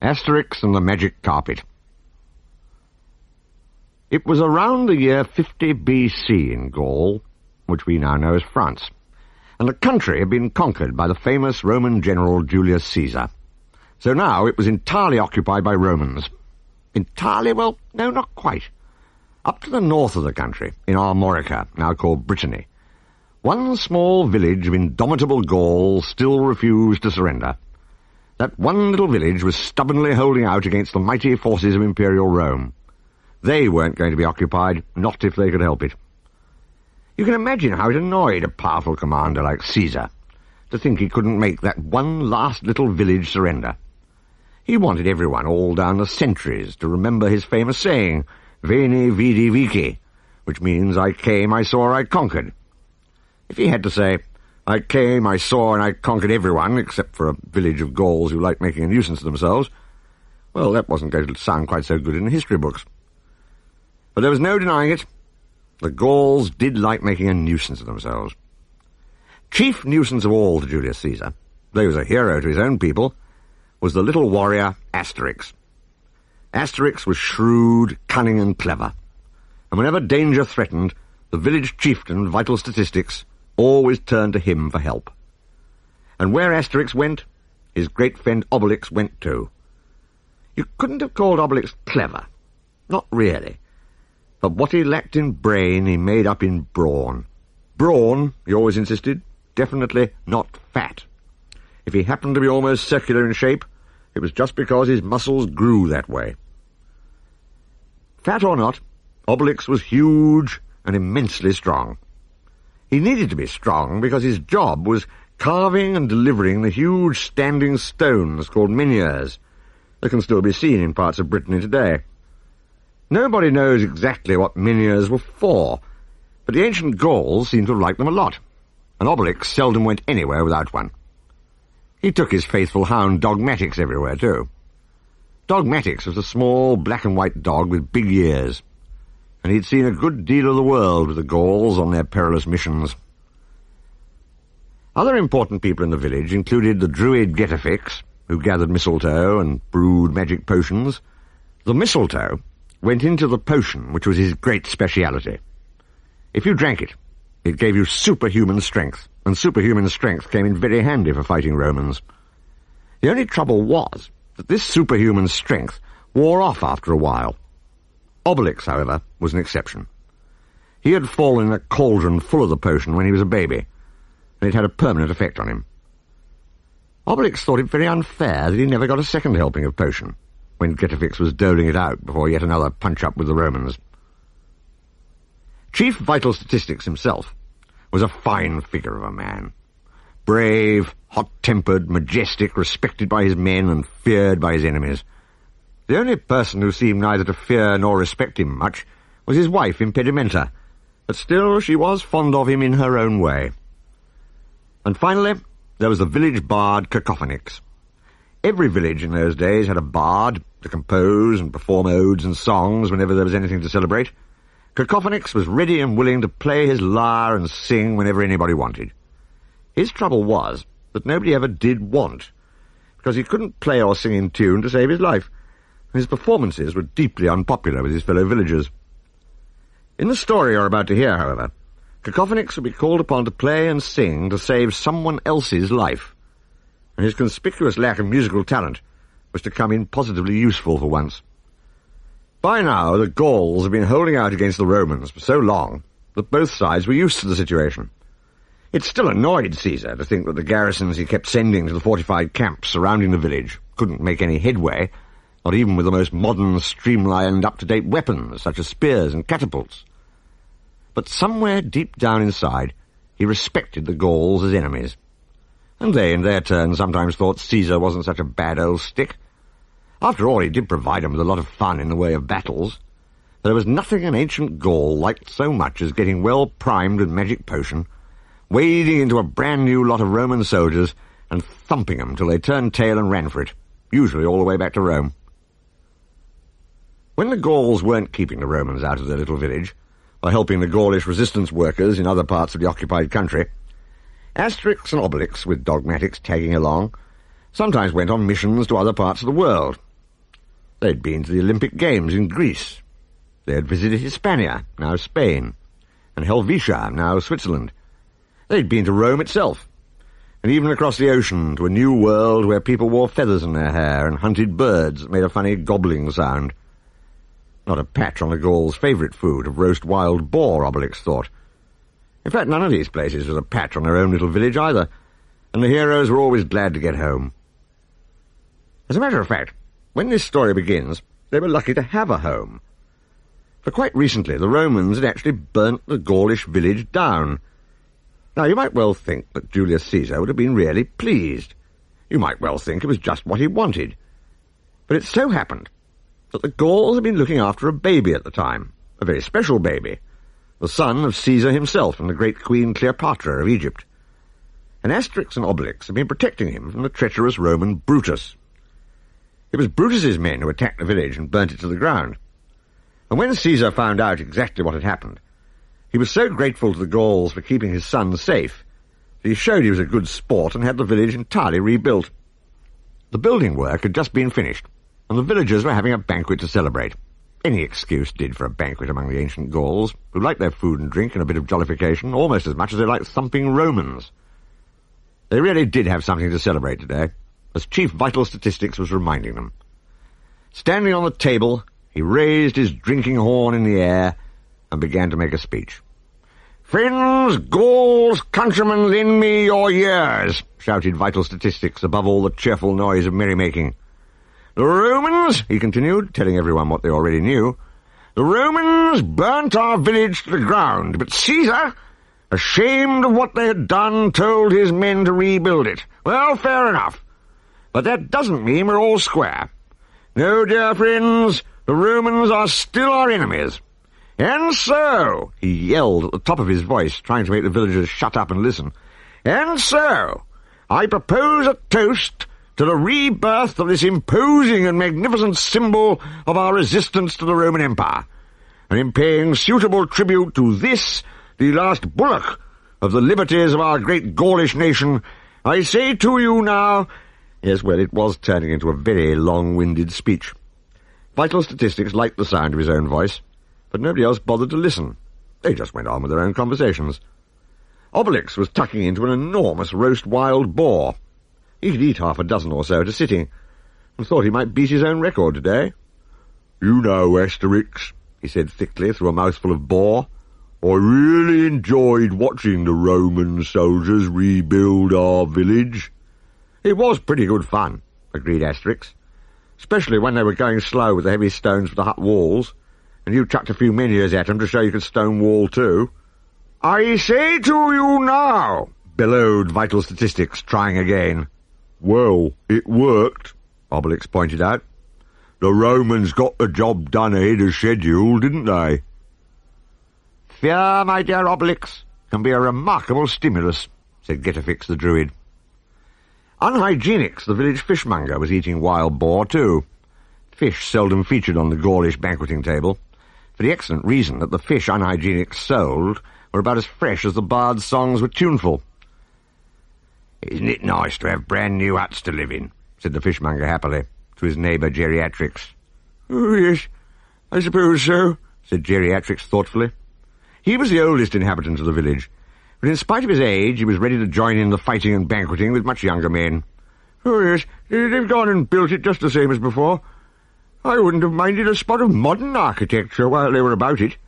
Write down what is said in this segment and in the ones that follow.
Asterix and the Magic Carpet. It was around the year 50 B.C. in Gaul, which we now know as France, and the country had been conquered by the famous Roman general Julius Caesar. So now it was entirely occupied by Romans. Entirely? Well, no, not quite. Up to the north of the country, in Armorica, now called Brittany, one small village of indomitable Gaul still refused to surrender. That one little village was stubbornly holding out against the mighty forces of Imperial Rome. They weren't going to be occupied, not if they could help it. You can imagine how it annoyed a powerful commander like Caesar to think he couldn't make that one last little village surrender. He wanted everyone all down the centuries to remember his famous saying, Veni, vidi, vici, which means I came, I saw, I conquered. If he had to say, I came, I saw, and I conquered everyone, except for a village of Gauls who liked making a nuisance of themselves, well, that wasn't going to sound quite so good in the history books. But there was no denying it. The Gauls did like making a nuisance of themselves. Chief nuisance of all to Julius Caesar, though he was a hero to his own people, was the little warrior Asterix. Asterix was shrewd, cunning, and clever, and whenever danger threatened, the village chieftain, Vital Statistics, always turned to him for help. And where Asterix went, his great friend Obelix went too. You couldn't have called Obelix clever. Not really. But what he lacked in brain, he made up in brawn. Brawn, he always insisted, definitely not fat. If he happened to be almost circular in shape, it was just because his muscles grew that way. Fat or not, Obelix was huge and immensely strong. He needed to be strong because his job was carving and delivering the huge standing stones called menhirs that can still be seen in parts of Brittany today. Nobody knows exactly what menhirs were for, but the ancient Gauls seem to have liked them a lot, and Obelix seldom went anywhere without one. He took his faithful hound Dogmatix everywhere, too. Dogmatix was a small black-and-white dog with big ears, and he'd seen a good deal of the world with the Gauls on their perilous missions. Other important people in the village included the druid Getafix, who gathered mistletoe and brewed magic potions. The mistletoe went into the potion, which was his great speciality. If you drank it, it gave you superhuman strength, and superhuman strength came in very handy for fighting Romans. The only trouble was that this superhuman strength wore off after a while. Obelix, however, was an exception. He had fallen in a cauldron full of the potion when he was a baby, and it had a permanent effect on him. Obelix thought it very unfair that he never got a second helping of potion when Getafix was doling it out before yet another punch-up with the Romans. Chief Vital Statistics himself was a fine figure of a man. Brave, hot-tempered, majestic, respected by his men and feared by his enemies. The only person who seemed neither to fear nor respect him much was his wife, Impedimenta, but still she was fond of him in her own way. And finally, there was the village bard Cacophonix. Every village in those days had a bard to compose and perform odes and songs whenever there was anything to celebrate. Cacophonix was ready and willing to play his lyre and sing whenever anybody wanted. His trouble was that nobody ever did want, because he couldn't play or sing in tune to save his life. His performances were deeply unpopular with his fellow villagers. In the story you're about to hear, however, Cacophonix would be called upon to play and sing to save someone else's life, and his conspicuous lack of musical talent was to come in positively useful for once. By now, the Gauls had been holding out against the Romans for so long that both sides were used to the situation. It still annoyed Caesar to think that the garrisons he kept sending to the fortified camps surrounding the village couldn't make any headway, not even with the most modern, streamlined, up-to-date weapons, such as spears and catapults. But somewhere deep down inside, he respected the Gauls as enemies. And they, in their turn, sometimes thought Caesar wasn't such a bad old stick. After all, he did provide them with a lot of fun in the way of battles. There was nothing an ancient Gaul liked so much as getting well primed with magic potion, wading into a brand-new lot of Roman soldiers, and thumping them till they turned tail and ran for it, usually all the way back to Rome. When the Gauls weren't keeping the Romans out of their little village, or helping the Gaulish resistance workers in other parts of the occupied country, Asterix and Obelix, with Dogmatix tagging along, sometimes went on missions to other parts of the world, They'd been to the Olympic Games in Greece. They had visited Hispania, now Spain, and Helvetia, now Switzerland. They'd been to Rome itself, and even across the ocean to a new world where people wore feathers in their hair and hunted birds that made a funny gobbling sound. Not a patch on the Gauls' favourite food of roast wild boar, Obelix thought. In fact, none of these places was a patch on their own little village either, and the heroes were always glad to get home. As a matter of fact, when this story begins, they were lucky to have a home. For quite recently, the Romans had actually burnt the Gaulish village down. Now, you might well think that Julius Caesar would have been really pleased. You might well think it was just what he wanted. But it so happened that the Gauls had been looking after a baby at the time, a very special baby, the son of Caesar himself and the great Queen Cleopatra of Egypt. And Asterix and Obelix had been protecting him from the treacherous Roman Brutus. It was Brutus's men who attacked the village and burnt it to the ground. And when Caesar found out exactly what had happened, he was so grateful to the Gauls for keeping his son safe that he showed he was a good sport and had the village entirely rebuilt. The building work had just been finished, and the villagers were having a banquet to celebrate. Any excuse did for a banquet among the ancient Gauls, who liked their food and drink and a bit of jollification almost as much as they liked thumping Romans. They really did have something to celebrate today, as Chief Vital Statistics was reminding them. Standing on the table, he raised his drinking horn in the air and began to make a speech. "Friends, Gauls, countrymen, lend me your ears," shouted Vital Statistics above all the cheerful noise of merrymaking. "The Romans," he continued, telling everyone what they already knew, "the Romans burnt our village to the ground, but Caesar, ashamed of what they had done, told his men to rebuild it. Well, fair enough. But that doesn't mean we're all square. No, dear friends, the Romans are still our enemies. And so," he yelled at the top of his voice, trying to make the villagers shut up and listen, "and so, I propose a toast to the rebirth of this imposing and magnificent symbol of our resistance to the Roman Empire, and in paying suitable tribute to this, the last bulwark of the liberties of our great Gaulish nation, I say to you now—" Yes, well, it was turning into a very long-winded speech. Vital Statistics liked the sound of his own voice, but nobody else bothered to listen. They just went on with their own conversations. Obelix was tucking into an enormous roast wild boar. He could eat half a dozen or so at a sitting, and thought he might beat his own record today. "You know, Asterix," he said thickly through a mouthful of boar, "I really enjoyed watching the Roman soldiers rebuild our village." "It was pretty good fun," agreed Asterix, "especially when they were going slow with the heavy stones for the hut walls, and you chucked a few menhirs at them to show you could stone wall too." "I say to you now," bellowed Vital Statistics, trying again. "Well, it worked," Obelix pointed out. "The Romans got the job done ahead of schedule, didn't they?" "Fear, my dear Obelix, can be a remarkable stimulus," said Getafix the Druid. Unhygienix, the village fishmonger, was eating wild boar too. Fish seldom featured on the Gaulish banqueting table, for the excellent reason that the fish Unhygienix sold were about as fresh as the bard's songs were tuneful. "Isn't it nice to have brand-new huts to live in?" said the fishmonger happily, to his neighbour Geriatrix. "Oh, yes, I suppose so," said Geriatrix thoughtfully. He was the oldest inhabitant of the village, but in spite of his age he was ready to join in the fighting and banqueting with much younger men. "Oh, yes, they've gone and built it just the same as before. I wouldn't have minded a spot of modern architecture while they were about it.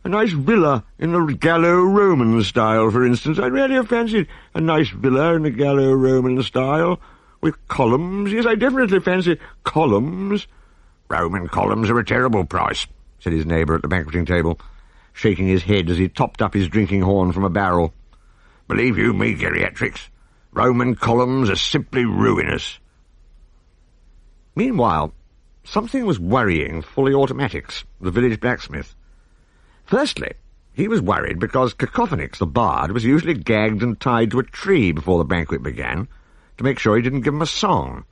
A nice villa in the Gallo-Roman style, for instance. I'd really have fancied a nice villa in the Gallo-Roman style, with columns. Yes, I definitely fancy columns." "Roman columns are a terrible price," said his neighbour at the banqueting table, shaking his head as he topped up his drinking horn from a barrel. "Believe you me, Geriatrix, Roman columns are simply ruinous." Meanwhile, something was worrying Fully Automatics, the village blacksmith. Firstly, he was worried because Cacophonix the bard was usually gagged and tied to a tree before the banquet began to make sure he didn't give him a song,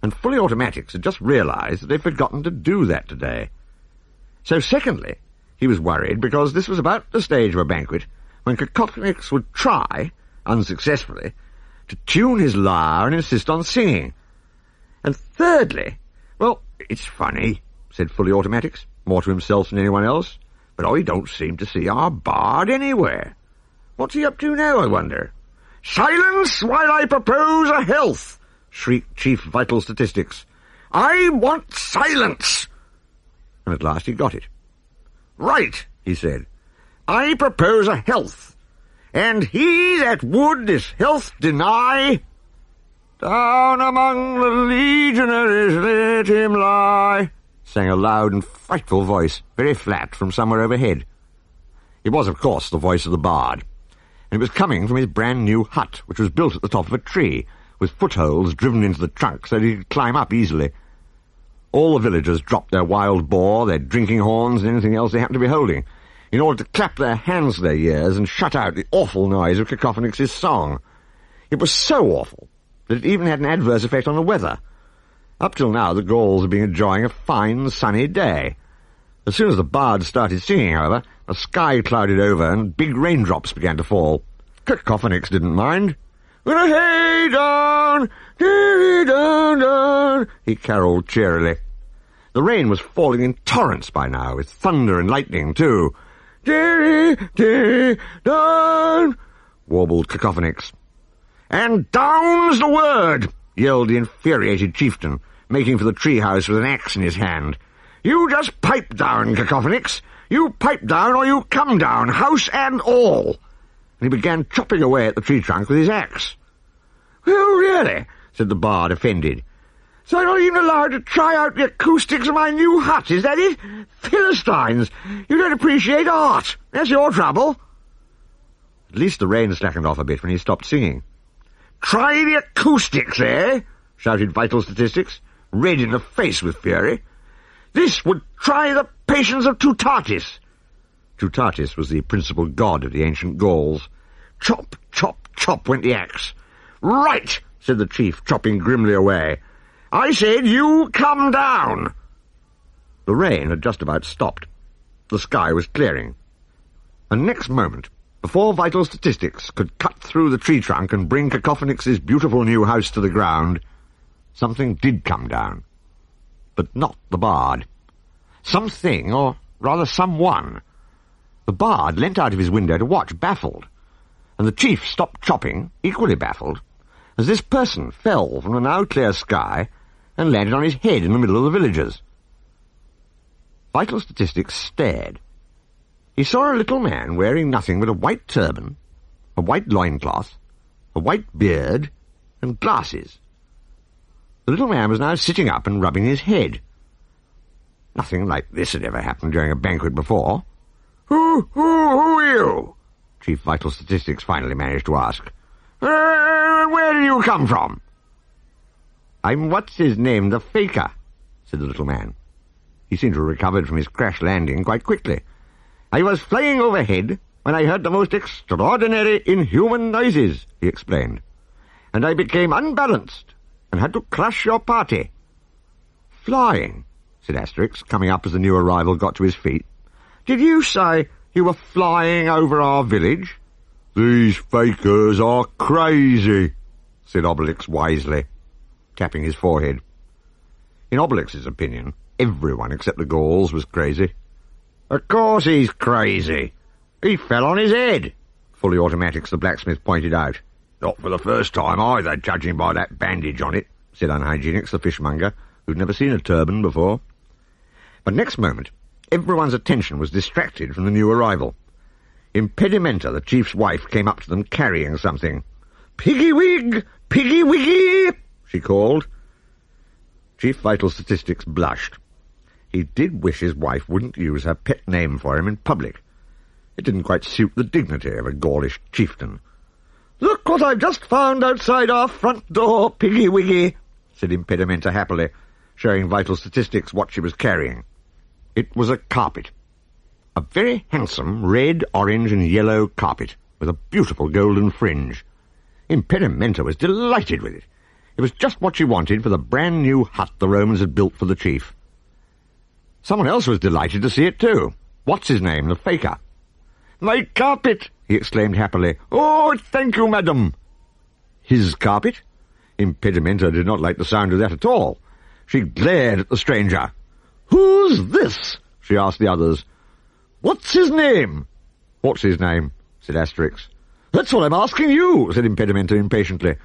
and Fully Automatics had just realised that they'd forgotten to do that today. So secondly, he was worried because this was about the stage of a banquet when Cacophonix would try, unsuccessfully, to tune his lyre and insist on singing. And thirdly, well, "It's funny," said Fully Automatics, more to himself than anyone else, "but I don't seem to see our bard anywhere. What's he up to now, I wonder?" "Silence while I propose a health!" shrieked Chief Vital Statistics. "I want silence!" And at last he got it. "Right," he said. "I propose a health, and he that would this health deny, down among the legionaries let him lie," sang a loud and frightful voice, very flat, from somewhere overhead. It was, of course, the voice of the bard, and it was coming from his brand-new hut, which was built at the top of a tree, with footholds driven into the trunk so that he could climb up easily. All the villagers dropped their wild boar, their drinking horns, and anything else they happened to be holding, in order to clap their hands to their ears and shut out the awful noise of Cacophonix's song. It was so awful that it even had an adverse effect on the weather. Up till now the Gauls had been enjoying a fine, sunny day. As soon as the bard started singing, however, the sky clouded over and big raindrops began to fall. Cacophonix didn't mind. "Hey down, down, down," he caroled cheerily. The rain was falling in torrents by now, with thunder and lightning, too. "Dee, dee, down," warbled Cacophonix. "And down's the word," yelled the infuriated chieftain, making for the treehouse with an axe in his hand. "You just pipe down, Cacophonix. You pipe down or you come down, house and all." And he began chopping away at the tree trunk with his axe. "Oh, really?" said the bard, offended. "So I'm not even allowed to try out the acoustics of my new hut, is that it? Philistines! You don't appreciate art. That's your trouble." At least the rain slackened off a bit when he stopped singing. "Try the acoustics, eh?" shouted Vital Statistics, red in the face with fury. "This would try the patience of Tutatis." Tutatis was the principal god of the ancient Gauls. Chop, chop, chop went the axe. "Right," said the chief, chopping grimly away. "I said you come down." The rain had just about stopped. The sky was clearing. And next moment, before Vital Statistics could cut through the tree trunk and bring Cacophonix's beautiful new house to the ground, something did come down. But not the bard. Something, or rather someone. The bard leant out of his window to watch, baffled, and the chief stopped chopping, equally baffled, as this person fell from the now clear sky and landed on his head in the middle of the villagers. Vital Statistics stared. He saw a little man wearing nothing but a white turban, a white loincloth, a white beard, and glasses. The little man was now sitting up and rubbing his head. Nothing like this had ever happened during a banquet before. Who are you?" Chief Vital Statistics finally managed to ask. Where do you come from?" "I'm what's-his-name, the Faker," said the little man. He seemed to have recovered from his crash landing quite quickly. "I was flying overhead when I heard the most extraordinary inhuman noises," he explained, "and I became unbalanced and had to crush your party." "Flying?" said Asterix, coming up as the new arrival got to his feet. "Did you say you were flying over our village?" "These fakers are crazy," said Obelix wisely, tapping his forehead. In Obelix's opinion, everyone except the Gauls was crazy. "Of course he's crazy. He fell on his head," Fully Automatics the blacksmith pointed out. "Not for the first time either, judging by that bandage on it," said Unhygienics the fishmonger, who'd never seen a turban before. But next moment, everyone's attention was distracted from the new arrival. Impedimenta, the chief's wife, came up to them carrying something. "Piggy-wig! Piggy-wiggy!" she called. Chief Vital Statistics blushed. He did wish his wife wouldn't use her pet name for him in public. It didn't quite suit the dignity of a Gaulish chieftain. "Look what I've just found outside our front door, Piggy-wiggy," said Impedimenta happily, showing Vital Statistics what she was carrying. It was a carpet. A very handsome red, orange, and yellow carpet, with a beautiful golden fringe. Impedimenta was delighted with it. It was just what she wanted for the brand-new hut the Romans had built for the chief. Someone else was delighted to see it too. What's-his-name, the Faker. "My carpet!" he exclaimed happily. "Oh, thank you, madam." His carpet? Impedimenta did not like the sound of that at all. She glared at the stranger. "Who's this?" she asked the others. "What's his name?" "What's his name?" said Asterix. "That's what I'm asking you," said Impedimenta impatiently.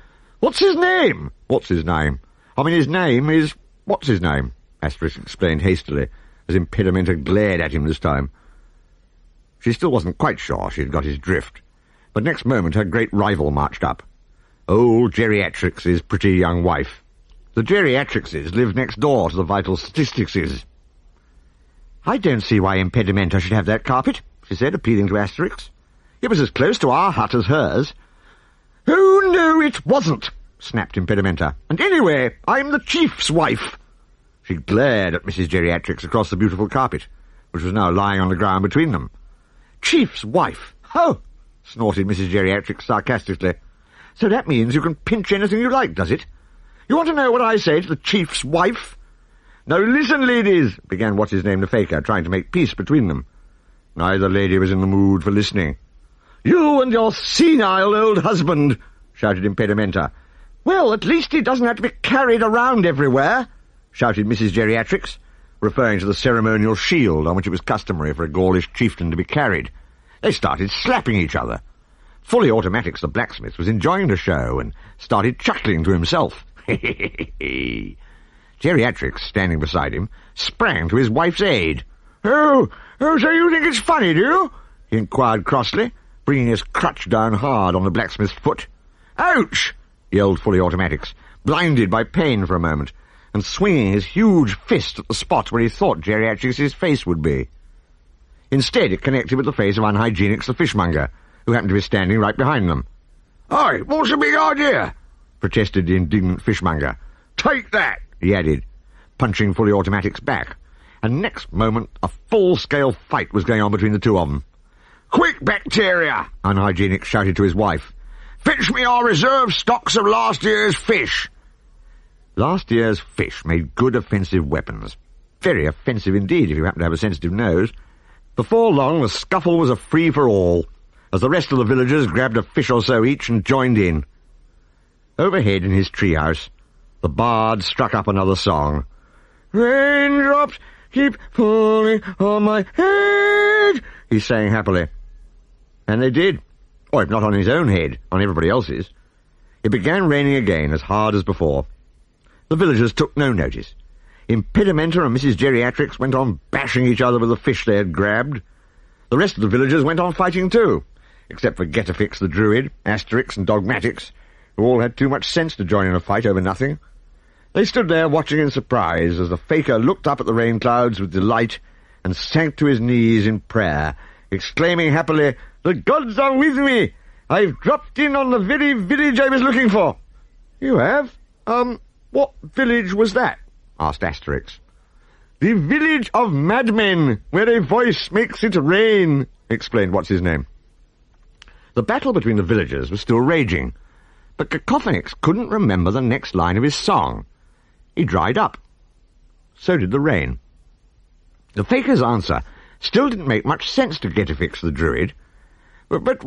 "What's his name?" "What's his name? I mean, his name is... What's his name?" Asterix explained hastily, as Impedimenta glared at him this time. She still wasn't quite sure she had got his drift, but next moment her great rival marched up. Old Geriatrix's pretty young wife. The Geriatrixes lived next door to the Vital Statisticses. "I don't see why Impedimenta should have that carpet," she said, appealing to Asterix. "It was as close to our hut as hers." "Oh, no, it wasn't," snapped Impedimenta. "And anyway, I'm the chief's wife." She glared at Mrs. Geriatrix across the beautiful carpet, which was now lying on the ground between them. "Chief's wife? Oh!" snorted Mrs. Geriatrix sarcastically. "So that means you can pinch anything you like, does it? You want to know what I say to the chief's wife?" "Now listen, ladies," began what's-his-name the faker, trying to make peace between them. Neither lady was in the mood for listening. "You and your senile old husband," shouted Impedimenta. "Well, at least he doesn't have to be carried around everywhere," shouted Mrs. Geriatrix, referring to the ceremonial shield on which it was customary for a Gaulish chieftain to be carried. They started slapping each other. Fully Automatics the blacksmith was enjoying the show and started chuckling to himself. Geriatrix, standing beside him, sprang to his wife's aid. Oh, so you think it's funny, do you?" he inquired crossly, bringing his crutch down hard on the blacksmith's foot. "Ouch!" yelled Fully Automatics, blinded by pain for a moment, and swinging his huge fist at the spot where he thought Geriatrix's face would be. Instead, it connected with the face of Unhygienics the fishmonger, who happened to be standing right behind them. "Oi, what's the big idea?" protested the indignant fishmonger. "Take that!" he added, punching Fully Automatics back, and next moment a full-scale fight was going on between the two of them. "Quick, Bacteria!" Unhygienics shouted to his wife. "Fetch me our reserve stocks of last year's fish." Last year's fish made good offensive weapons. Very offensive indeed, if you happen to have a sensitive nose. Before long, the scuffle was a free-for-all, as the rest of the villagers grabbed a fish or so each and joined in. Overhead in his treehouse, the bard struck up another song. "Raindrops keep falling on my head," he sang happily. And they did. Or if not on his own head, on everybody else's. It began raining again, as hard as before. The villagers took no notice. Impedimenta and Mrs. Geriatrix went on bashing each other with the fish they had grabbed. The rest of the villagers went on fighting too, except for Getafix the Druid, Asterix and Dogmatics, who all had too much sense to join in a fight over nothing. They stood there watching in surprise as the faker looked up at the rain clouds with delight and sank to his knees in prayer, exclaiming happily, "The gods are with me! I've dropped in on the very village I was looking for." "You have? What village was that?" asked Asterix. "The village of madmen, where a voice makes it rain," explained what's-his-name. The battle between the villagers was still raging, but Cacophonix couldn't remember the next line of his song. He dried up. So did the rain. The faker's answer still didn't make much sense to Getafix the Druid. But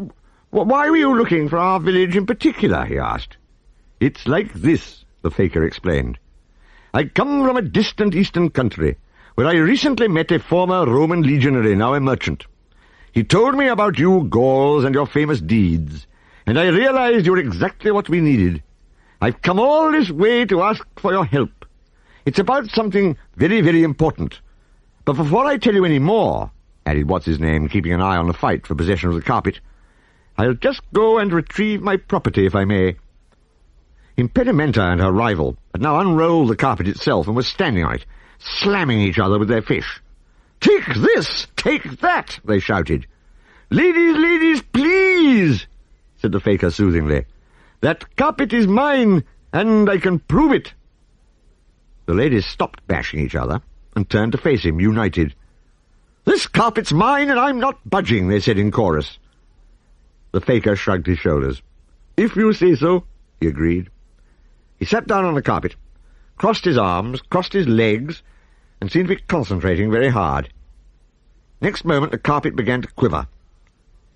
why were you looking for our village in particular?" he asked. "It's like this," the faker explained. "I come from a distant eastern country, where I recently met a former Roman legionary, now a merchant. He told me about you Gauls and your famous deeds, and I realized you were exactly what we needed. I've come all this way to ask for your help. It's about something very, very important. But before I tell you any more," added what's-his-name, keeping an eye on the fight for possession of the carpet, "I'll just go and retrieve my property, if I may." Impedimenta and her rival had now unrolled the carpet itself and were standing on it, slamming each other with their fish. "Take this! Take that!" they shouted. "Ladies, ladies, please!" said the faker soothingly. "That carpet is mine, and I can prove it." The ladies stopped bashing each other and turned to face him, united. "This carpet's mine, and I'm not budging," they said in chorus. The faker shrugged his shoulders. "If you say so," he agreed. He sat down on the carpet, crossed his arms, crossed his legs, and seemed to be concentrating very hard. Next moment the carpet began to quiver.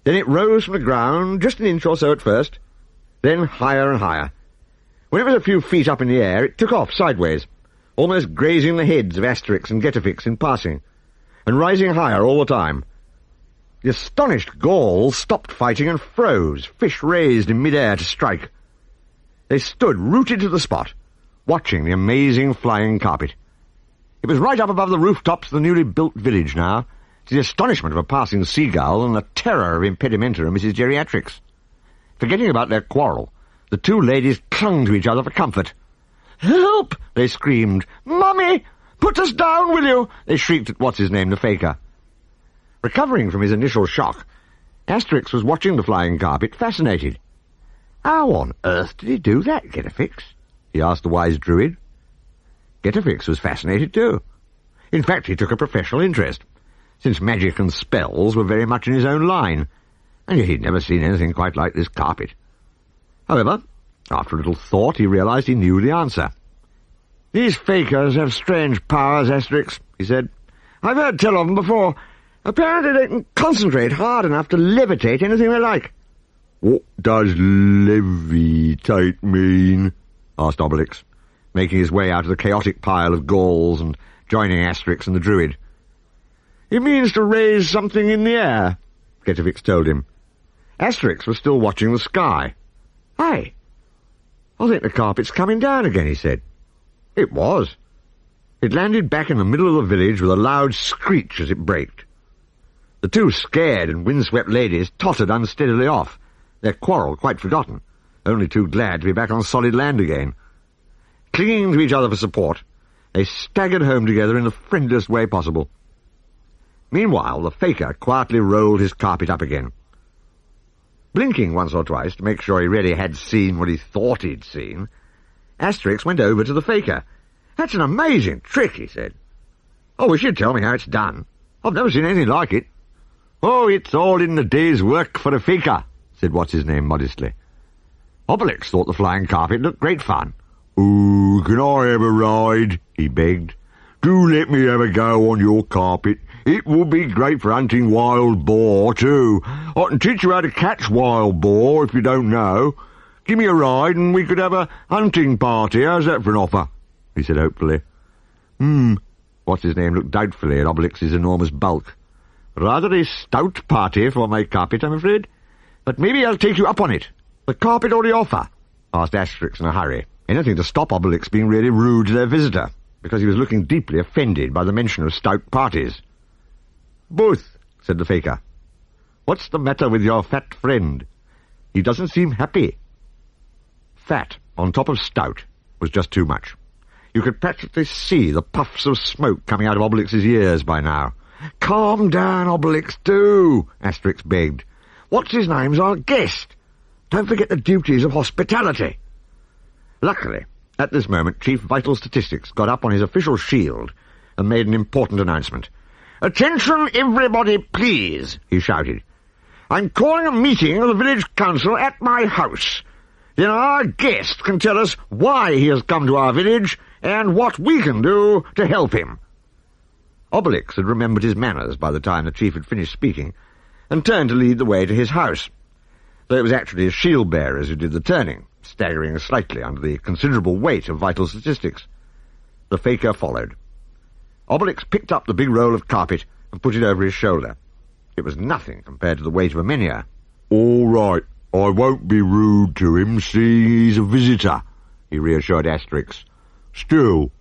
Then it rose from the ground, just an inch or so at first, then higher and higher. When it was a few feet up in the air, it took off sideways, almost grazing the heads of Asterix and Getafix in passing, and rising higher all the time. The astonished Gauls stopped fighting and froze, fish raised in mid-air to strike. They stood rooted to the spot, watching the amazing flying carpet. It was right up above the rooftops of the newly built village now, to the astonishment of a passing seagull and the terror of Impedimenta and Mrs. Geriatrix. Forgetting about their quarrel, the two ladies clung to each other for comfort. "Help!" they screamed. "Mummy! Put us down, will you?" they shrieked at what's-his-name, the faker. Recovering from his initial shock, Asterix was watching the flying carpet, fascinated. "How on earth did he do that, Getafix?" he asked the wise druid. Getafix was fascinated too. In fact, he took a professional interest, since magic and spells were very much in his own line, and yet he'd never seen anything quite like this carpet. However, after a little thought, he realized he knew the answer. "These fakers have strange powers, Asterix," he said. "I've heard tell of them before. Apparently they can concentrate hard enough to levitate anything they like." "What does levitate mean?" asked Obelix, making his way out of the chaotic pile of Gauls and joining Asterix and the druid. "It means to raise something in the air," Getafix told him. Asterix was still watching the sky. "Hey, I think the carpet's coming down again," he said. It was. It landed back in the middle of the village with a loud screech as it braked. The two scared and windswept ladies tottered unsteadily off, their quarrel quite forgotten, only too glad to be back on solid land again. Clinging to each other for support, they staggered home together in the friendliest way possible. Meanwhile, the faker quietly rolled his carpet up again. Blinking once or twice to make sure he really had seen what he thought he'd seen, Asterix went over to the faker. "That's an amazing trick," he said. "I wish you'd tell me how it's done. I've never seen anything like it." "Oh, it's all in the day's work for a faker," said what's-his-name modestly. Obelix thought the flying carpet looked great fun. "Ooh, can I have a ride?" he begged. "Do let me have a go on your carpet. It would be great for hunting wild boar, too. I can teach you how to catch wild boar, if you don't know. Give me a ride, and we could have a hunting party. How's that for an offer?" he said hopefully. What's-his-name looked doubtfully at Obelix's enormous bulk. "Rather a stout party for my carpet, I'm afraid. But maybe I'll take you up on it. The carpet or the offer?" asked Asterix in a hurry, anything to stop Obelix being really rude to their visitor, because he was looking deeply offended by the mention of stout parties. "Both," said the faker. "What's the matter with your fat friend? He doesn't seem happy." Fat on top of stout was just too much. You could practically see the puffs of smoke coming out of Obelix's ears by now. "Calm down, Obelix, do," Asterix begged. "What's-his-name's our guest. Don't forget the duties of hospitality." Luckily, at this moment, Chief Vital Statistics got up on his official shield and made an important announcement. "Attention, everybody, please," he shouted. "I'm calling a meeting of the village council at my house. Then our guest can tell us why he has come to our village and what we can do to help him." Obelix had remembered his manners by the time the chief had finished speaking, and turned to lead the way to his house, though it was actually his shield-bearers who did the turning, staggering slightly under the considerable weight of Vital Statistics. The faker followed. Obelix picked up the big roll of carpet and put it over his shoulder. It was nothing compared to the weight of a menhir. "All right, I won't be rude to him, seeing he's a visitor," he reassured Asterix. "Still,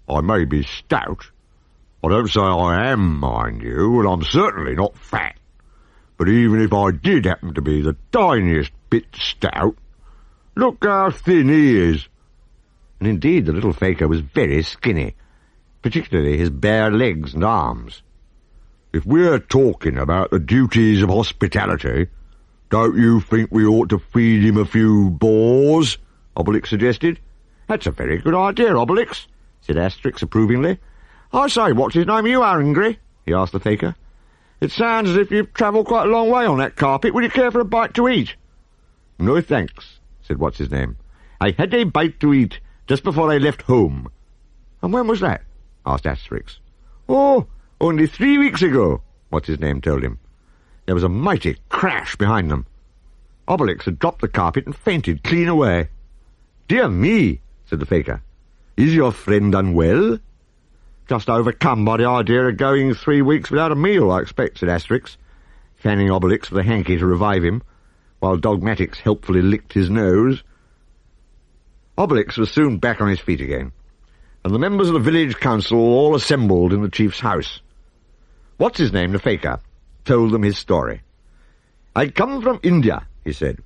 I may be stout. I don't say I am, mind you, and I'm certainly not fat. But even if I did happen to be the tiniest bit stout, look how thin he is." And indeed the little faker was very skinny, particularly his bare legs and arms. "If we're talking about the duties of hospitality, don't you think we ought to feed him a few boars?" Obelix suggested. "That's a very good idea, Obelix," said Asterix approvingly. "I say, what's-his-name, are you hungry?" he asked the faker. "It sounds as if you've travelled quite a long way on that carpet. Would you care for a bite to eat?" "No thanks," said what's-his-name. "I had a bite to eat just before I left home." "And when was that?" asked Asterix. "Oh, only 3 weeks ago," what's-his-name told him. There was a mighty crash behind them. Obelix had dropped the carpet and fainted clean away. "Dear me," said the faker. Is your friend unwell? Just overcome by the idea of going 3 weeks without a meal, I expect, said Asterix, fanning Obelix with a hanky to revive him, while Dogmatix helpfully licked his nose. Obelix was soon back on his feet again, and the members of the village council all assembled in the chief's house. What's-his-name, the faker, told them his story. I come from India, he said,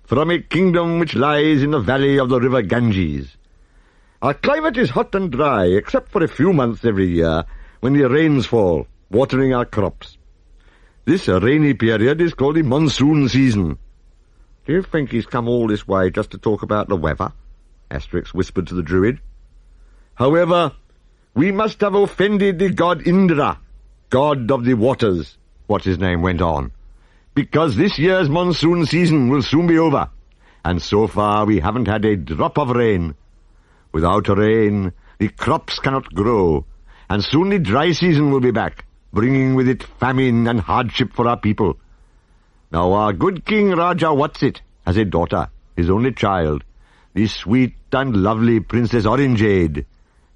from a kingdom which lies in the valley of the river Ganges. Our climate is hot and dry, except for a few months every year, when the rains fall, watering our crops. This rainy period is called the monsoon season. Do you think he's come all this way just to talk about the weather? Asterix whispered to the Druid. However, we must have offended the god Indra, god of the waters, What's-his-name went on, because this year's monsoon season will soon be over, and so far we haven't had a drop of rain. Without rain, the crops cannot grow, and soon the dry season will be back, bringing with it famine and hardship for our people. Now our good King Raja Whatsit has a daughter, his only child, the sweet and lovely Princess Orangeade,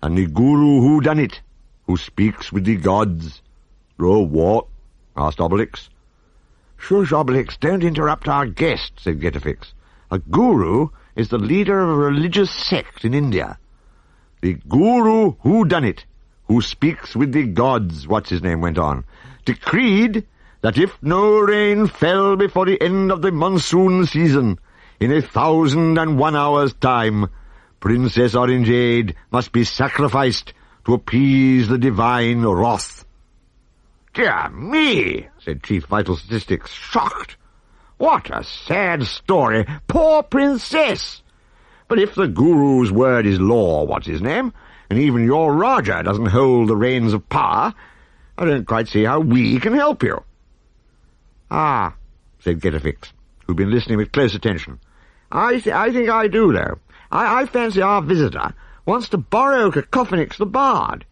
and the Guru Whodunit, who speaks with the gods. Oh, what? Asked Obelix. Shush, Obelix, don't interrupt our guest, said Getafix. A guru is the leader of a religious sect in India. The Guru Whodunit, who speaks with the gods, What's-his-name went on, decreed that if no rain fell before the end of the monsoon season, in 1,001 hours' time, Princess Orangeade must be sacrificed to appease the divine wrath. Dear me, said Chief Vital Statistics, shocked. What a sad story. Poor princess! But if the Guru's word is law, What's-his-name, and even your Raja doesn't hold the reins of power, I don't quite see how we can help you. Ah, said Getafix, who'd been listening with close attention. I think I do, though. I fancy our visitor wants to borrow Cacophonix the Bard.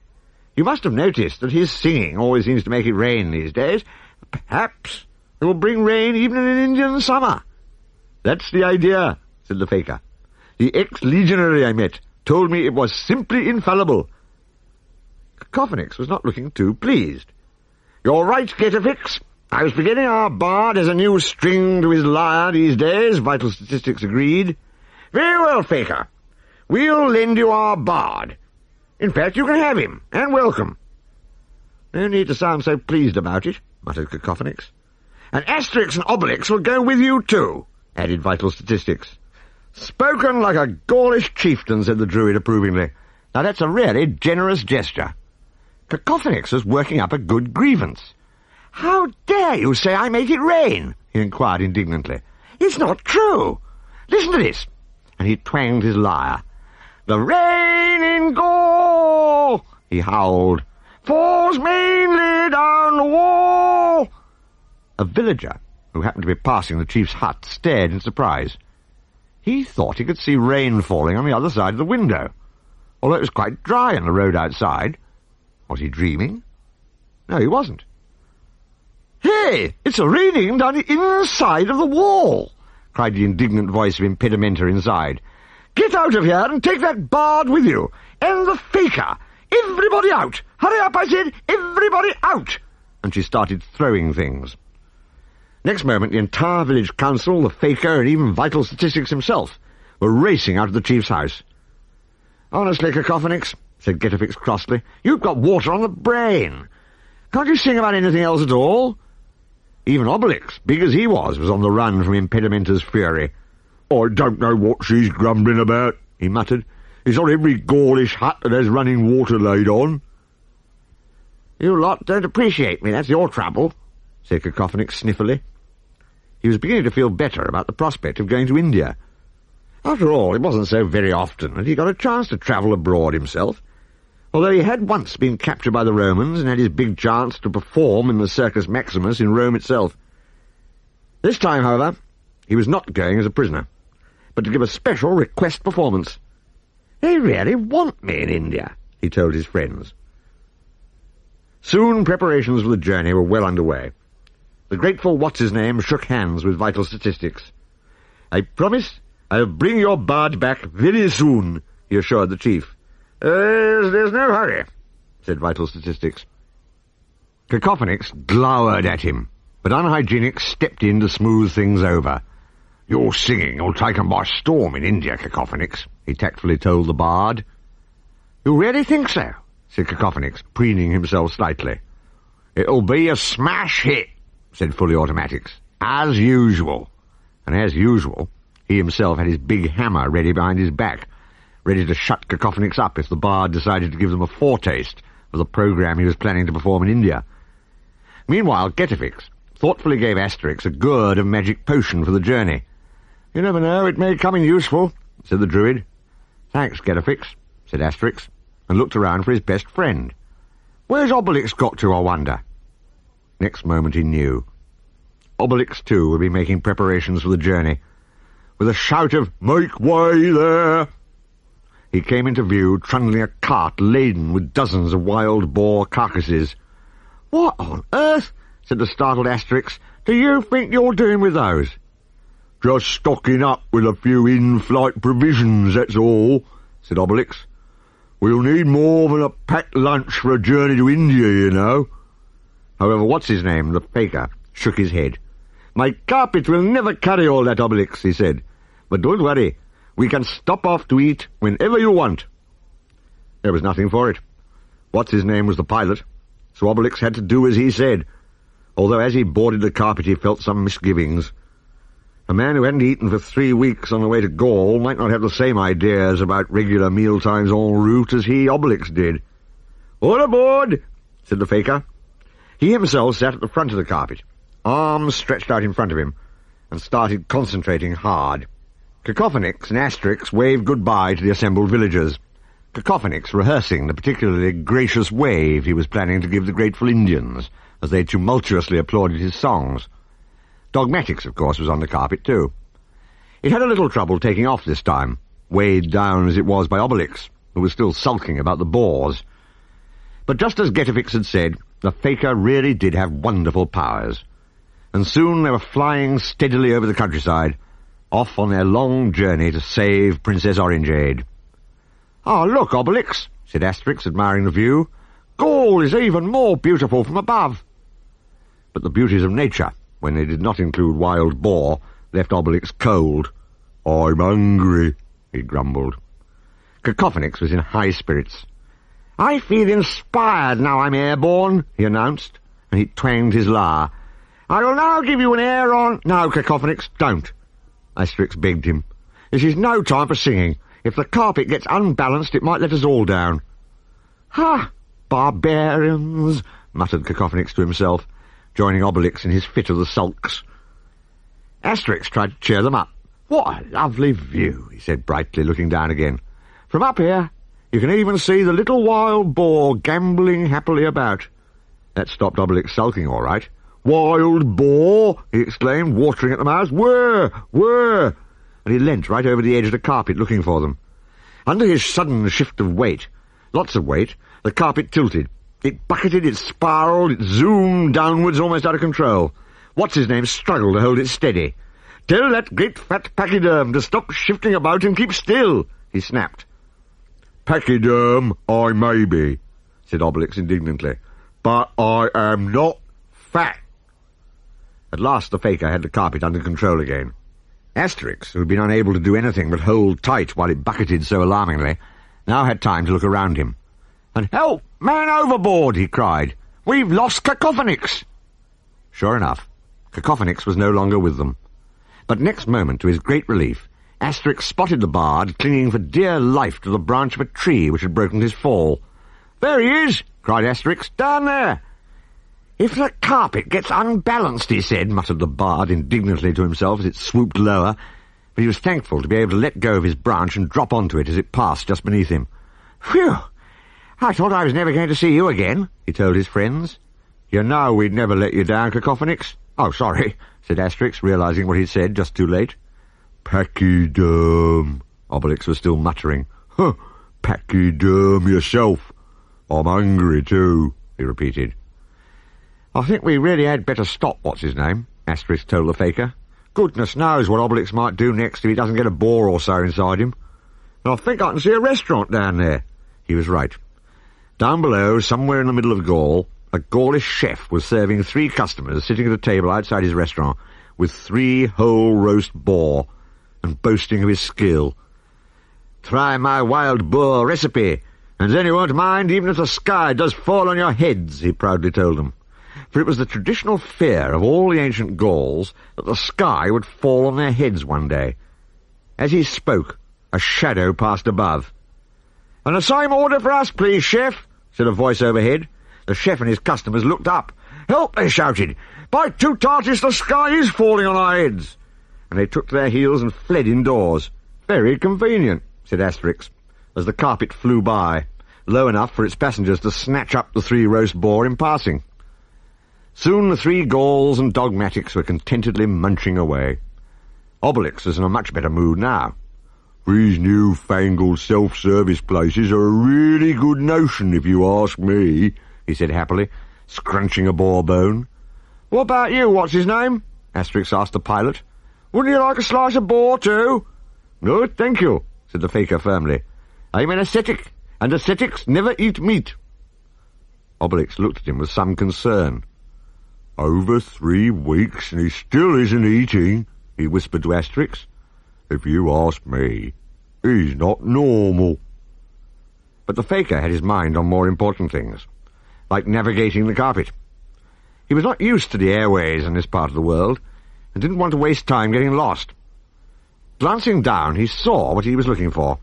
You must have noticed that his singing always seems to make it rain these days. Perhaps it will bring rain even in an Indian summer. That's the idea, said the faker. The ex-legionary I met told me it was simply infallible. Cacophonix was not looking too pleased. You're right, Getafix. I was forgetting our bard has a new string to his lyre these days, Vital Statistics agreed. Very well, faker. We'll lend you our bard. In fact, you can have him, and welcome. No need to sound so pleased about it, muttered Cacophonix. And Asterix and Obelix will go with you too, added Vital Statistics. Spoken like a Gaulish chieftain, said the Druid approvingly. Now that's a really generous gesture. Cacophonix was working up a good grievance. How dare you say I make it rain? He inquired indignantly. It's not true. Listen to this. And he twanged his lyre. The rain in Gaul, he howled, falls mainly down the wall. A villager, who happened to be passing the chief's hut, stared in surprise. He thought he could see rain falling on the other side of the window, although it was quite dry on the road outside. Was he dreaming? No, he wasn't. Hey, it's raining down the inside of the wall, cried the indignant voice of Impedimenta inside. Get out of here and take that bard with you, and the faker. Everybody out! Hurry up, I said! Everybody out! And she started throwing things. Next moment, the entire village council, the faker, and even Vital Statistics himself were racing out of the chief's house. Honestly, Cacophonix, said Getafix crossly, you've got water on the brain. Can't you sing about anything else at all? Even Obelix, big as he was on the run from Impedimenta's fury. I don't know what she's grumbling about, he muttered. It's not every Gaulish hut that has running water laid on. You lot don't appreciate me, that's your trouble, said Cacophonix sniffily. He was beginning to feel better about the prospect of going to India. After all, it wasn't so very often that he got a chance to travel abroad himself, although he had once been captured by the Romans and had his big chance to perform in the Circus Maximus in Rome itself. This time, however, he was not going as a prisoner, but to give a special request performance. They really want me in India, he told his friends. Soon preparations for the journey were well underway. The grateful What's-his-name shook hands with Vital Statistics. I promise I'll bring your bard back very soon, he assured the chief, There's no hurry, said Vital Statistics. Cacophonix glowered at him, but Unhygienics stepped in to smooth things over. Your singing will take 'em by storm in India, Cacophonix, he tactfully told the bard. You really think so? Said Cacophonix, preening himself slightly. It'll be a smash hit, said Fully Automatics, as usual. And as usual, he himself had his big hammer ready behind his back, ready to shut Cacophonix up if the bard decided to give them a foretaste of the programme he was planning to perform in India. Meanwhile, Getafix thoughtfully gave Asterix a gourd of magic potion for the journey. You never know, it may come in useful, said the Druid. Thanks, Getafix, said Asterix, and looked around for his best friend. Where's Obelix got to, I wonder? Next moment he knew. Obelix, too, would be making preparations for the journey. With a shout of, "Make way there!" he came into view, trundling a cart laden with dozens of wild boar carcasses. What on earth, said the startled Asterix, do you think you're doing with those? Just stocking up with a few in-flight provisions, that's all, said Obelix. We'll need more than a packed lunch for a journey to India, you know. However, what's-his-name, the faker, shook his head. My carpet will never carry all that, Obelix, he said. But don't worry, we can stop off to eat whenever you want. There was nothing for it. What's-his-name was the pilot, so Obelix had to do as he said, although as he boarded the carpet he felt some misgivings. A man who hadn't eaten for 3 weeks on the way to Gaul might not have the same ideas about regular mealtimes en route as he, Obelix, did. All aboard, said the faker. He himself sat at the front of the carpet, arms stretched out in front of him, and started concentrating hard. Cacophonix and Asterix waved goodbye to the assembled villagers, Cacophonix rehearsing the particularly gracious wave he was planning to give the grateful Indians, as they tumultuously applauded his songs. Dogmatics, of course, was on the carpet, too. It had a little trouble taking off this time, weighed down as it was by Obelix, who was still sulking about the boars. But just as Getafix had said, the faker really did have wonderful powers, and soon they were flying steadily over the countryside, off on their long journey to save Princess Orangeade. "Ah, look, Obelix," said Asterix, admiring the view. "Gaul is even more beautiful from above." But the beauties of nature, when they did not include wild boar, left Obelix cold. "I'm hungry," he grumbled. Cacophonix was in high spirits. "I feel inspired now I'm airborne," he announced, and he twanged his lyre. "I will now give you an air on—" "No, Cacophonix, don't," Asterix begged him. "This is no time for singing. If the carpet gets unbalanced, it might let us all down." "Ha! Barbarians!" muttered Cacophonix to himself, joining Obelix in his fit of the sulks. Asterix tried to cheer them up. "What a lovely view," he said brightly, looking down again. "From up here, you can even see the little wild boar gambolling happily about." That stopped Obelix sulking, all right. "Wild boar!" he exclaimed, watering at the mouth. "Where? Where?" And he leant right over the edge of the carpet looking for them. Under his sudden shift of weight, lots of weight, the carpet tilted. It bucketed, it spiraled, it zoomed downwards almost out of control. What's-his-name struggled to hold it steady. "Tell that great fat pachyderm to stop shifting about and keep still," he snapped. "Pachyderm I may be," said Obelix indignantly, "but I am not fat." At last the faker had the carpet under control again. Asterix, who had been unable to do anything but hold tight while it bucketed so alarmingly, now had time to look around him. "And help! Man overboard!" he cried. "We've lost Cacophonix!" Sure enough, Cacophonix was no longer with them. But next moment, to his great relief, Asterix spotted the bard clinging for dear life to the branch of a tree which had broken his fall. "There he is!" cried Asterix. "Down there!" "If the carpet gets unbalanced," he said, muttered the bard indignantly to himself as it swooped lower, but he was thankful to be able to let go of his branch and drop onto it as it passed just beneath him. "Phew! I thought I was never going to see you again," he told his friends. "You know we'd never let you down, Cacophonix." "Oh, sorry," said Asterix, realizing what he'd said just too late. "Pachyderm," Obelix was still muttering. "Huh, pachyderm yourself. I'm hungry too," he repeated. "I think we really had better stop, what's-his-name," Asterix told the faker. "Goodness knows what Obelix might do next if he doesn't get a boar or so inside him. And I think I can see a restaurant down there," he He was right. Down below, somewhere in the middle of Gaul, a Gaulish chef was serving 3 customers sitting at a table outside his restaurant with 3 whole roast boar and boasting of his skill. "Try my wild boar recipe, and then you won't mind even if the sky does fall on your heads," he proudly told them. For it was the traditional fear of all the ancient Gauls that the sky would fall on their heads one day. As he spoke, a shadow passed above. "And the same order for us, please, chef," said a voice overhead. The chef and his customers looked up. "Help!" they shouted. "By Tutatis, the sky is falling on our heads!" And they took to their heels and fled indoors. "Very convenient," said Asterix, as the carpet flew by, low enough for its passengers to snatch up the 3 roast boar in passing. Soon the 3 Gauls and dogmatics were contentedly munching away. Obelix was in a much better mood now. "These new-fangled self-service places are a really good notion, if you ask me," he said happily, scrunching a boar bone. "What about you, what's-his-name?" Asterix asked the pilot. "Wouldn't you like a slice of boar, too?" "No, thank you," said the faker firmly. "I'm an ascetic, and ascetics never eat meat." Obelix looked at him with some concern. "Over 3 weeks, and he still isn't eating," he whispered to Asterix. "If you ask me, he's not normal." But the faker had his mind on more important things, like navigating the carpet. He was not used to the airways in this part of the world, and didn't want to waste time getting lost. Glancing down, he saw what he was looking for.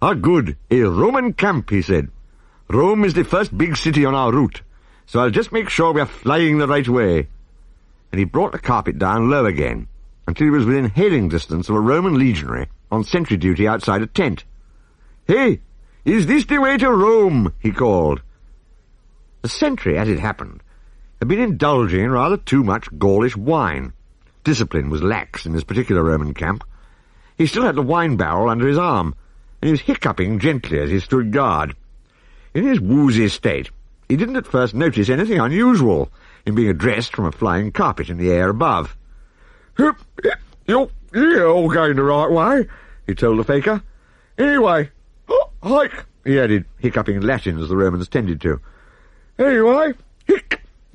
"Ah, good, a Roman camp," he said. "Rome is the first big city on our route, so I'll just make sure we are flying the right way." And he brought the carpet down low again, until he was within hailing distance of a Roman legionary on sentry duty outside a tent. "Hey, is this the way to Rome?" he called. The sentry, as it happened, had been indulging in rather too much Gaulish wine. Discipline was lax in this particular Roman camp. He still had the wine barrel under his arm, and he was hiccuping gently as he stood guard. In his woozy state, he didn't at first notice anything unusual in being addressed from a flying carpet in the air above. You're all going the right way," he told the faker. "Anyway, hike," he added, hiccuping Latin as the Romans tended to. "Anyway,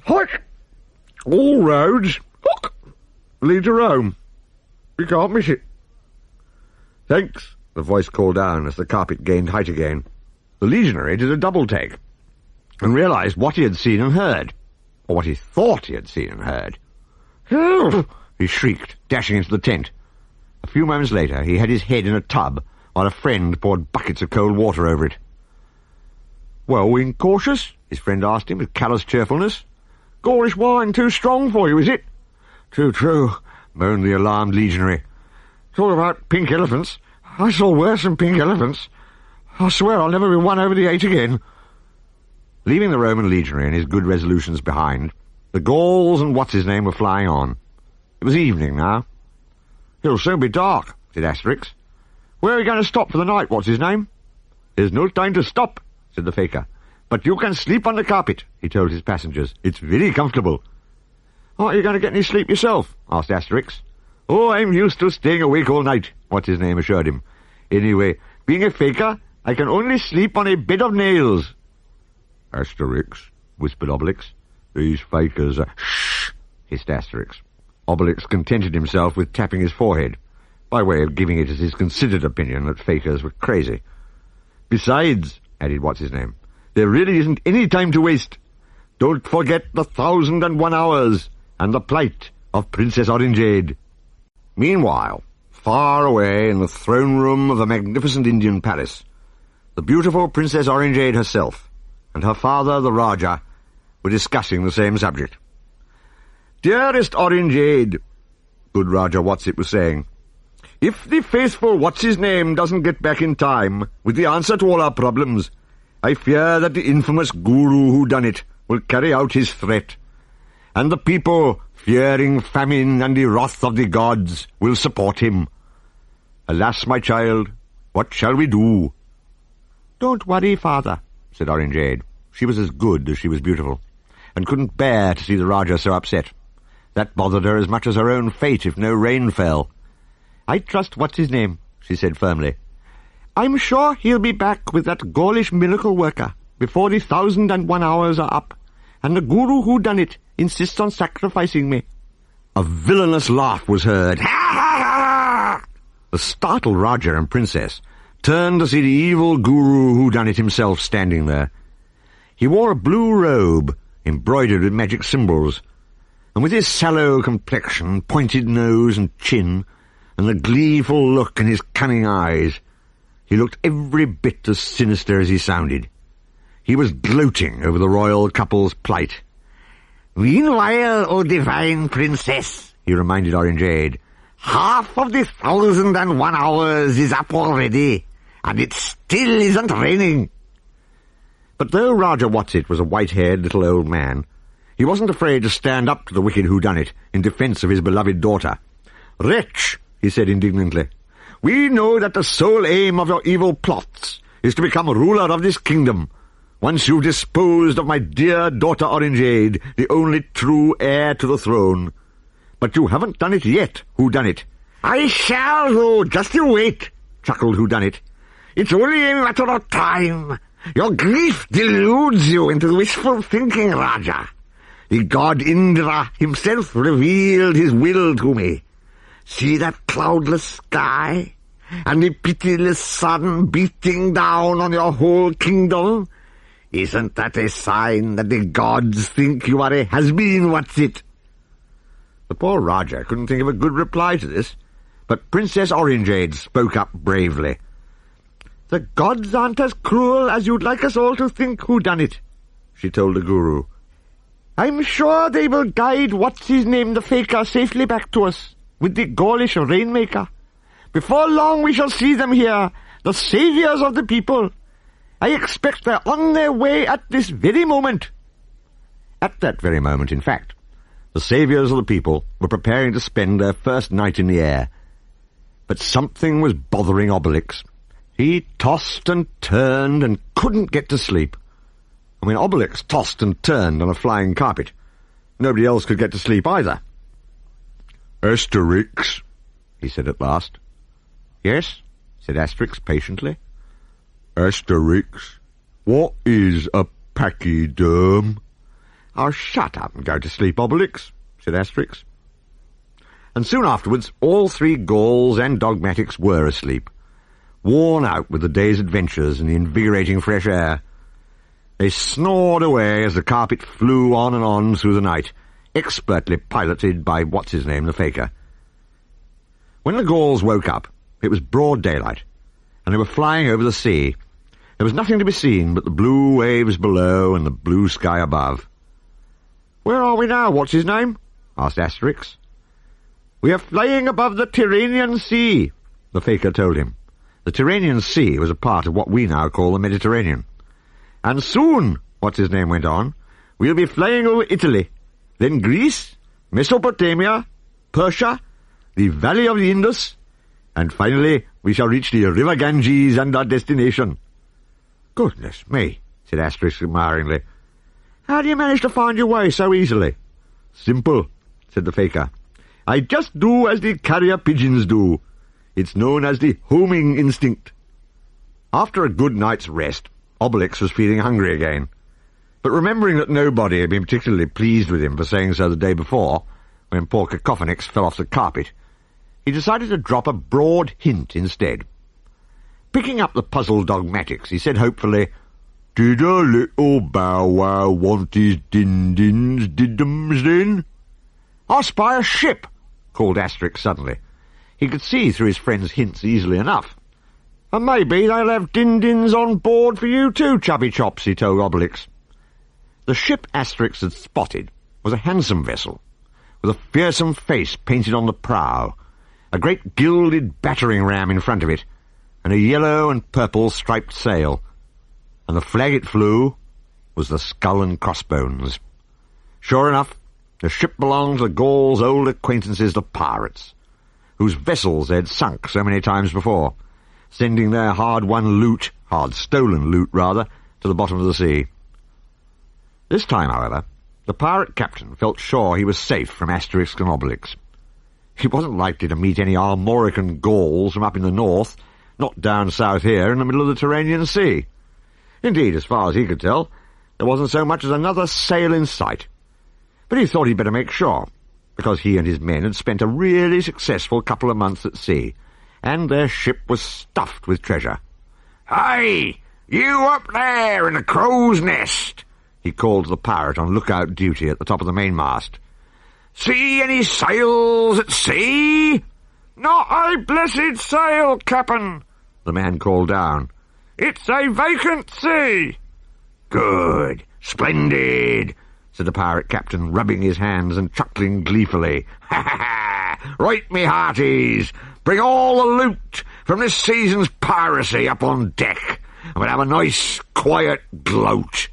hike. All roads lead to Rome. You can't miss it." "Thanks," the voice called down as the carpet gained height again. The legionary did a double-take, and realized what he had seen and heard, or what he thought he had seen and heard. "Help!" he shrieked, dashing into the tent. A few moments later, he had his head in a tub, while a friend poured buckets of cold water over it. "Well, incautious?" his friend asked him with callous cheerfulness. "Gaulish wine too strong for you, is it?" "Too true," moaned the alarmed legionary. "Talk about pink elephants. I saw worse than pink elephants. I swear I'll never be won over the 8 again." Leaving the Roman legionary and his good resolutions behind, the Gauls and what's-his-name were flying on. It was evening now. "It'll soon be dark," said Asterix. "Where are you going to stop for the night, what's-his-name?" "There's no time to stop," said the faker. "But you can sleep on the carpet," he told his passengers. "It's very comfortable." "Aren't you going to get any sleep yourself?" asked Asterix. "Oh, I'm used to staying awake all night," what's-his-name assured him. "Anyway, being a faker, I can only sleep on a bed of nails." "Asterix," whispered Obelix. "These fakers are—" "Shh!" hissed Asterix. Obelix contented himself with tapping his forehead, by way of giving it as his considered opinion that fakers were crazy. "Besides," added what's-his-name, "there really isn't any time to waste. Don't forget the 1,001 hours and the plight of Princess Orangeade." Meanwhile, far away in the throne-room of a magnificent Indian palace, the beautiful Princess Orangeade herself and her father, the Rajah, were discussing the same subject. "Dearest Orangeade," good Rajah Whatsit was saying, "if the faithful what's-his-name doesn't get back in time with the answer to all our problems, I fear that the infamous guru who done it will carry out his threat, and the people, fearing famine and the wrath of the gods, will support him. Alas, my child, what shall we do?" "Don't worry, father," said Orangeade. She was as good as she was beautiful, and couldn't bear to see the Rajah so upset. That bothered her as much as her own fate if no rain fell. "I trust what's-his-name," she said firmly. I'm sure he'll be back with that Gaulish miracle worker before the 1,001 hours are up, and the guru who done it insists on sacrificing me." A villainous laugh was heard. Ha ha ha! The startled Raja and princess turned to see the evil guru who done it himself standing there. He wore a blue robe embroidered with magic symbols, and with his sallow complexion, pointed nose and chin, and the gleeful look in his cunning eyes, he looked every bit as sinister as he sounded. He was gloating over the royal couple's plight. "Meanwhile, O divine princess," he reminded Orangeade, "half of the 1,001 hours is up already, and it still isn't raining." But though Raja Whatsit was a white-haired little old man, he wasn't afraid to stand up to the wicked whodunit in defence of his beloved daughter. "Wretch," he said indignantly, "we know that the sole aim of your evil plots is to become ruler of this kingdom, once you've disposed of my dear daughter Orangeade, the only true heir to the throne. But you haven't done it yet, whodunit." "I shall, though, just you wait," chuckled whodunit. "It's only a matter of time. Your grief deludes you into wishful thinking, Raja. The god Indra himself revealed his will to me. See that cloudless sky, and the pitiless sun beating down on your whole kingdom? Isn't that a sign that the gods think you are a has-been, Whatsit?" The poor Raja couldn't think of a good reply to this, but Princess Orangeade spoke up bravely. "The gods aren't as cruel as you'd like us all to think, whodunit," she told the guru. "I'm sure they will guide What's-his-name the Faker safely back to us, with the Gaulish rainmaker. Before long we shall see them here, the saviours of the people. I expect they're on their way at this very moment." At that very moment, in fact, the saviours of the people were preparing to spend their first night in the air. But something was bothering Obelix. He tossed and turned and couldn't get to sleep. And when Obelix tossed and turned on a flying carpet, nobody else could get to sleep either. "Asterix," he said at last. "Yes," said Asterix patiently. "Asterix, what is a pachyderm?" "Oh, shut up and go to sleep, Obelix," said Asterix. And soon afterwards all three Gauls and dogmatics were asleep, worn out with the day's adventures and the invigorating fresh air. They snored away as the carpet flew on and on through the night, expertly piloted by What's-his-name the Faker. When the Gauls woke up, it was broad daylight, and they were flying over the sea. There was nothing to be seen but the blue waves below and the blue sky above. "Where are we now, What's-his-name?" asked Asterix. "We are flying above the Tyrrhenian Sea," the Faker told him. The Tyrrhenian Sea was a part of what we now call the Mediterranean. "And soon," What's-his-name went on, "we'll be flying over Italy, then Greece, Mesopotamia, Persia, the Valley of the Indus, and finally we shall reach the River Ganges and our destination." "Goodness me," said Asterix admiringly. "How do you manage to find your way so easily?" "Simple," said the Faker. "I just do as the carrier pigeons do. It's known as the homing instinct." After a good night's rest, Obelix was feeling hungry again. But remembering that nobody had been particularly pleased with him for saying so the day before, when poor Cacophonix fell off the carpet, he decided to drop a broad hint instead. Picking up the puzzled dogmatics, he said hopefully, "Did a little Bow Wow want his din-dins, did-dums then?" "I spy a ship," called Asterix suddenly. He could see through his friend's hints easily enough. "And maybe they'll have din-dins on board for you too, Chubby Chops," he told Obelix. The ship Asterix had spotted was a handsome vessel, with a fearsome face painted on the prow, a great gilded battering ram in front of it, and a yellow and purple striped sail. And the flag it flew was the Skull and Crossbones. Sure enough, the ship belonged to the Gauls' old acquaintances, the pirates, whose vessels they had sunk so many times before, sending their hard-stolen loot, to the bottom of the sea. This time, however, the pirate captain felt sure he was safe from Asterix and Obelix. He wasn't likely to meet any Armorican Gauls from up in the north, not down south here in the middle of the Tyrrhenian Sea. Indeed, as far as he could tell, there wasn't so much as another sail in sight. But he thought he'd better make sure, because he and his men had spent a really successful couple of months at sea, and their ship was stuffed with treasure. "Hey, you up there in the crow's nest!" he called to the pirate on lookout duty at the top of the mainmast. "See any sails at sea?" "Not a blessed sail, Cap'n," the man called down. "It's a vacant sea." "Good, splendid," said the pirate captain, rubbing his hands and chuckling gleefully. "Ha ha ha! Right, me hearties, bring all the loot from this season's piracy up on deck, and we'll have a nice, quiet gloat."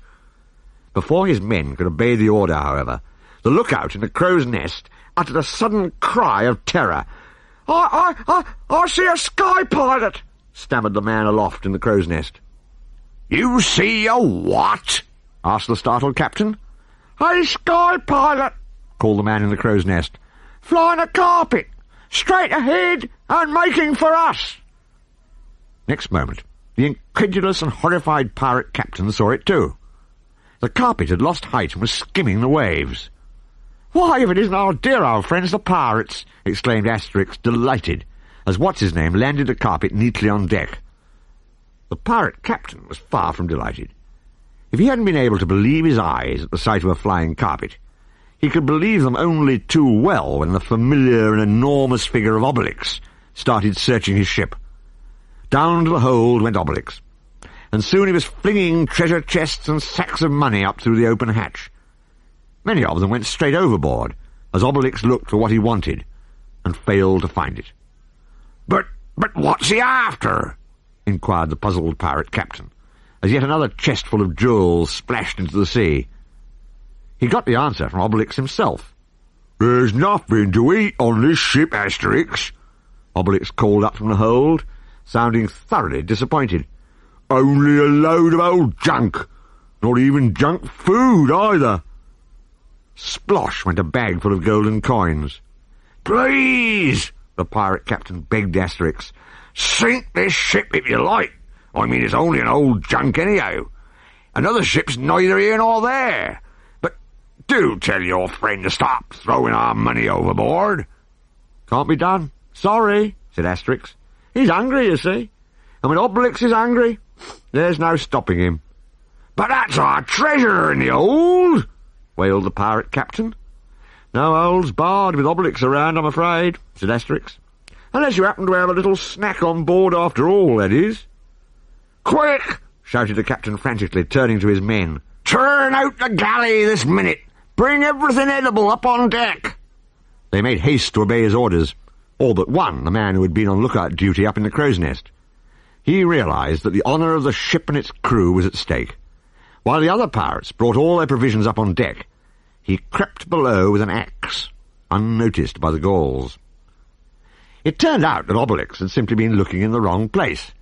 Before his men could obey the order, however, the lookout in the crow's nest uttered a sudden cry of terror. I see a sky pilot," stammered the man aloft in the crow's nest. "You see a what?" asked the startled captain. "A sky pilot," called the man in the crow's nest. "Flying a carpet, straight ahead and making for us." Next moment, the incredulous and horrified pirate captain saw it too. The carpet had lost height and was skimming the waves. "Why, if it isn't our dear old friends the pirates!" exclaimed Asterix, delighted, as What's-His-Name landed the carpet neatly on deck. The pirate captain was far from delighted. If he hadn't been able to believe his eyes at the sight of a flying carpet, he could believe them only too well when the familiar and enormous figure of Obelix started searching his ship. Down to the hold went Obelix, and soon he was flinging treasure chests and sacks of money up through the open hatch. Many of them went straight overboard, as Obelix looked for what he wanted, and failed to find it. But what's he after?" inquired the puzzled pirate captain, as yet another chest full of jewels splashed into the sea. He got the answer from Obelix himself. "There's nothing to eat on this ship, Asterix," Obelix called up from the hold, sounding thoroughly disappointed. "Only a load of old junk. Not even junk food, either." Splosh went a bag full of golden coins. "Please," the pirate captain begged Asterix, "sink this ship if you like. I mean, it's only an old junk anyhow. Another ship's neither here nor there. But do tell your friend to stop throwing our money overboard." "Can't be done. Sorry," said Asterix. "He's hungry, you see. And when Obelix is hungry, there's no stopping him." "But that's our treasure in the hold," wailed the pirate captain. "No hold's barred with Obelix around, I'm afraid," said Asterix. "Unless you happen to have a little snack on board after all, that is." "Quick!" shouted the captain frantically, turning to his men. "Turn out the galley this minute! Bring everything edible up on deck!" They made haste to obey his orders, all but one, the man who had been on lookout duty up in the crow's nest. He realized that the honor of the ship and its crew was at stake. While the other pirates brought all their provisions up on deck, he crept below with an axe, unnoticed by the Gauls. It turned out that Obelix had simply been looking in the wrong place.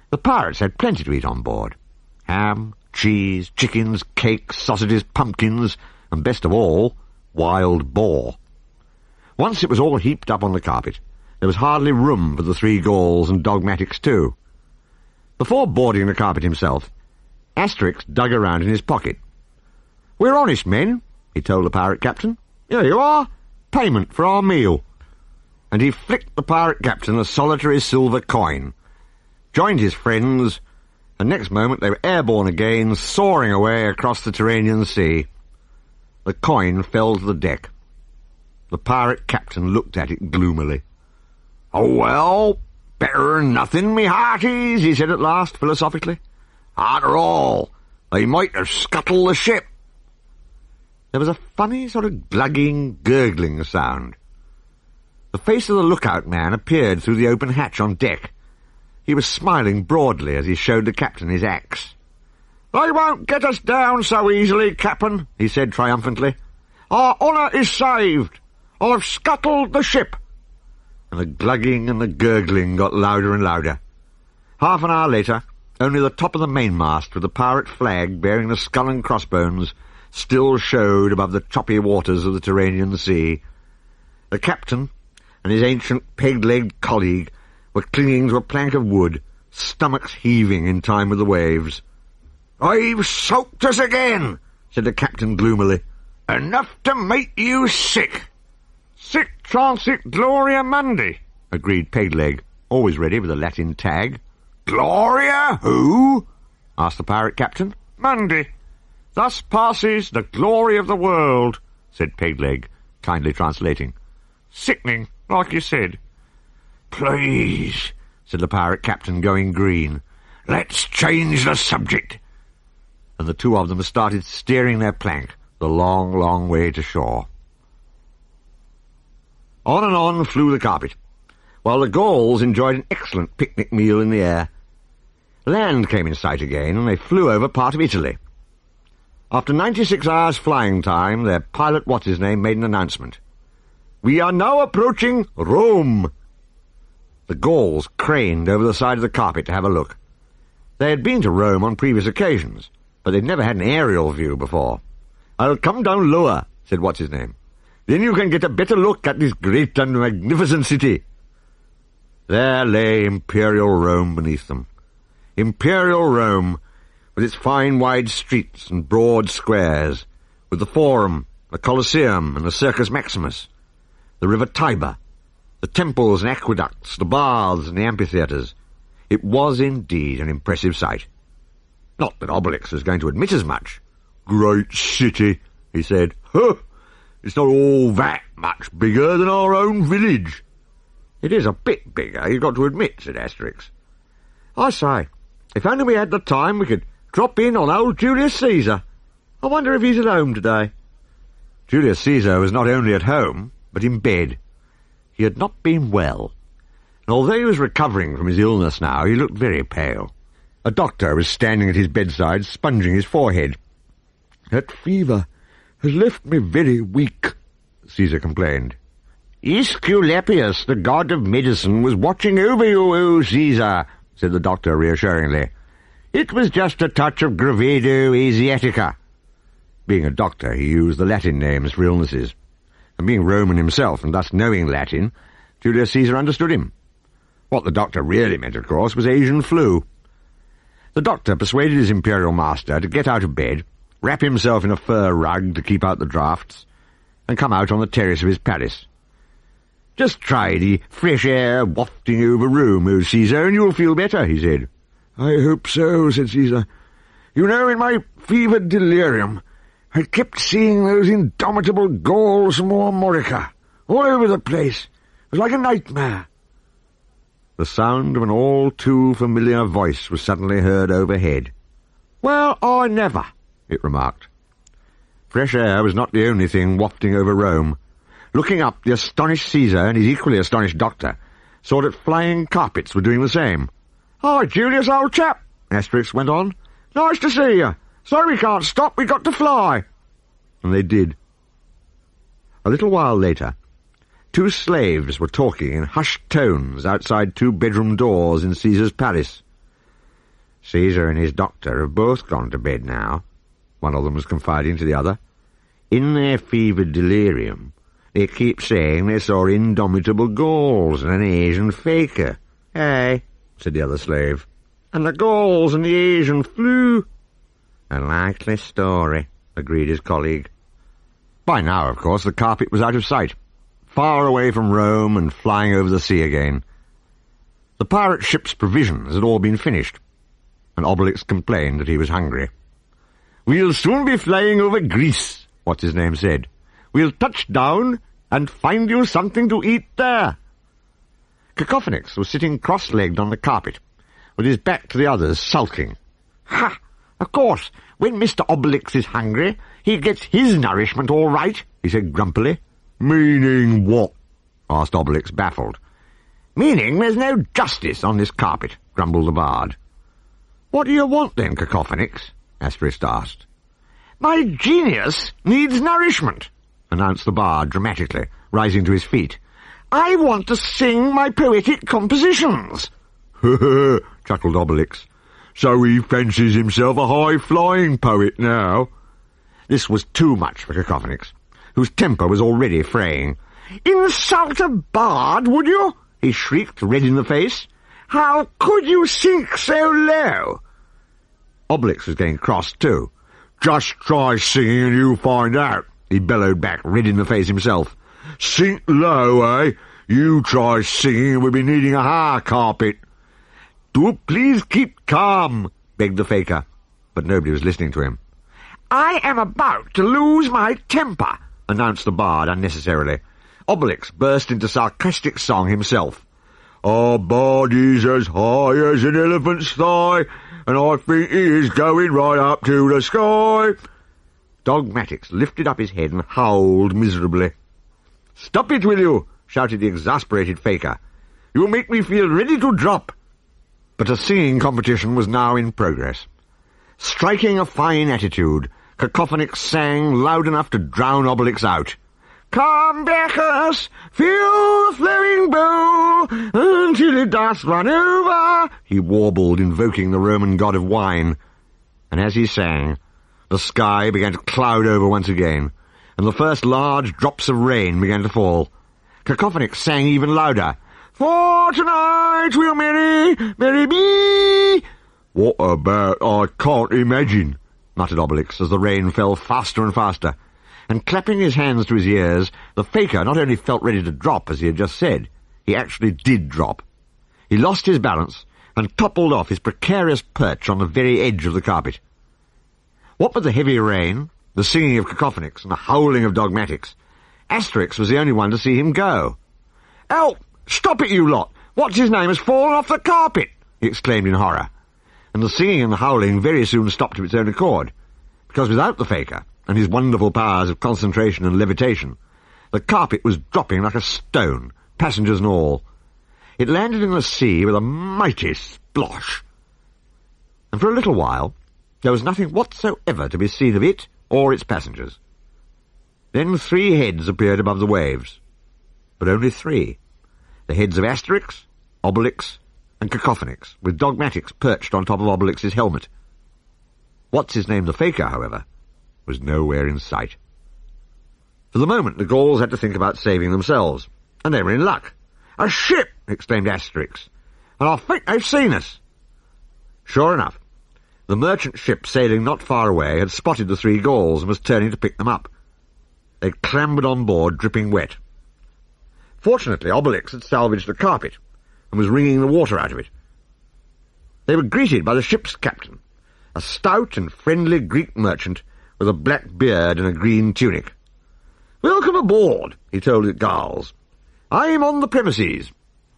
The pirates had plenty to eat on board. Ham, cheese, chickens, cakes, sausages, pumpkins, and best of all, wild boar. Once it was all heaped up on the carpet, there was hardly room for the three Gauls and Dogmatics too. Before boarding the carpet himself, Asterix dug around in his pocket. "We're honest men," he told the pirate captain. "Here you are, payment for our meal." And he flicked the pirate captain a solitary silver coin, joined his friends, and next moment they were airborne again, soaring away across the Tyrrhenian Sea. The coin fell to the deck. The pirate captain looked at it gloomily. "Oh, well, better than nothing, me hearties," he said at last, philosophically. "After all, they might have scuttled the ship." There was a funny sort of glugging, gurgling sound. The face of the lookout man appeared through the open hatch on deck. He was smiling broadly as he showed the captain his axe. "They won't get us down so easily, Cap'n," he said triumphantly. "Our honour is saved. I've scuttled the ship." And the glugging and the gurgling got louder and louder. Half an hour later, only the top of the mainmast with the pirate flag bearing the skull and crossbones still showed above the choppy waters of the Tyrrhenian Sea. The captain and his ancient peg-legged colleague were clinging to a plank of wood stomachs heaving in time with the waves. "I've soaked us again," said the captain gloomily. "Enough to make you sick." "Sic transit Gloria Mundi," agreed Pegleg, always ready with a Latin tag. "Gloria who?" asked the pirate captain. "Mundi. Thus passes the glory of the world," said Pegleg, kindly translating. "Sickening, like you said." "Please," said the pirate captain, going green. "Let's change the subject." And the two of them started steering their plank the long, long way to shore. On and on flew the carpet, while the Gauls enjoyed an excellent picnic meal in the air. Land came in sight again, and they flew over part of Italy. After 96 hours flying time, their pilot what's-his-name made an announcement. "We are now approaching Rome." The Gauls craned over the side of the carpet to have a look. They had been to Rome on previous occasions, but they'd never had an aerial view before. "I'll come down lower," said what's-his-name. "Then you can get a better look at this great and magnificent city." There lay Imperial Rome beneath them. Imperial Rome, with its fine wide streets and broad squares, with the Forum, the Colosseum, and the Circus Maximus, the river Tiber, the temples and aqueducts, the baths and the amphitheatres. It was indeed an impressive sight. Not that Obelix was going to admit as much. "Great city," he said. "Huh! It's not all that much bigger than our own village." "It is a bit bigger, you've got to admit," said Asterix. "I say, if only we had the time, we could drop in on old Julius Caesar. I wonder if he's at home today." Julius Caesar was not only at home, but in bed. He had not been well, and although he was recovering from his illness now, he looked very pale. A doctor was standing at his bedside, sponging his forehead. "That fever has left me very weak," Caesar complained. "Aesculapius, the god of medicine, was watching over you, O Caesar," said the doctor reassuringly. "It was just a touch of gravedo asiatica." Being a doctor, he used the Latin names for illnesses. And being Roman himself, and thus knowing Latin, Julius Caesar understood him. What the doctor really meant, of course, was Asian flu. The doctor persuaded his imperial master to get out of bed, wrap himself in a fur rug to keep out the draughts, and come out on the terrace of his palace. "Just try the fresh air wafting over Rome, O Caesar, and you'll feel better," he said. "I hope so," said Caesar. "You know, in my fevered delirium, I kept seeing those indomitable Gauls from Armorica, all over the place. It was like a nightmare." The sound of an all-too-familiar voice was suddenly heard overhead. "Well, I never," it remarked. Fresh air was not the only thing wafting over Rome. Looking up, the astonished Caesar and his equally astonished doctor saw that flying carpets were doing the same. "Hi, Julius, old chap," Asterix went on. "Nice to see you. Sorry we can't stop, we got to fly." And they did. A little while later, two slaves were talking in hushed tones outside two bedroom doors in Caesar's palace. "Caesar and his doctor have both gone to bed now," one of them was confiding to the other. "In their fevered delirium, they keep saying they saw indomitable Gauls and an Asian faker." "Aye," said the other slave. "And the Gauls and the Asian flew." "A likely story," agreed his colleague. By now, of course, the carpet was out of sight, far away from Rome and flying over the sea again. The pirate ship's provisions had all been finished, and Obelix complained that he was hungry. "We'll soon be flying over Greece," what's-his-name said. "We'll touch down and find you something to eat there." Cacophonix was sitting cross-legged on the carpet, with his back to the others, sulking. "Ha! Of course, when Mr. Obelix is hungry, he gets his nourishment all right," he said grumpily. "Meaning what?" asked Obelix, baffled. "Meaning there's no justice on this carpet," grumbled the bard. "What do you want, then, Cacophonix?" Asterix asked. "My genius needs nourishment," announced the bard dramatically, rising to his feet. "I want to sing my poetic compositions." chuckled Obelix. "So he fancies himself a high-flying poet now?" This was too much for Cacophonix, whose temper was already fraying. "Insult a bard, would you?" he shrieked, red in the face. How could you sink so low? Obelix was getting cross too. Just try singing and you'll find out, he bellowed back, red in the face himself. Sink low, eh? You try singing and we'll be needing a higher carpet. Do please keep calm, begged the faker, but nobody was listening to him. I am about to lose my temper, announced the bard unnecessarily. Obelix burst into sarcastic song himself. Our body's as high as an elephant's thigh, and I think he is going right up to the sky. Dogmatix lifted up his head and howled miserably. Stop it, will you? Shouted the exasperated faker. You make me feel ready to drop. But a singing competition was now in progress. Striking a fine attitude, Cacophonix sang loud enough to drown Obelix out. Come, Bacchus, fill the flowing bowl, until it does run over, he warbled, invoking the Roman god of wine. And as he sang, the sky began to cloud over once again, and the first large drops of rain began to fall. Cacophonix sang even louder. For tonight we'll merry be. What about I can't imagine, muttered Obelix as the rain fell faster and faster. And clapping his hands to his ears, the faker not only felt ready to drop, as he had just said, he actually did drop. He lost his balance and toppled off his precarious perch on the very edge of the carpet. What with the heavy rain, the singing of Cacophonix, and the howling of Dogmatix, Asterix was the only one to see him go. Help! Stop it, you lot! What's his name has fallen off the carpet! He exclaimed in horror. And the singing and the howling very soon stopped of its own accord, because without the faker, and his wonderful powers of concentration and levitation, the carpet was dropping like a stone, passengers and all. It landed in the sea with a mighty splosh. And for a little while, there was nothing whatsoever to be seen of it or its passengers. Then 3 heads appeared above the waves, but only 3. The heads of Asterix, Obelix, and Cacophonix, with Dogmatix perched on top of Obelix's helmet. What's-his-name the faker, however, was nowhere in sight. For the moment, the Gauls had to think about saving themselves, and they were in luck. A ship! Exclaimed Asterix. And I think they've seen us. Sure enough, the merchant ship sailing not far away had spotted the 3 Gauls and was turning to pick them up. They clambered on board, dripping wet. Fortunately, Obelix had salvaged the carpet and was wringing the water out of it. They were greeted by the ship's captain, a stout and friendly Greek merchant with a black beard and a green tunic. "Welcome aboard," he told the Gauls. "I'm on the premises."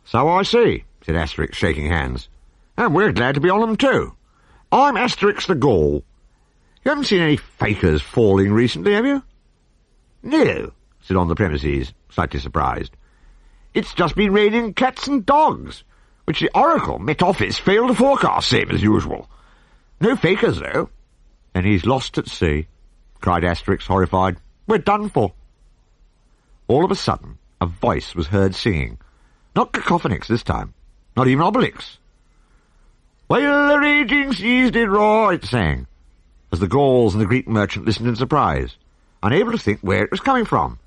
"So I see," said Asterix, shaking hands. "And we're glad to be on them too. I'm Asterix the Gaul. You haven't seen any fakers falling recently, have you?" "No," said on the premises, slightly surprised. "It's just been raining cats and dogs, which the Oracle Met Office failed to forecast, same as usual. No fakers, though." "And he's lost at sea," cried Asterix, horrified. "We're done for." All of a sudden, a voice was heard singing. Not Cacophonix this time, not even Obelix. "While the raging seas did roar," it sang, as the Gauls and the Greek merchant listened in surprise, unable to think where it was coming from.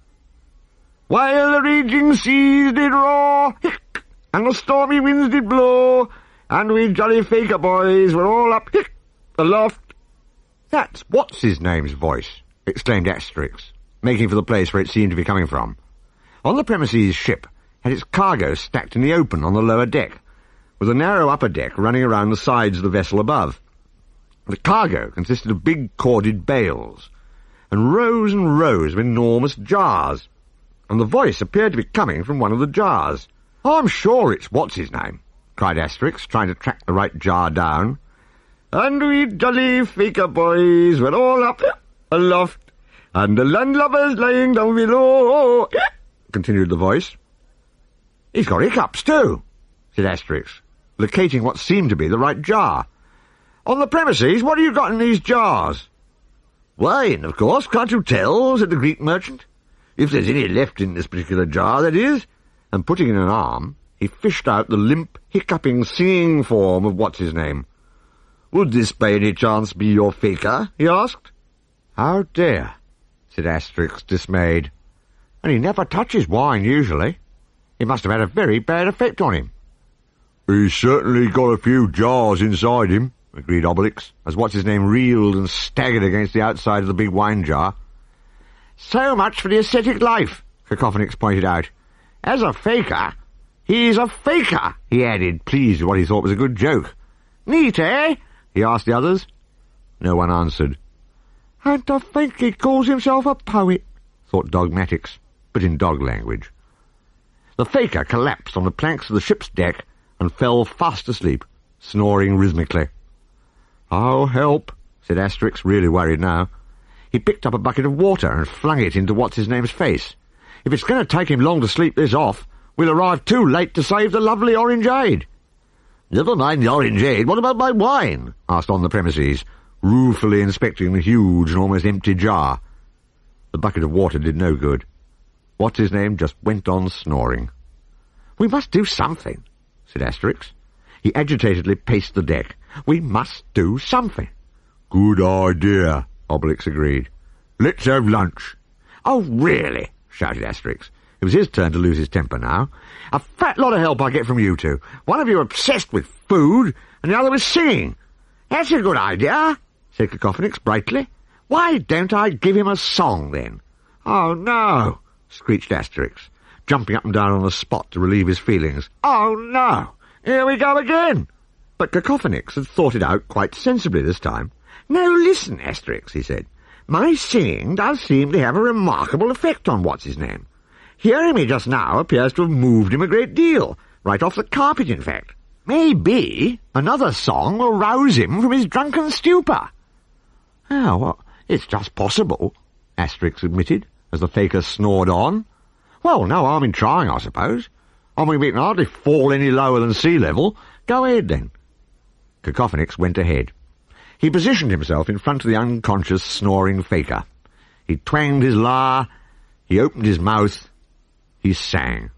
"While the raging seas did roar, hick, and the stormy winds did blow, and we jolly faker boys were all up, hick, aloft." "That's what's-his-name's voice," exclaimed Asterix, making for the place where it seemed to be coming from. On the premises ship had its cargo stacked in the open on the lower deck, with a narrow upper deck running around the sides of the vessel above. The cargo consisted of big corded bales, and rows of enormous jars, and the voice appeared to be coming from one of the jars. "I'm sure it's what's-his-name," cried Asterix, trying to track the right jar down. "And we jolly faker boys were all up aloft, and the landlubbers lying down below," continued the voice. "He's got hiccups, too," said Asterix, locating what seemed to be the right jar. "On the premises, what have you got in these jars?" "Wine, of course, can't you tell?" said the Greek merchant. "If there's any left in this particular jar, that is." And putting in an arm, he fished out the limp, hiccuping, singing form of what's-his-name. "Would this by any chance be your faker?" he asked. "How dare," said Asterix, dismayed. "And he never touches wine, usually. It must have had a very bad effect on him." He's certainly got a few jars inside him, agreed Obelix, as What's-His-Name reeled and staggered against the outside of the big wine jar. So much for the ascetic life, Cacophonix pointed out. As a faker, he's a faker, he added, pleased with what he thought was a good joke. Neat, eh? He asked the others. No one answered. And to think he calls himself a poet, thought Dogmatix, but in dog language. The faker collapsed on the planks of the ship's deck and fell fast asleep, snoring rhythmically. Oh, help, said Asterix, really worried now. He picked up a bucket of water and flung it into What's-His-Name's face. If it's going to take him long to sleep this off, we'll arrive too late to save the lovely orangeade. Never mind the orangeade, what about my wine? Asked On the Premises, ruefully inspecting the huge and almost empty jar. The bucket of water did no good. What's-His-Name just went on snoring. We must do something, said Asterix. He agitatedly paced the deck. We must do something. Good idea, Obelix agreed. Let's have lunch. Oh, really? Shouted Asterix. It was his turn to lose his temper now. A fat lot of help I get from you two. One of you obsessed with food, and the other with singing. That's a good idea, said Cacophonix brightly. Why don't I give him a song, then? Oh, no, screeched Asterix, jumping up and down on the spot to relieve his feelings. Oh, no, here we go again. But Cacophonix had thought it out quite sensibly this time. Now listen, Asterix, he said. My singing does seem to have a remarkable effect on What's-His-Name. Hearing me just now appears to have moved him a great deal, right off the carpet, in fact. Maybe another song will rouse him from his drunken stupor. Oh, well, it's just possible, Asterix admitted, as the faker snored on. Well, no harm in trying, I suppose. I mean, we can hardly fall any lower than sea level. Go ahead, then. Cacophonix went ahead. He positioned himself in front of the unconscious, snoring faker. He twanged his lyre, he opened his mouth, he sang.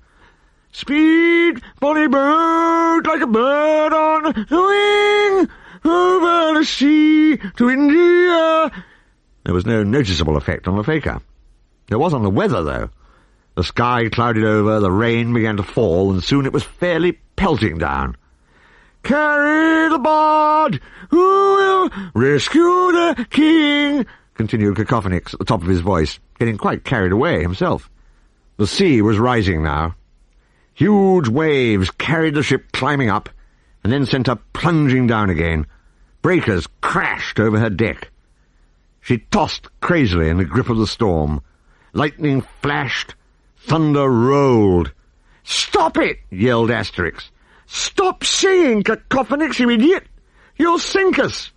Speed, bonny boat, like a bird on the wing, over the sea to India. There was no noticeable effect on the faker. There was on the weather, though. The sky clouded over, the rain began to fall, and soon it was fairly pelting down. Carry the bard, who will rescue the king, continued Cacophonix at the top of his voice, getting quite carried away himself. The sea was rising now. Huge waves carried the ship climbing up, and then sent her plunging down again. Breakers crashed over her deck. She tossed crazily in the grip of the storm. Lightning flashed, thunder rolled. "Stop it!" yelled Asterix. "Stop singing, Cacophonix, you idiot! You'll sink us!"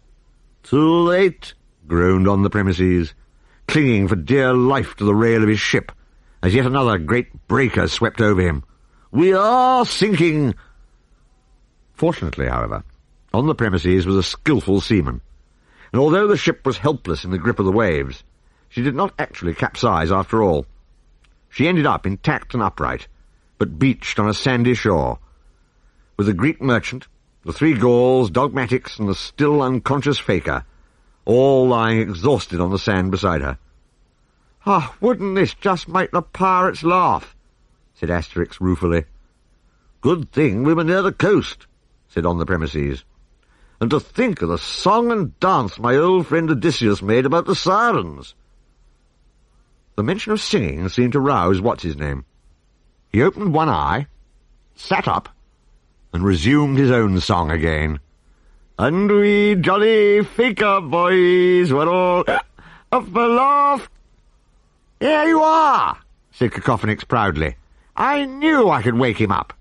"Too late," groaned On the Premises, clinging for dear life to the rail of his ship, as yet another great breaker swept over him. "We are sinking!" Fortunately, however, On the Premises was a skilful seaman, and although the ship was helpless in the grip of the waves, she did not actually capsize after all. She ended up intact and upright, but beached on a sandy shore, with the Greek merchant, the 3 Gauls, Dogmatix, and the still unconscious faker, all lying exhausted on the sand beside her. "Ah, wouldn't this just make the pirates laugh?" said Asterix ruefully. "Good thing we were near the coast," said On the Premises. "And to think of the song and dance my old friend Odysseus made about the sirens." The mention of singing seemed to rouse What's-His-Name. He opened one eye, sat up, and resumed his own song again. "And we jolly faker boys were all up aloft." "Here you are," said Cacophonix proudly. "I knew I could wake him up."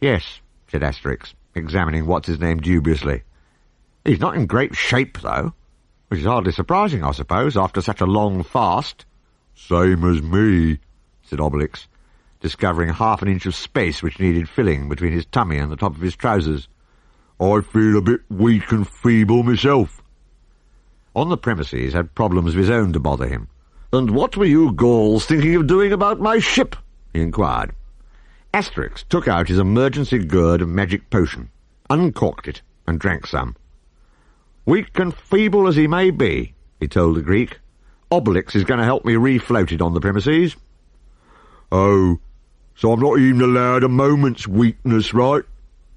"Yes," said Asterix, examining What's-His-Name dubiously. "He's not in great shape, though, which is hardly surprising, I suppose, after such a long fast." "Same as me," said Obelix, discovering half an inch of space which needed filling between his tummy and the top of his trousers. "I feel a bit weak and feeble myself." On the Premises had problems of his own to bother him. "And what were you Gauls thinking of doing about my ship?" he inquired. Asterix took out his emergency gourd of magic potion, uncorked it, and drank some. "Weak and feeble as he may be," he told the Greek, "Obelix is going to help me refloat it On the Premises." "Oh, so I'm not even allowed a moment's weakness, right?"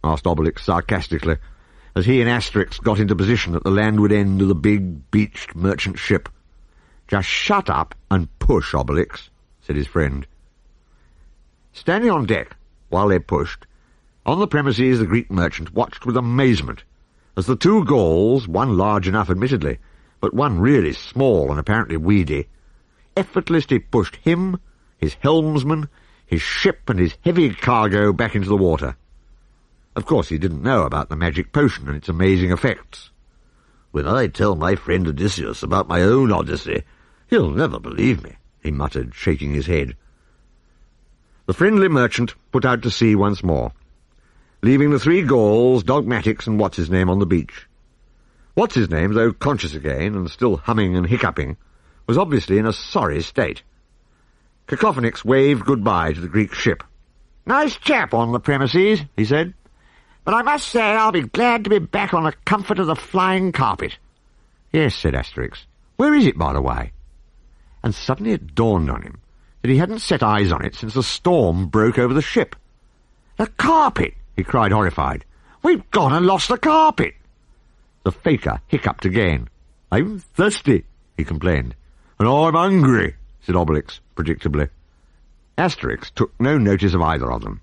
asked Obelix sarcastically, as he and Asterix got into position at the landward end of the big, beached merchant ship. "Just shut up and push, Obelix," said his friend. Standing on deck, while they pushed, on the premises the Greek merchant watched with amazement as the two Gauls, one large enough admittedly, but one really small and apparently weedy, effortlessly pushed him, his helmsman, his ship and his heavy cargo back into the water. Of course he didn't know about the magic potion and its amazing effects. "When I tell my friend Odysseus about my own Odyssey, he'll never believe me," he muttered, shaking his head. The friendly merchant put out to sea once more, leaving the three Gauls, Dogmatics and What's-His-Name on the beach. What's-His-Name, though conscious again and still humming and hiccuping, was obviously in a sorry state. Cacophonix waved goodbye to the Greek ship. "Nice chap on the premises," he said, "but I must say I'll be glad to be back on the comfort of the flying carpet." "Yes," said Asterix. "Where is it, by the way?" And suddenly it dawned on him that he hadn't set eyes on it since the storm broke over the ship. "The carpet!" he cried, horrified. "We've gone and lost the carpet!" The faker hiccuped again. "I'm thirsty," he complained. "And I'm hungry," said Obelix, predictably. Asterix took no notice of either of them.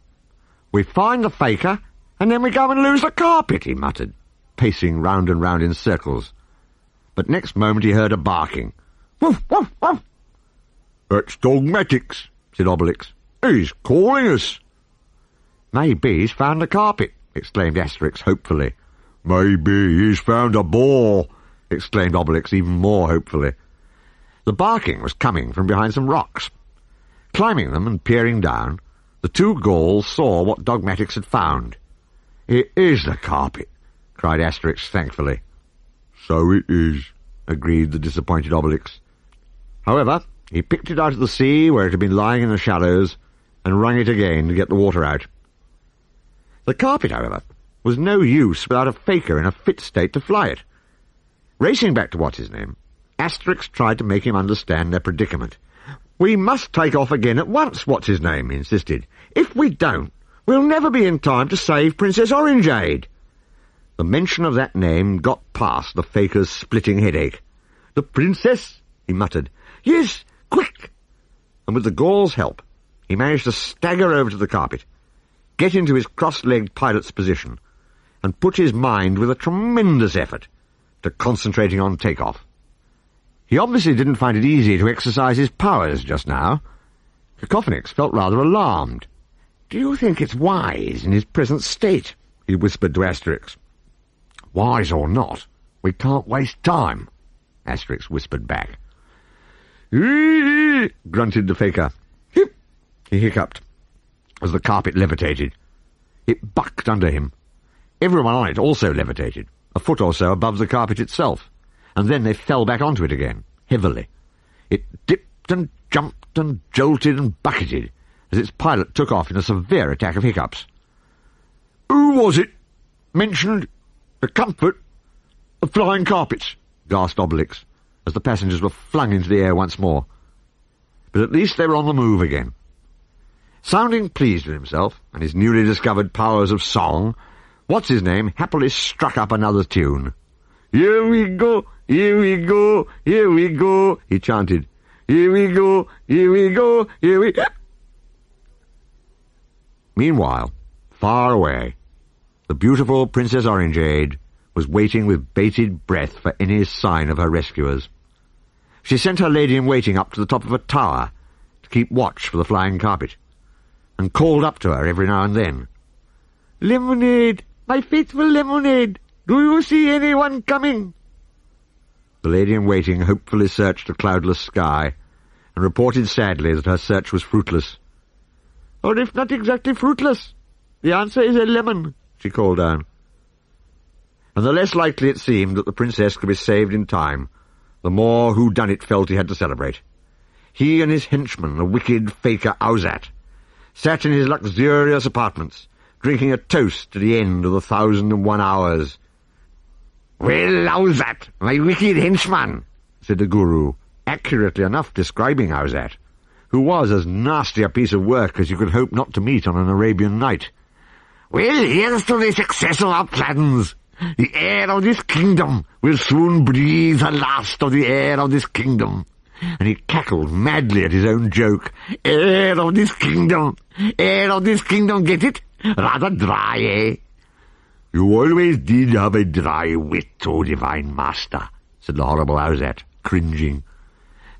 "We find the faker, and then we go and lose the carpet," he muttered, pacing round and round in circles. But next moment he heard a barking. "Woof, woof, woof!" "It's Dogmatics," said Obelix. "He's calling us." "Maybe he's found the carpet," exclaimed Asterix hopefully. "Maybe he's found a ball," exclaimed Obelix even more hopefully. The barking was coming from behind some rocks. Climbing them and peering down, the two Gauls saw what Dogmatics had found. "It is the carpet," cried Asterix thankfully. "So it is," agreed the disappointed Obelix. However, he picked it out of the sea where it had been lying in the shallows and wrung it again to get the water out. The carpet, however, was no use without a faker in a fit state to fly it. Racing back to What's-His-Name, Asterix tried to make him understand their predicament. "We must take off again at once, What's-His-Name," he insisted. "If we don't, we'll never be in time to save Princess Orangeade." The mention of that name got past the faker's splitting headache. "The princess?" he muttered. "Yes, quick!" And with the Gaul's help, he managed to stagger over to the carpet, get into his cross-legged pilot's position, and put his mind with a tremendous effort to concentrating on takeoff. He obviously didn't find it easy to exercise his powers just now. Cacophonix felt rather alarmed. "Do you think it's wise in his present state?" he whispered to Asterix. "Wise or not, we can't waste time," Asterix whispered back. "Eee!" grunted the faker. "Hip!" he hiccuped, as the carpet levitated. It bucked under him. Everyone on it also levitated, a foot or so above the carpet itself, and then they fell back onto it again, heavily. It dipped and jumped and jolted and bucketed as its pilot took off in a severe attack of hiccups. "Who was it mentioned the comfort of flying carpets?" gasped Obelix, as the passengers were flung into the air once more. But at least they were on the move again. Sounding pleased with himself and his newly discovered powers of song, What's-His-Name happily struck up another tune. "Here we go, here we go, here we go," he chanted. "Here we go, here we go, here we..." Meanwhile, far away, the beautiful Princess Orangeade was waiting with bated breath for any sign of her rescuers. She sent her lady-in-waiting up to the top of a tower to keep watch for the flying carpet, and called up to her every now and then. "Lemonade, my faithful Lemonade, do you see anyone coming?" The lady-in-waiting hopefully searched the cloudless sky, and reported sadly that her search was fruitless. "Or if not exactly fruitless, the answer is a lemon," she called down. And the less likely it seemed that the princess could be saved in time, the more whodunit felt he had to celebrate. He and his henchman, the wicked faker Owzat, sat in his luxurious apartments, drinking a toast to the end of the 1,001 hours. "Well, Owzat, my wicked henchman," said the Guru, accurately enough describing Owzat, who was as nasty a piece of work as you could hope not to meet on an Arabian night. Well, here's to the success of our plans. The heir of this kingdom will soon breathe the last of the heir of this kingdom. And he cackled madly at his own joke. Heir of this kingdom! Heir of this kingdom, get it? Rather dry, eh? You always did have a dry wit, O divine master, said the horrible Owzat, cringing.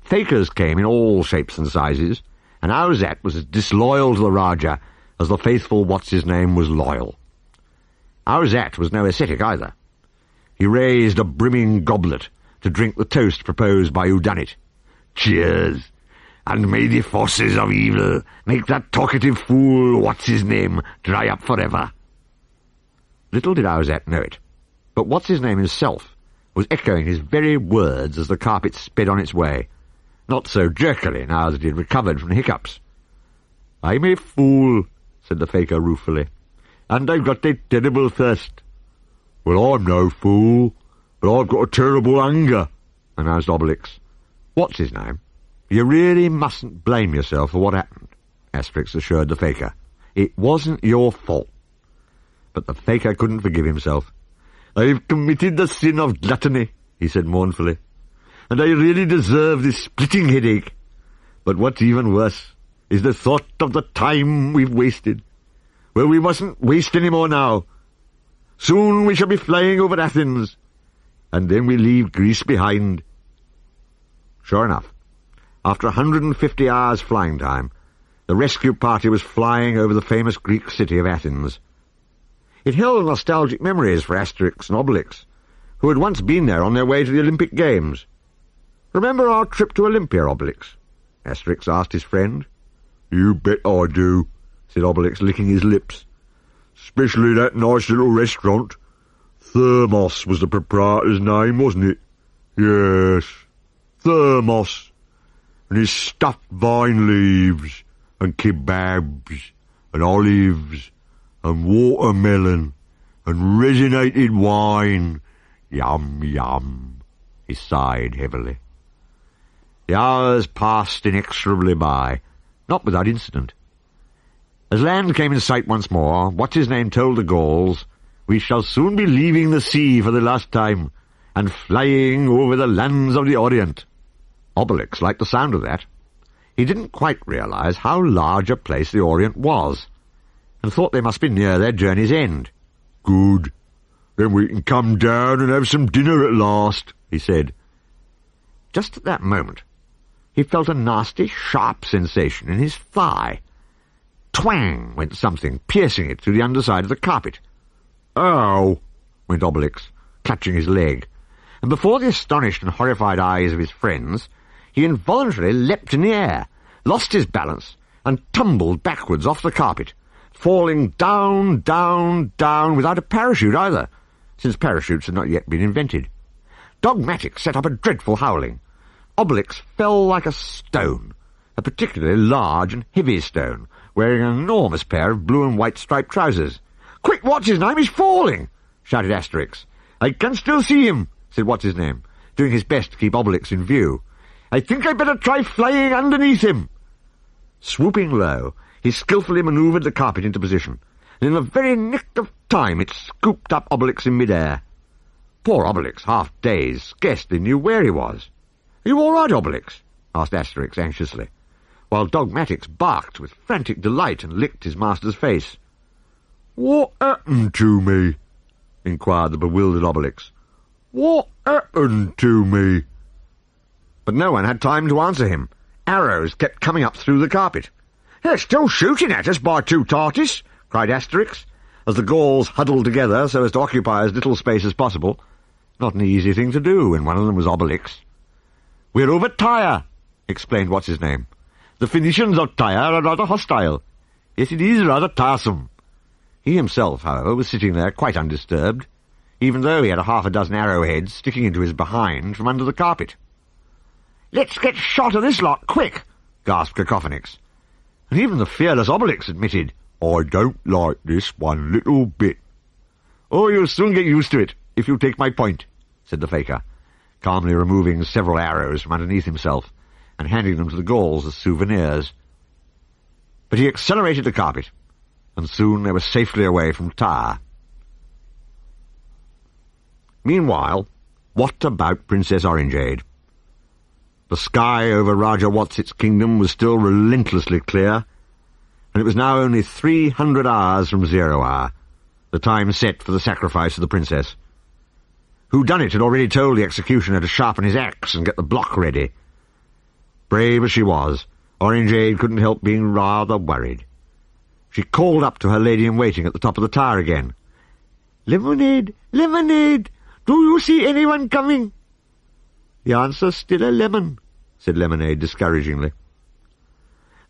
Fakers came in all shapes and sizes, and Owzat was as disloyal to the Rajah as the faithful what's-his-name was loyal. Owzat was no ascetic either. He raised a brimming goblet to drink the toast proposed by whodunit. Cheers, and may the forces of evil make that talkative fool what's-his-name dry up forever. Little did Owzat know it, but what's-his-name himself was echoing his very words as the carpet sped on its way, not so jerkily now that he had recovered from hiccups. I'm a fool, said the faker ruefully, and I've got a terrible thirst. Well, I'm no fool, but I've got a terrible hunger, announced Obelix. What's his name? You really mustn't blame yourself for what happened, Asterix assured the faker. It wasn't your fault. But the faker couldn't forgive himself. I've committed the sin of gluttony, he said mournfully, and I really deserve this splitting headache. But what's even worse is the thought of the time we've wasted. Well, we mustn't waste any more now. Soon we shall be flying over Athens, and then we leave Greece behind. Sure enough, after 150 hours flying time, the rescue party was flying over the famous Greek city of Athens. It held nostalgic memories for Asterix and Obelix, who had once been there on their way to the Olympic Games. Remember our trip to Olympia, Obelix? Asterix asked his friend. You bet I do, said Obelix, licking his lips. Especially that nice little restaurant. Thermos was the proprietor's name, wasn't it? Yes, Thermos. And his stuffed vine leaves, and kebabs, and olives, and watermelon, and resinated wine. Yum, yum, he sighed heavily. The hours passed inexorably by, not without incident. As land came in sight once more, what's-his-name told the Gauls, we shall soon be leaving the sea for the last time, and flying over the lands of the Orient. Obelix liked the sound of that. He didn't quite realize how large a place the Orient was, and thought they must be near their journey's end. Good. Then we can come down and have some dinner at last, he said. Just at that moment, he felt a nasty, sharp sensation in his thigh. Twang went something, piercing it through the underside of the carpet. Ow, went Obelix, clutching his leg, and before the astonished and horrified eyes of his friends, he involuntarily leapt in the air, lost his balance, and tumbled backwards off the carpet, falling down, down, down, without a parachute either, since parachutes had not yet been invented. Dogmatic set up a dreadful howling. Obelix fell like a stone, a particularly large and heavy stone, wearing an enormous pair of blue and white striped trousers. "Quick, what's-his-name is falling!" shouted Asterix. "I can still see him," said what's-his-name, doing his best to keep Obelix in view. "I think I'd better try flying underneath him." Swooping low, he skillfully manoeuvred the carpet into position, and in the very nick of time it scooped up Obelix in mid-air. Poor Obelix, half dazed, scarcely knew where he was. "Are you all right, Obelix?" asked Asterix anxiously, while Dogmatix barked with frantic delight and licked his master's face. "What happened to me?" inquired the bewildered Obelix. "What happened to me?" But no one had time to answer him. Arrows kept coming up through the carpet. "They're still shooting at us, by two tarties!" cried Asterix, as the Gauls huddled together so as to occupy as little space as possible. Not an easy thing to do when one of them was Obelix. "We're over Tyre," explained what's-his-name. "The Phoenicians of Tyre are rather hostile. Yes, it is rather tiresome." He himself, however, was sitting there quite undisturbed, even though he had half a dozen arrowheads sticking into his behind from under the carpet. "Let's get shot of this lot, quick!" gasped Cacophonix. And even the fearless Obelix admitted, "I don't like this one little bit." "Oh, you'll soon get used to it, if you'll take my point," said the faker, calmly removing several arrows from underneath himself and handing them to the Gauls as souvenirs. But he accelerated the carpet, and soon they were safely away from Tyre. Meanwhile, what about Princess Orangeade? The sky over Raja Watsit's kingdom was still relentlessly clear, and it was now only 300 hours from 0 hour, the time set for the sacrifice of the princess. Whodunit had already told the executioner to sharpen his axe and get the block ready. Brave as she was, Orangeade couldn't help being rather worried. She called up to her lady-in-waiting at the top of the tower again. "Lemonade, Lemonade, do you see anyone coming?" "The answer's still a lemon," said Lemonade discouragingly.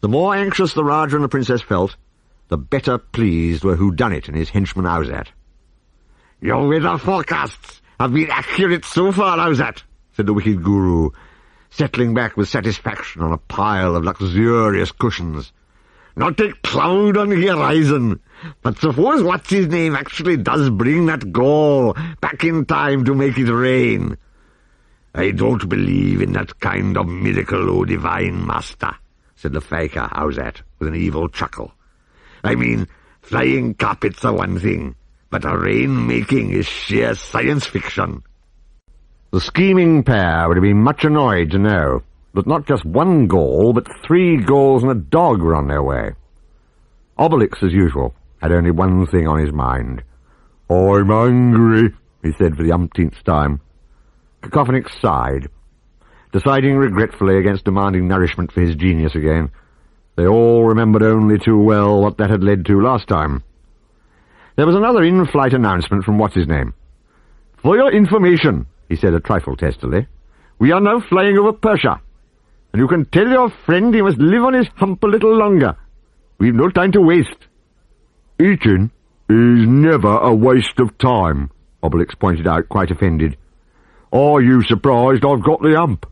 The more anxious the Rajah and the princess felt, the better pleased were Whodunit and his henchman Owzat. "Your weather forecasts have been accurate so far, Owzat," said the wicked guru, settling back with satisfaction on a pile of luxurious cushions. "Not a cloud on the horizon, but suppose what's-his-name actually does bring that Gaul back in time to make it rain." "I don't believe in that kind of miracle, O divine master," said the faker Owzat with an evil chuckle. "I mean, flying carpets are one thing, but rain-making is sheer science fiction." The scheming pair would have been much annoyed to know that not just one Gaul, but 3 Gauls and a dog were on their way. Obelix, as usual, had only one thing on his mind. "I'm hungry," he said for the umpteenth time. Cacophonix sighed, deciding regretfully against demanding nourishment for his genius again. They all remembered only too well what that had led to last time. There was another in-flight announcement from what's-his-name. "For your information," he said a trifle testily, "we are now flying over Persia, and you can tell your friend he must live on his hump a little longer. We've no time to waste." "Eating is never a waste of time," Obelix pointed out, quite offended. "Are you surprised I've got the hump?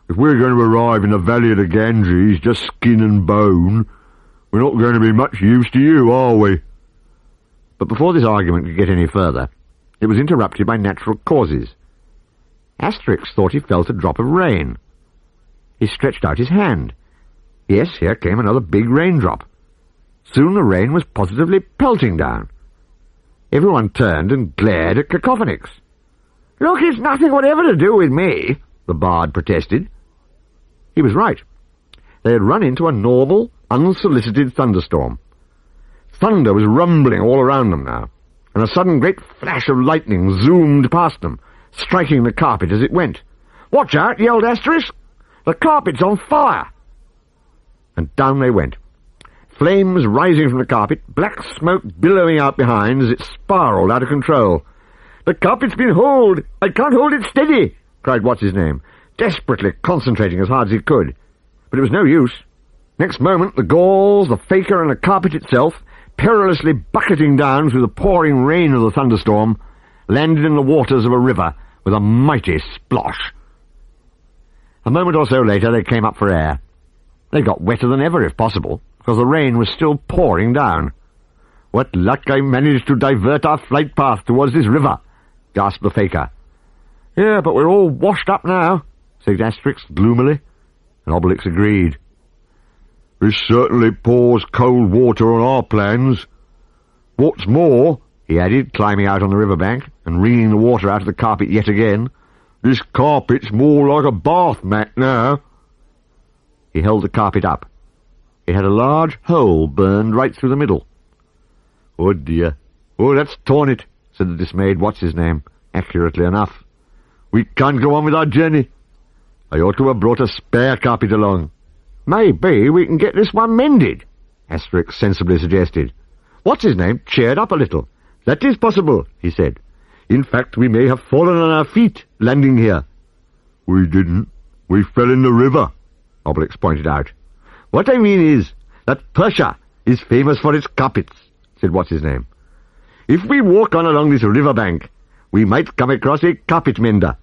If we're going to arrive in the valley of the Ganges just skin and bone, we're not going to be much use to you, are we?" But before this argument could get any further, it was interrupted by natural causes. Asterix thought he felt a drop of rain. He stretched out his hand. Yes, here came another big raindrop. Soon the rain was positively pelting down. Everyone turned and glared at Cacophonix. "Look, it's nothing whatever to do with me," the bard protested. He was right. They had run into a normal, unsolicited thunderstorm. Thunder was rumbling all around them now, and a sudden great flash of lightning zoomed past them, striking the carpet as it went. "Watch out!" yelled Asterix. "The carpet's on fire!" And down they went. Flames rising from the carpet, black smoke billowing out behind as it spiraled out of control. "The carpet's been hauled! I can't hold it steady!" cried what's-his-name, desperately concentrating as hard as he could. But it was no use. Next moment the Gauls, the faker, and the carpet itself, perilously bucketing down through the pouring rain of the thunderstorm, landed in the waters of a river with a mighty splosh. A moment or so later they came up for air. They got wetter than ever, if possible, because the rain was still pouring down. "What luck I managed to divert our flight path towards this river," gasped the faker. "Yeah, but we're all washed up now," said Asterix gloomily, and Obelix agreed. "This certainly pours cold water on our plans. What's more," he added, climbing out on the riverbank and wringing the water out of the carpet yet again, "this carpet's more like a bath mat now." He held the carpet up. It had a large hole burned right through the middle. "Oh dear, oh, that's torn it," said the dismayed what's-his-name, accurately enough. "We can't go on with our journey. I ought to have brought a spare carpet along." "Maybe we can get this one mended," Asterix sensibly suggested. What's-his-name cheered up a little. "That is possible," he said. "In fact, we may have fallen on our feet landing here." "We didn't. We fell in the river," Obelix pointed out. "What I mean is that Persia is famous for its carpets," said what's-his-name. "If we walk on along this riverbank, we might come across a carpet mender."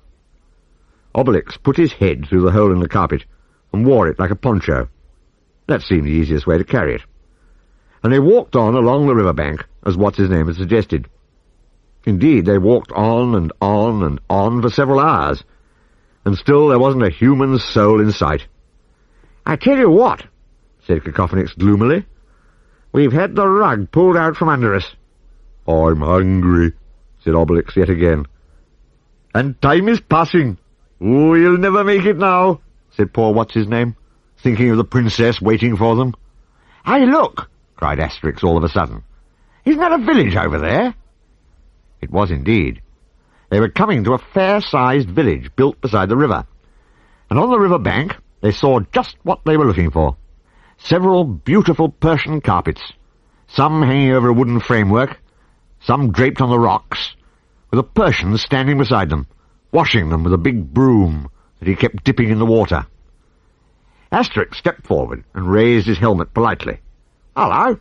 Obelix put his head through the hole in the carpet and wore it like a poncho. That seemed the easiest way to carry it. And they walked on along the riverbank, as what's-his-name had suggested. Indeed, they walked on and on and on for several hours, and still there wasn't a human soul in sight. "I tell you what," said Cacophonix gloomily, We've had the rug pulled out from under us. I'm hungry, said Obelix yet again. And time is passing. We'll never make it now, said poor what's-his-name, thinking of the princess waiting for them. Hey, look, cried Asterix all of a sudden. Isn't that a village over there? It was indeed. They were coming to a fair-sized village built beside the river, and on the river bank they saw just what they were looking for. Several beautiful Persian carpets, some hanging over a wooden framework, some draped on the rocks, with a Persian standing beside them, washing them with a big broom that he kept dipping in the water. Asterix stepped forward and raised his helmet politely. "Hello.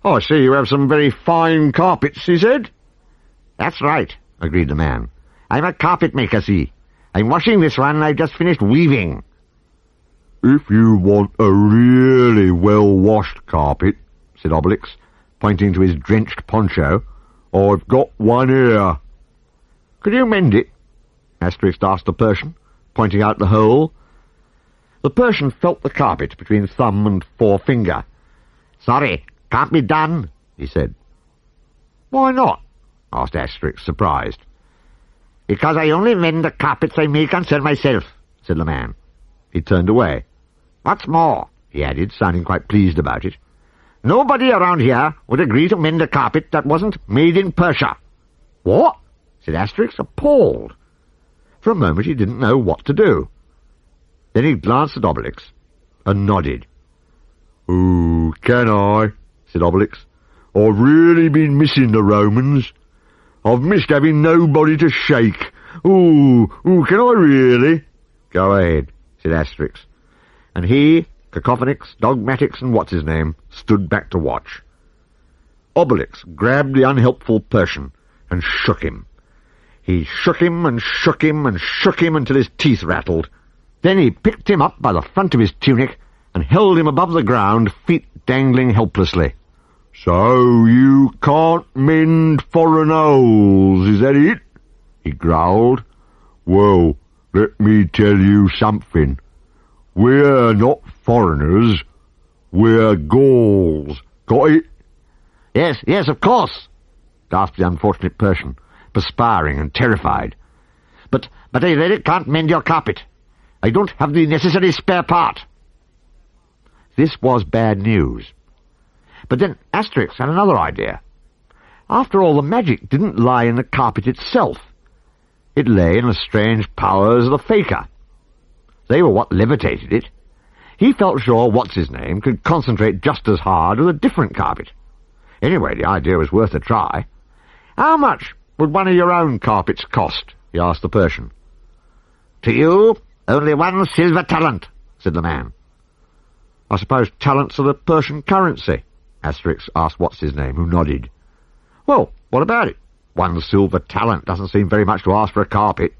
I see you have some very fine carpets," he said. "That's right," agreed the man. "I'm a carpet maker, see. I'm washing this one I've just finished weaving." "If you want a really well-washed carpet," said Obelix, pointing to his drenched poncho, "I've got one here." "Could you mend it?" Asterix asked the Persian, pointing out the hole. The Persian felt the carpet between thumb and forefinger. "Sorry, can't be done," he said. "Why not?" asked Asterix, surprised. "Because I only mend the carpets I make concern myself," said the man. He turned away. "What's more," he added, sounding quite pleased about it, "nobody around here would agree to mend a carpet that wasn't made in Persia." "What?" said Asterix, appalled. For a moment he didn't know what to do. Then he glanced at Obelix and nodded. "Oh, can I?" said Obelix. "I've really been missing the Romans. I've missed having nobody to shake. Ooh, can I really?" "Go ahead," said Asterix. And he, Cacophonix, Dogmatix, and what's-his-name stood back to watch. Obelix grabbed the unhelpful Persian and shook him. He shook him and shook him and shook him until his teeth rattled. Then he picked him up by the front of his tunic and held him above the ground, feet dangling helplessly. "So you can't mend foreign holes, is that it?" he growled. "Well, let me tell you something. We're not foreigners. We're Gauls. Got it?" Yes, of course," gasped the unfortunate Persian, perspiring and terrified. But I really can't mend your carpet. I don't have the necessary spare part." This was bad news. But then Asterix had another idea. After all, the magic didn't lie in the carpet itself. It lay in the strange powers of the faker. They were what levitated it. He felt sure what's-his-name could concentrate just as hard with a different carpet. Anyway, the idea was worth a try. "How much would one of your own carpets cost?" he asked the Persian. "To you, only 1 silver talent," said the man. "I suppose talents are the Persian currency?" Asterix asked what's-his-name, who nodded. "Well, what about it? 1 silver talent doesn't seem very much to ask for a carpet."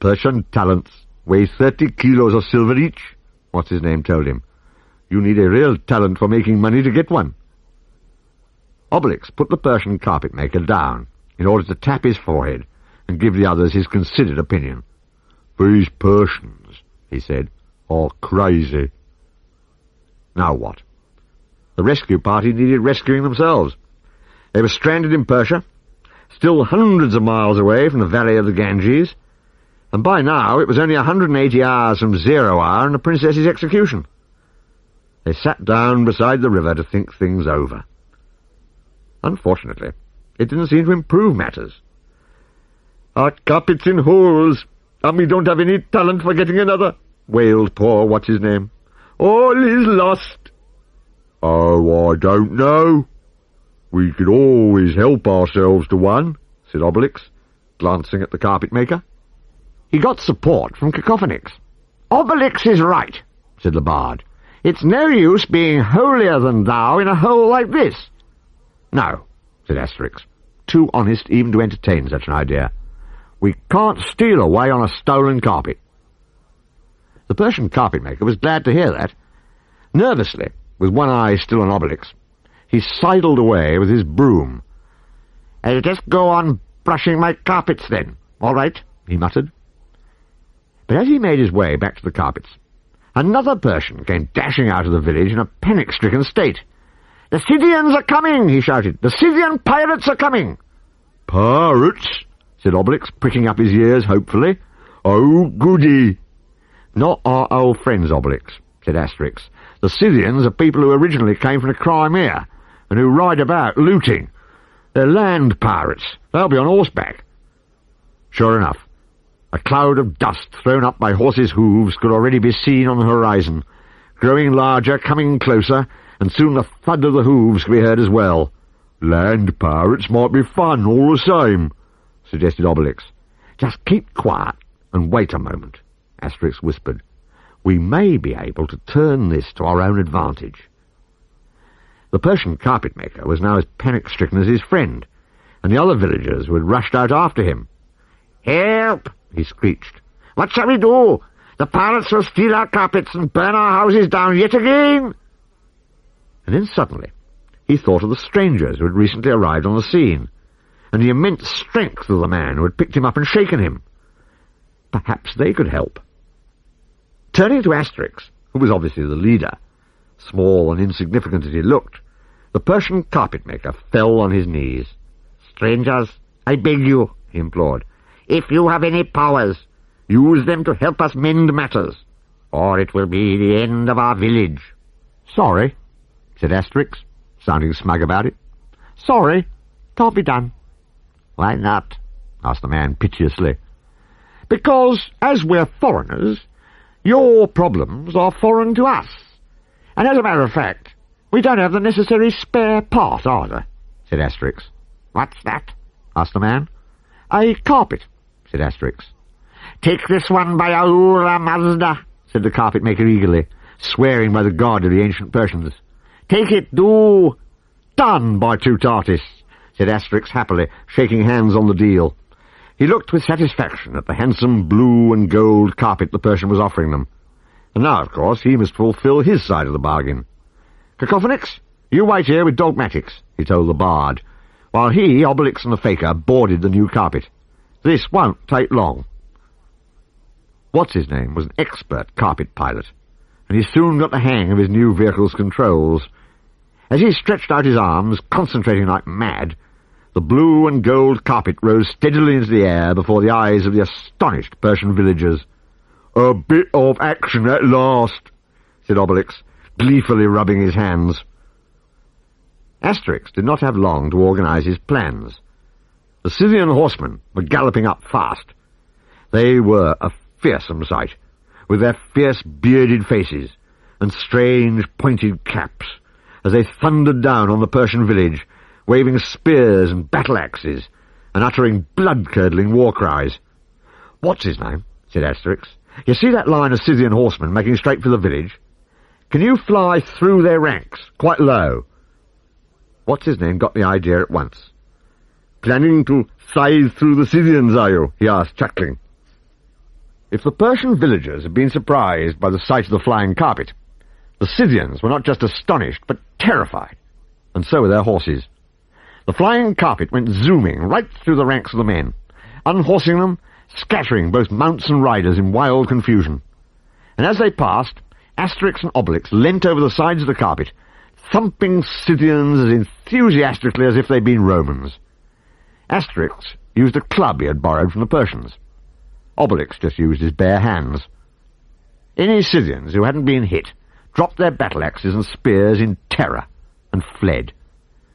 "Persian talents weigh 30 kilos of silver each," what's-his-name told him. "You need a real talent for making money to get one." Obelix put the Persian carpet-maker down in order to tap his forehead and give the others his considered opinion. "These Persians," he said, "are crazy." Now what? The rescue party needed rescuing themselves. They were stranded in Persia, still hundreds of miles away from the valley of the Ganges, and by now it was only 180 hours from 0 hour and the princess's execution. They sat down beside the river to think things over. Unfortunately, it didn't seem to improve matters. "Our carpet's in holes, and we don't have any talent for getting another," wailed poor what's-his-name. "All is lost." "Oh, I don't know. We could always help ourselves to one," said Obelix, glancing at the carpet-maker. He got support from Cacophonix. "Obelix is right," said the bard. "It's no use being holier than thou in a hole like this." "No," said Asterix, too honest even to entertain such an idea. "We can't steal away on a stolen carpet." The Persian carpet-maker was glad to hear that. Nervously, with one eye still on Obelix, he sidled away with his broom. "I'll just go on brushing my carpets then, all right," he muttered. But as he made his way back to the carpets, another Persian came dashing out of the village in a panic-stricken state. "The Scythians are coming!" he shouted. "The Scythian pirates are coming!" "Pirates?" said Obelix, pricking up his ears hopefully. "Oh, goody!" "Not our old friends, Obelix," said Asterix. "The Scythians are people who originally came from the Crimea, and who ride about looting. They're land pirates. They'll be on horseback." Sure enough, a cloud of dust thrown up by horses' hooves could already be seen on the horizon, growing larger, coming closer, and soon the thud of the hooves could be heard as well. "Land pirates might be fun all the same," suggested Obelix. "Just keep quiet and wait a moment," Asterix whispered. "We may be able to turn this to our own advantage." The Persian carpet-maker was now as panic-stricken as his friend, and the other villagers who had rushed out after him. "Help!" he screeched. "What shall we do? The pirates will steal our carpets and burn our houses down yet again!" And then suddenly he thought of the strangers who had recently arrived on the scene, and the immense strength of the man who had picked him up and shaken him. Perhaps they could help. Turning to Asterix, who was obviously the leader, small and insignificant as he looked, the Persian carpet-maker fell on his knees. "Strangers, I beg you," he implored, "if you have any powers, use them to help us mend matters, or it will be the end of our village." "Sorry," said Asterix, sounding smug about it. "Sorry, can't be done." "Why not?" asked the man piteously. "Because, as we're foreigners, your problems are foreign to us. And as a matter of fact, we don't have the necessary spare part either," said Asterix. "What's that?" asked the man. "A carpet," said Asterix. "Take this one by Ahura Mazda," said the carpet-maker eagerly, swearing by the god of the ancient Persians. "Take it, do!" "Done, by Tutatis," said Asterix happily, shaking hands on the deal. He looked with satisfaction at the handsome blue and gold carpet the Persian was offering them. And now, of course, he must fulfil his side of the bargain. "Cacophonix, you wait here with Dogmatics," he told the bard, while he, Obelix, and the faker boarded the new carpet. "This won't take long." What's-his-name was an expert carpet pilot, and he soon got the hang of his new vehicle's controls. As he stretched out his arms, concentrating like mad, the blue and gold carpet rose steadily into the air before the eyes of the astonished Persian villagers. "A bit of action at last," said Obelix, gleefully rubbing his hands. Asterix did not have long to organize his plans. The Scythian horsemen were galloping up fast. They were a fearsome sight, with their fierce bearded faces and strange pointed caps, as they thundered down on the Persian village, waving spears and battle-axes, and uttering blood-curdling war-cries. "What's-his-name?" said Asterix. "You see that line of Scythian horsemen making straight for the village? Can you fly through their ranks, quite low?" What's-his-name got the idea at once. "Planning to scythe through the Scythians, are you?" he asked, chuckling. If the Persian villagers had been surprised by the sight of the flying carpet, the Scythians were not just astonished, but terrified, and so were their horses. The flying carpet went zooming right through the ranks of the men, unhorsing them, scattering both mounts and riders in wild confusion. And as they passed, Asterix and Obelix leant over the sides of the carpet, thumping Scythians as enthusiastically as if they'd been Romans. Asterix used a club he had borrowed from the Persians. Obelix just used his bare hands. Any Scythians who hadn't been hit dropped their battle-axes and spears in terror and fled,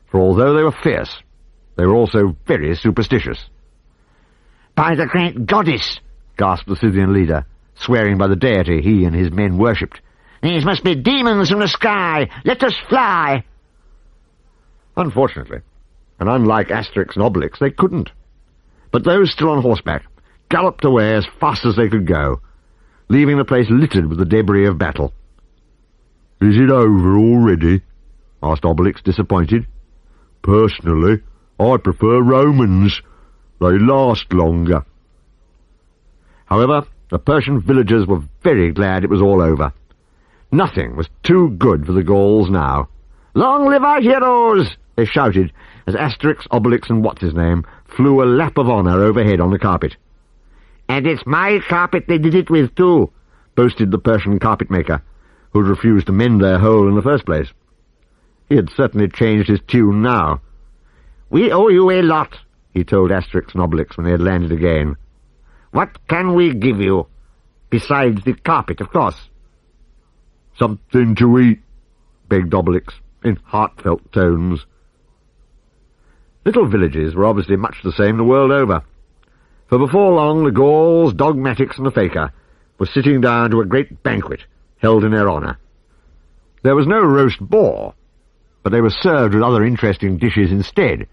for although they were fierce, they were also very superstitious. "By the great goddess!" gasped the Scythian leader, swearing by the deity he and his men worshipped. "These must be demons from the sky! Let us fly!" Unfortunately, and unlike Asterix and Obelix, they couldn't. But those still on horseback galloped away as fast as they could go, leaving the place littered with the debris of battle. "Is it over already?" asked Obelix, disappointed. "Personally, I prefer Romans. They last longer." However, the Persian villagers were very glad it was all over. Nothing was too good for the Gauls now. "Long live our heroes!" they shouted, as Asterix, Obelix, and what's-his-name flew a lap of honour overhead on the carpet. "And it's my carpet they did it with, too," boasted the Persian carpet-maker, who had refused to mend their hole in the first place. He had certainly changed his tune now. "We owe you a lot," he told Asterix and Obelix when they had landed again. "What can we give you? Besides the carpet, of course." "Something to eat," begged Obelix, in heartfelt tones. Little villages were obviously much the same the world over, for before long the Gauls, Dogmatics, and the Faker were sitting down to a great banquet held in their honour. There was no roast boar, but they were served with other interesting dishes instead.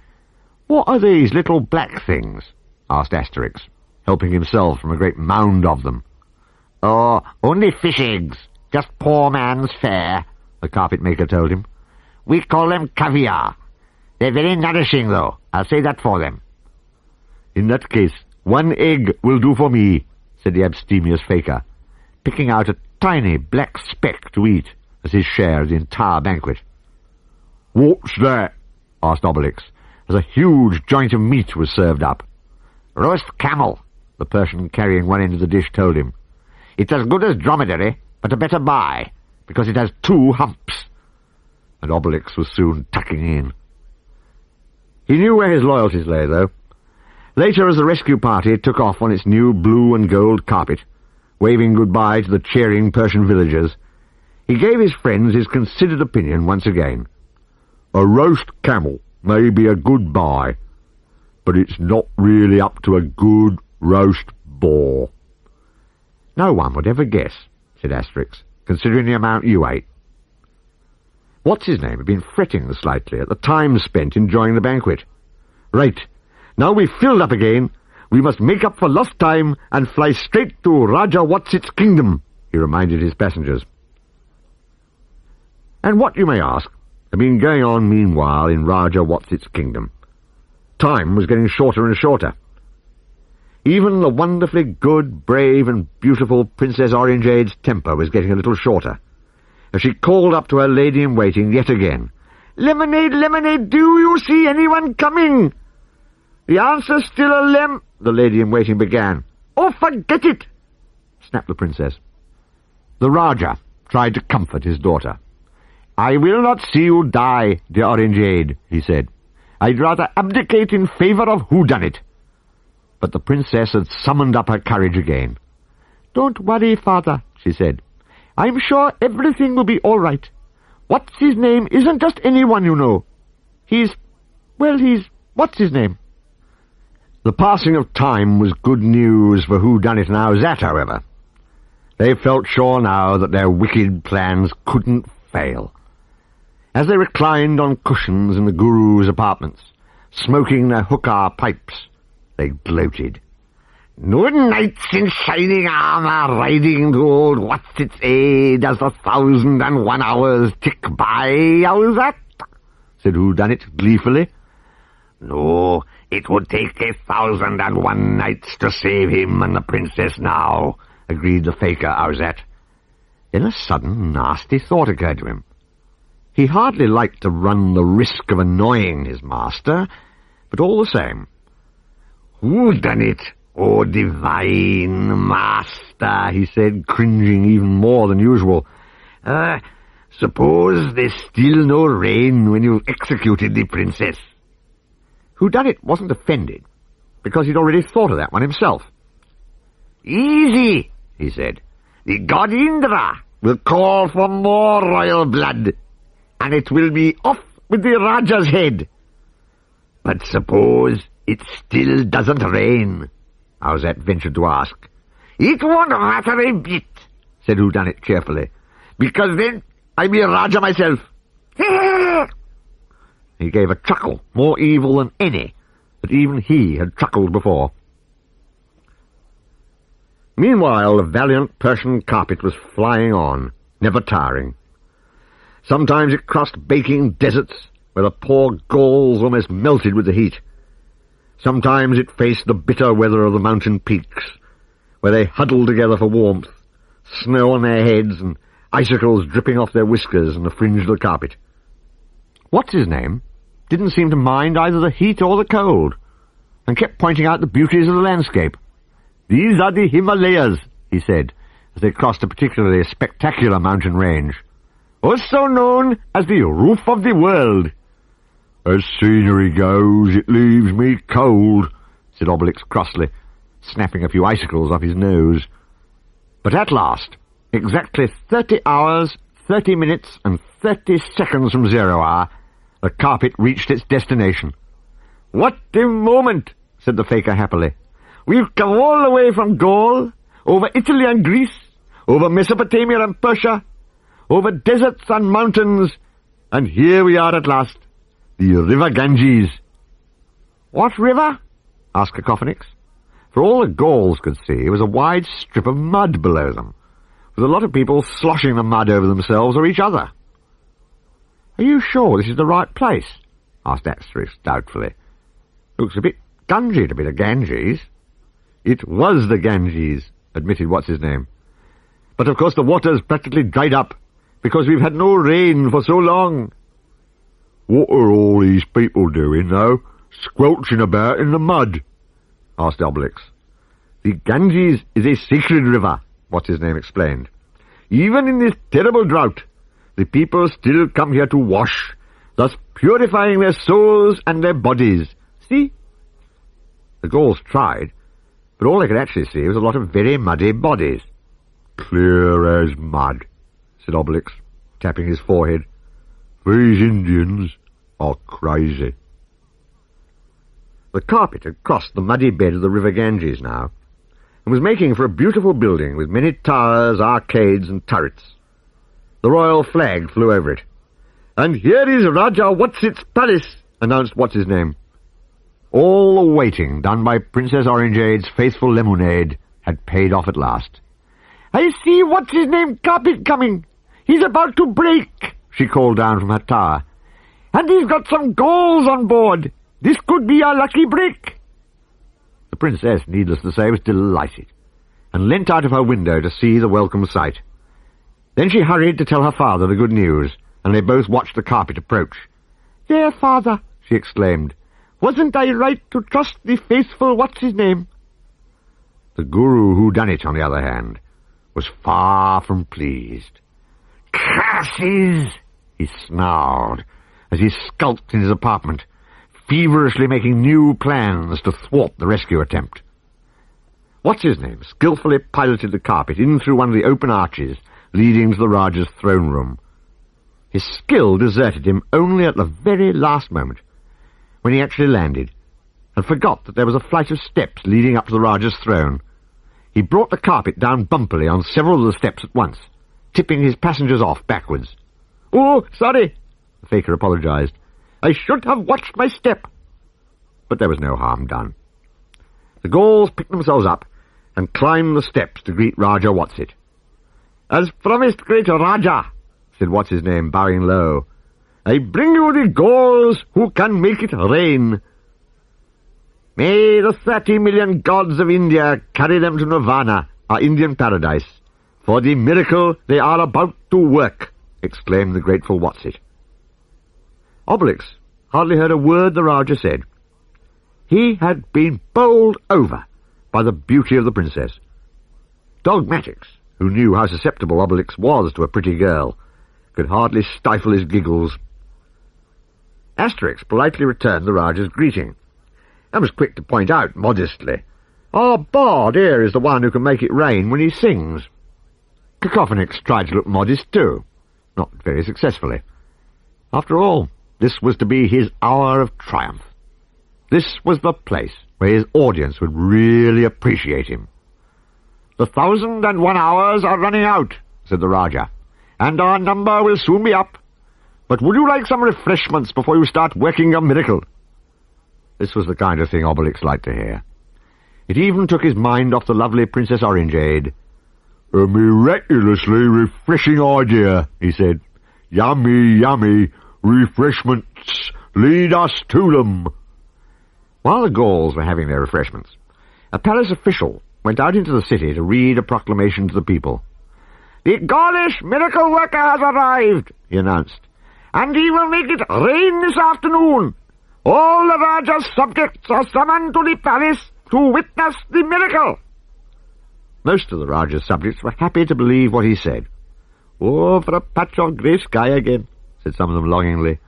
"What are these little black things?" asked Asterix, helping himself from a great mound of them. "Oh, only fish eggs, just poor man's fare," the carpet-maker told him. "We call them caviar. They're very nourishing, though, I'll say that for them." "In that case, 1 egg will do for me," said the abstemious Faker, picking out a tiny black speck to eat as his share of the entire banquet. "What's that?" asked Obelix, as a huge joint of meat was served up. "Roast camel," the Persian carrying one end of the dish told him. "It's as good as dromedary, but a better buy, because it has 2 humps." And Obelix was soon tucking in. He knew where his loyalties lay, though. Later, as the rescue party took off on its new blue and gold carpet, waving goodbye to the cheering Persian villagers, he gave his friends his considered opinion once again. "A roast camel may be a good buy, but it's not really up to a good roast boar." "No one would ever guess," said Asterix, "considering the amount you ate." What's-his-name had been fretting slightly at the time spent enjoying the banquet. "Right, now we've filled up again, we must make up for lost time and fly straight to Raja What's-its kingdom," he reminded his passengers. And what, you may ask, had been going on meanwhile in Raja What's-its kingdom? Time was getting shorter and shorter. Even the wonderfully good, brave, and beautiful Princess Orangeade's temper was getting a little shorter, as she called up to her lady-in-waiting yet again. "Lemonade, lemonade, do you see anyone coming?" "The answer's still a the lady-in-waiting began. "Oh, forget it!" snapped the princess. The Rajah tried to comfort his daughter. "I will not see you die, dear Orangeade," he said. "I'd rather abdicate in favour of whodunit." But the princess had summoned up her courage again. "Don't worry, father," she said. "I'm sure everything will be all right. What's-his-name isn't just anyone, you know. He's what's-his-name?" The passing of time was good news for Whodunit and Owzat, however. They felt sure now that their wicked plans couldn't fail. As they reclined on cushions in the Guru's apartments, smoking their hookah pipes, they gloated. "No knights in shining armour riding to old What's-its aid as the 1,001 hours tick by, Owzat," said Whodunit gleefully. "No, it would take 1,001 nights to save him and the princess now," agreed the Faker Owzat. Then a sudden nasty thought occurred to him. He hardly liked to run the risk of annoying his master, but all the same. "Whodunit, oh divine master," he said, cringing even more than usual. "Suppose there's still no rain when you've executed the princess?" Whodunit wasn't offended, because he'd already thought of that one himself. "Easy," he said. "The god Indra will call for more royal blood, and it will be off with the Raja's head." "But suppose it still doesn't rain?" Owzat ventured to ask. "It won't matter a bit," said Whodunit cheerfully, "because then I'll be a Raja myself." He gave a chuckle more evil than any that even he had chuckled before. Meanwhile, the valiant Persian carpet was flying on, never tiring. Sometimes it crossed baking deserts, where the poor Gauls almost melted with the heat. Sometimes it faced the bitter weather of the mountain peaks, where they huddled together for warmth, snow on their heads and icicles dripping off their whiskers and the fringe of the carpet. What's-his-name didn't seem to mind either the heat or the cold, and kept pointing out the beauties of the landscape. "These are the Himalayas," he said, as they crossed a particularly spectacular mountain range. also known as the roof of the world. As scenery goes, it leaves me cold, said Obelix crossly, snapping a few icicles off his nose. But at last, exactly 30 hours, 30 minutes, and 30 seconds from 0 hour, the carpet reached its destination. What a moment, said the faker happily. We've come all the way from Gaul, over Italy and Greece, over Mesopotamia and Persia, over deserts and mountains, and here we are at last, the River Ganges. What river? asked Cacophonix. For all the Gauls could see, it was a wide strip of mud below them, with a lot of people sloshing the mud over themselves or each other. Are you sure this is the right place? asked Asterix doubtfully. Looks a bit gungy to be the Ganges. It was the Ganges, admitted what's-his-name. But of course the water's practically dried up, because we've had no rain for so long. What are all these people doing, though, squelching about in the mud? asked Obelix. The Ganges is a sacred river, what's-his-name explained. Even in this terrible drought, the people still come here to wash, thus purifying their souls and their bodies. See? The Gauls tried, but all they could actually see was a lot of very muddy bodies. Clear as mud, said Obelix, tapping his forehead. These Indians are crazy. The carpet had crossed the muddy bed of the River Ganges now, and was making for a beautiful building with many towers, arcades, and turrets. The royal flag flew over it. And here is Raja What's-its palace, announced what's-his-name. All the waiting done by Princess Orangeade's faithful Lemonade had paid off at last. I see what's-his-name carpet coming. He's about to break, she called down from her tower. And he's got some Gauls on board. This could be our lucky break. The princess, needless to say, was delighted, and leant out of her window to see the welcome sight. Then she hurried to tell her father the good news, and they both watched the carpet approach. There, father, she exclaimed. Wasn't I right to trust the faithful what's-his-name? The Guru Whodunit, on the other hand, was far from pleased. Curses! He snarled as he skulked in his apartment, feverishly making new plans to thwart the rescue attempt. What's-his-name skillfully piloted the carpet in through one of the open arches leading to the Raja's throne room. His skill deserted him only at the very last moment, when he actually landed, and forgot that there was a flight of steps leading up to the Raja's throne. He brought the carpet down bumpily on several of the steps at once, tipping his passengers off backwards. Oh, sorry, the faker apologized. I should have watched my step. But there was no harm done. The Gauls picked themselves up and climbed the steps to greet Raja Whatsit. As promised, great Raja, said what's-his-name, bowing low, I bring you the Gauls who can make it rain. May the 30 million gods of India carry them to Nirvana, our Indian paradise, for the miracle they are about to work, exclaimed the grateful Whatsit. Obelix hardly heard a word the Raja said. He had been bowled over by the beauty of the princess. Dogmatix, who knew how susceptible Obelix was to a pretty girl, could hardly stifle his giggles. Asterix politely returned the Raja's greeting, and was quick to point out modestly, Our bard here is the one who can make it rain when he sings. Cacophonix tried to look modest too, not very successfully. After all, this was to be his hour of triumph. This was the place where his audience would really appreciate him. The 1,001 hours are running out, said the Raja, and our number will soon be up. But would you like some refreshments before you start working your miracle? This was the kind of thing Obelix liked to hear. It even took his mind off the lovely Princess Orangeade. A miraculously refreshing idea, he said. Yummy, yummy, refreshments, lead us to them. While the Gauls were having their refreshments, a palace official went out into the city to read a proclamation to the people. The Gaulish miracle worker has arrived, he announced, and he will make it rain this afternoon. All the Raja's subjects are summoned to the palace to witness the miracle. Most of the Raja's subjects were happy to believe what he said. "Oh, for a patch of grey sky again," said some of them longingly.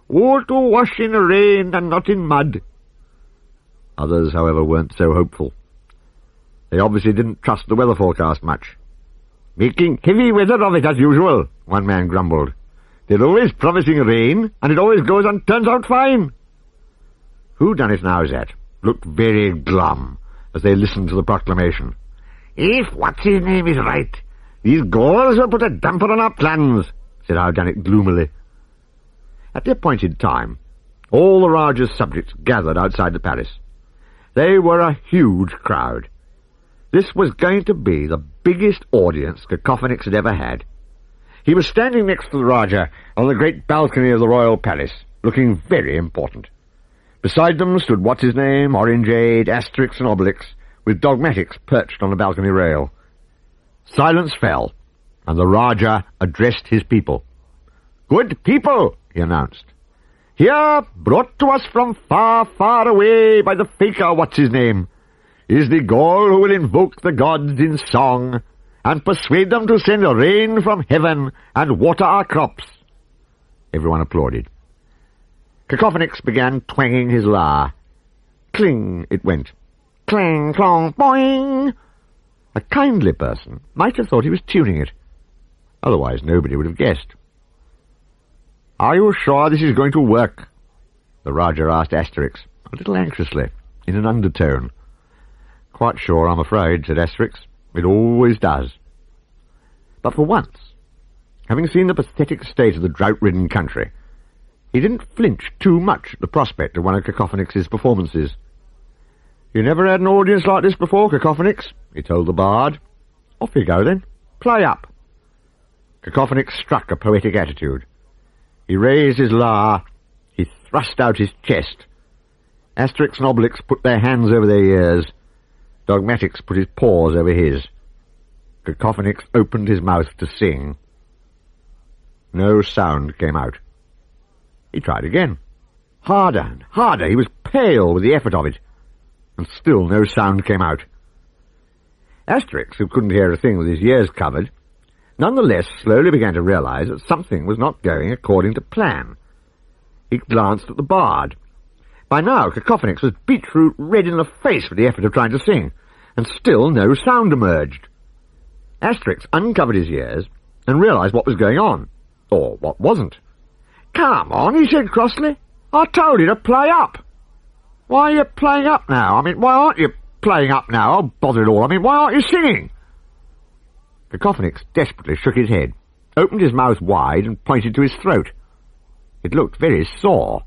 "Oh, to wash in rain and not in mud." Others, however, weren't so hopeful. They obviously didn't trust the weather forecast much. "Making heavy weather of it as usual," one man grumbled. "They're always promising rain, and it always goes and turns out fine." Whodunit and Owlsat looked very glum as they listened to the proclamation. "If what's-his-name is right, these Gauls will put a damper on our plans," said Whodunit gloomily. At the appointed time, all the Rajah's subjects gathered outside the palace. They were a huge crowd. This was going to be the biggest audience Cacophonix had ever had. He was standing next to the Rajah on the great balcony of the royal palace, looking very important. Beside them stood What's-his-name, Orangeade, Asterix and Obelix, with Dogmatix perched on the balcony rail. Silence fell, and the Rajah addressed his people. "Good people," he announced, "here, brought to us from far, far away by the faker What's-his-name, is the Gaul who will invoke the gods in song and persuade them to send rain from heaven and water our crops." Everyone applauded. Cacophonix began twanging his lyre. Cling it went. Clang, clong, boing! A kindly person might have thought he was tuning it. Otherwise nobody would have guessed. "Are you sure this is going to work?" the Rajah asked Asterix, a little anxiously, in an undertone. "Quite sure, I'm afraid," said Asterix. "It always does." But for once, having seen the pathetic state of the drought-ridden country, he didn't flinch too much at the prospect of one of Cacophonix's performances. "You never had an audience like this before, Cacophonix," he told the bard. "Off you go, then. Play up." Cacophonix struck a poetic attitude. He raised his lyre. He thrust out his chest. Asterix and Obelix put their hands over their ears. Dogmatix put his paws over his. Cacophonix opened his mouth to sing. No sound came out. He tried again. Harder and harder. He was pale with the effort of it. And still no sound came out. Asterix, who couldn't hear a thing with his ears covered, nonetheless slowly began to realize that something was not going according to plan. He glanced at the bard. By now Cacophonix was beetroot red in the face with the effort of trying to sing, and still no sound emerged. Asterix uncovered his ears and realized what was going on, or what wasn't. "Come on," he said crossly. "I told you to play up." "Why are you playing up now? Why aren't you playing up now? Oh, bother it all. Why aren't you singing?" Cacophonix desperately shook his head, opened his mouth wide and pointed to his throat. It looked very sore.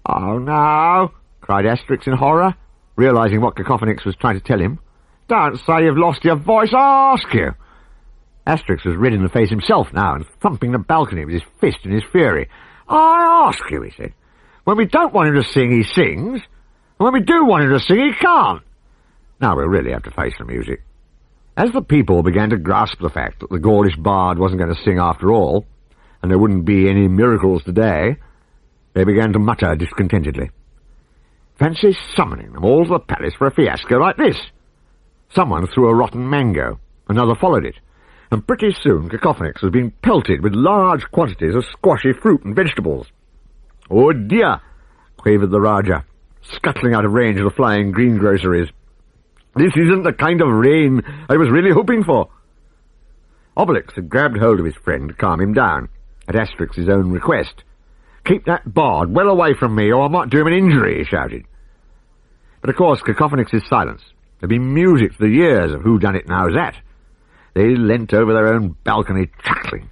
"Oh, no," cried Asterix in horror, realizing what Cacophonix was trying to tell him. "Don't say you've lost your voice, I ask you." Asterix was red in the face himself now and thumping the balcony with his fist in his fury. "I ask you," he said. "When we don't want him to sing, he sings, and when we do want him to sing, he can't. Now we'll really have to face the music." As the people began to grasp the fact that the Gaulish bard wasn't going to sing after all, and there wouldn't be any miracles today, they began to mutter discontentedly. Fancy summoning them all to the palace for a fiasco like this! Someone threw a rotten mango, another followed it, and pretty soon Cacophonix was being pelted with large quantities of squashy fruit and vegetables. "Oh dear!" quavered the Rajah, scuttling out of range of the flying greengroceries. "This isn't the kind of rain I was really hoping for." Obelix had grabbed hold of his friend to calm him down, at Asterix's own request. "Keep that bard well away from me, or I might do him an injury," he shouted. But of course Cacophonix's silence had been music to the ears of Whodunit and Owlsat. They leant over their own balcony, chuckling.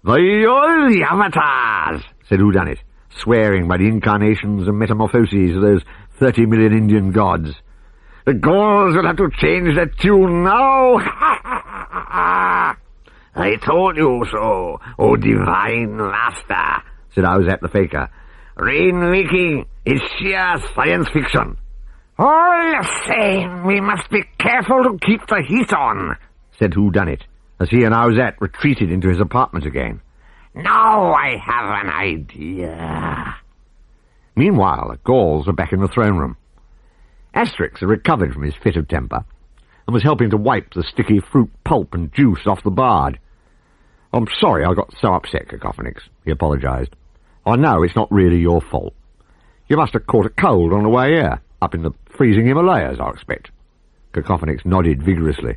"By all the avatars," said Whodunit, swearing by the incarnations and metamorphoses of those 30 million Indian gods, "the Gauls will have to change their tune now. Ha ha ha ha! I told you so, O divine master," said Owlsat the faker. "Rain-making is sheer science fiction." "All the same, we must be careful to keep the heat on," said Whodunit, as he and Owlsat retreated into his apartment again. "Now I have an idea." Meanwhile, the Gauls were back in the throne room. Asterix had recovered from his fit of temper, and was helping to wipe the sticky fruit pulp and juice off the bard. I'm sorry I got so upset, Cacophonix, he apologised. I know it's not really your fault. You must have caught a cold on the way here, up in the freezing Himalayas, I expect. Cacophonix nodded vigorously.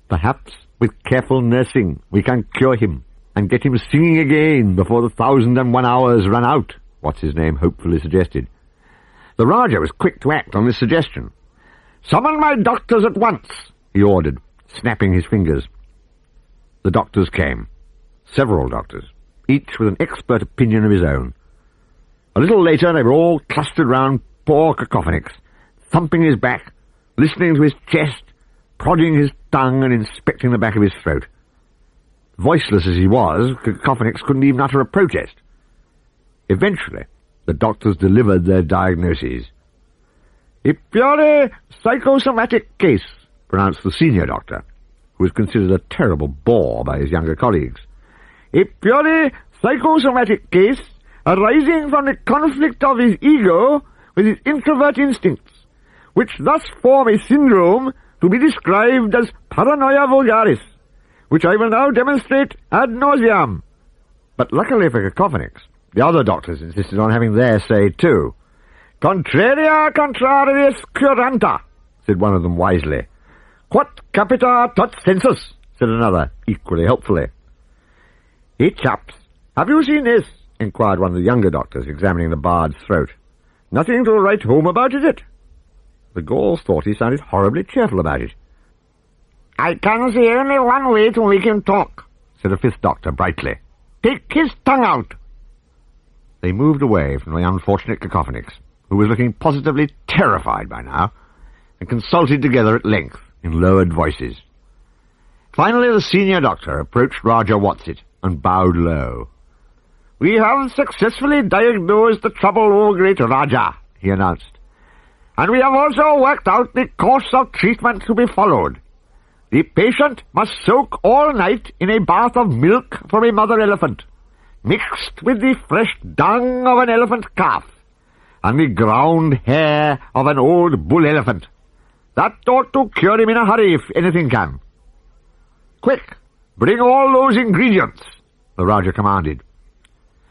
Perhaps, with careful nursing, we can cure him, and get him singing again before the 1,001 hours run out, What's-his-name hopefully suggested. The Rajah was quick to act on this suggestion. Summon my doctors at once, he ordered, snapping his fingers. The doctors came. Several doctors, each with an expert opinion of his own. A little later they were all clustered round poor Cacophonix, thumping his back, listening to his chest, prodding his tongue and inspecting the back of his throat. Voiceless as he was, Cacophonix couldn't even utter a protest. Eventually, the doctors delivered their diagnoses. A purely psychosomatic case, pronounced the senior doctor, who was considered a terrible bore by his younger colleagues. A purely psychosomatic case arising from the conflict of his ego with his introvert instincts, which thus form a syndrome to be described as paranoia vulgaris, which I will now demonstrate ad nauseam. But luckily for Cacophonix, the other doctors insisted on having their say too. Contraria contrariis curanta, said one of them wisely. Quod capita tot sensus, said another, equally helpfully. Hey, chaps, have you seen this? Inquired one of the younger doctors, examining the bard's throat. Nothing to write home about, is it? The Gauls thought he sounded horribly cheerful about it. I can see only one way to make him talk, said a fifth doctor brightly. Take his tongue out. They moved away from the unfortunate Cacophonix, who was looking positively terrified by now, and consulted together at length in lowered voices. Finally the senior doctor approached Rajah Watsit and bowed low. We have successfully diagnosed the trouble, O great Rajah, he announced, and we have also worked out the course of treatment to be followed. The patient must soak all night in a bath of milk from a mother elephant, mixed with the fresh dung of an elephant calf, and the ground hair of an old bull elephant. That ought to cure him in a hurry if anything can. Quick, bring all those ingredients, the Rajah commanded.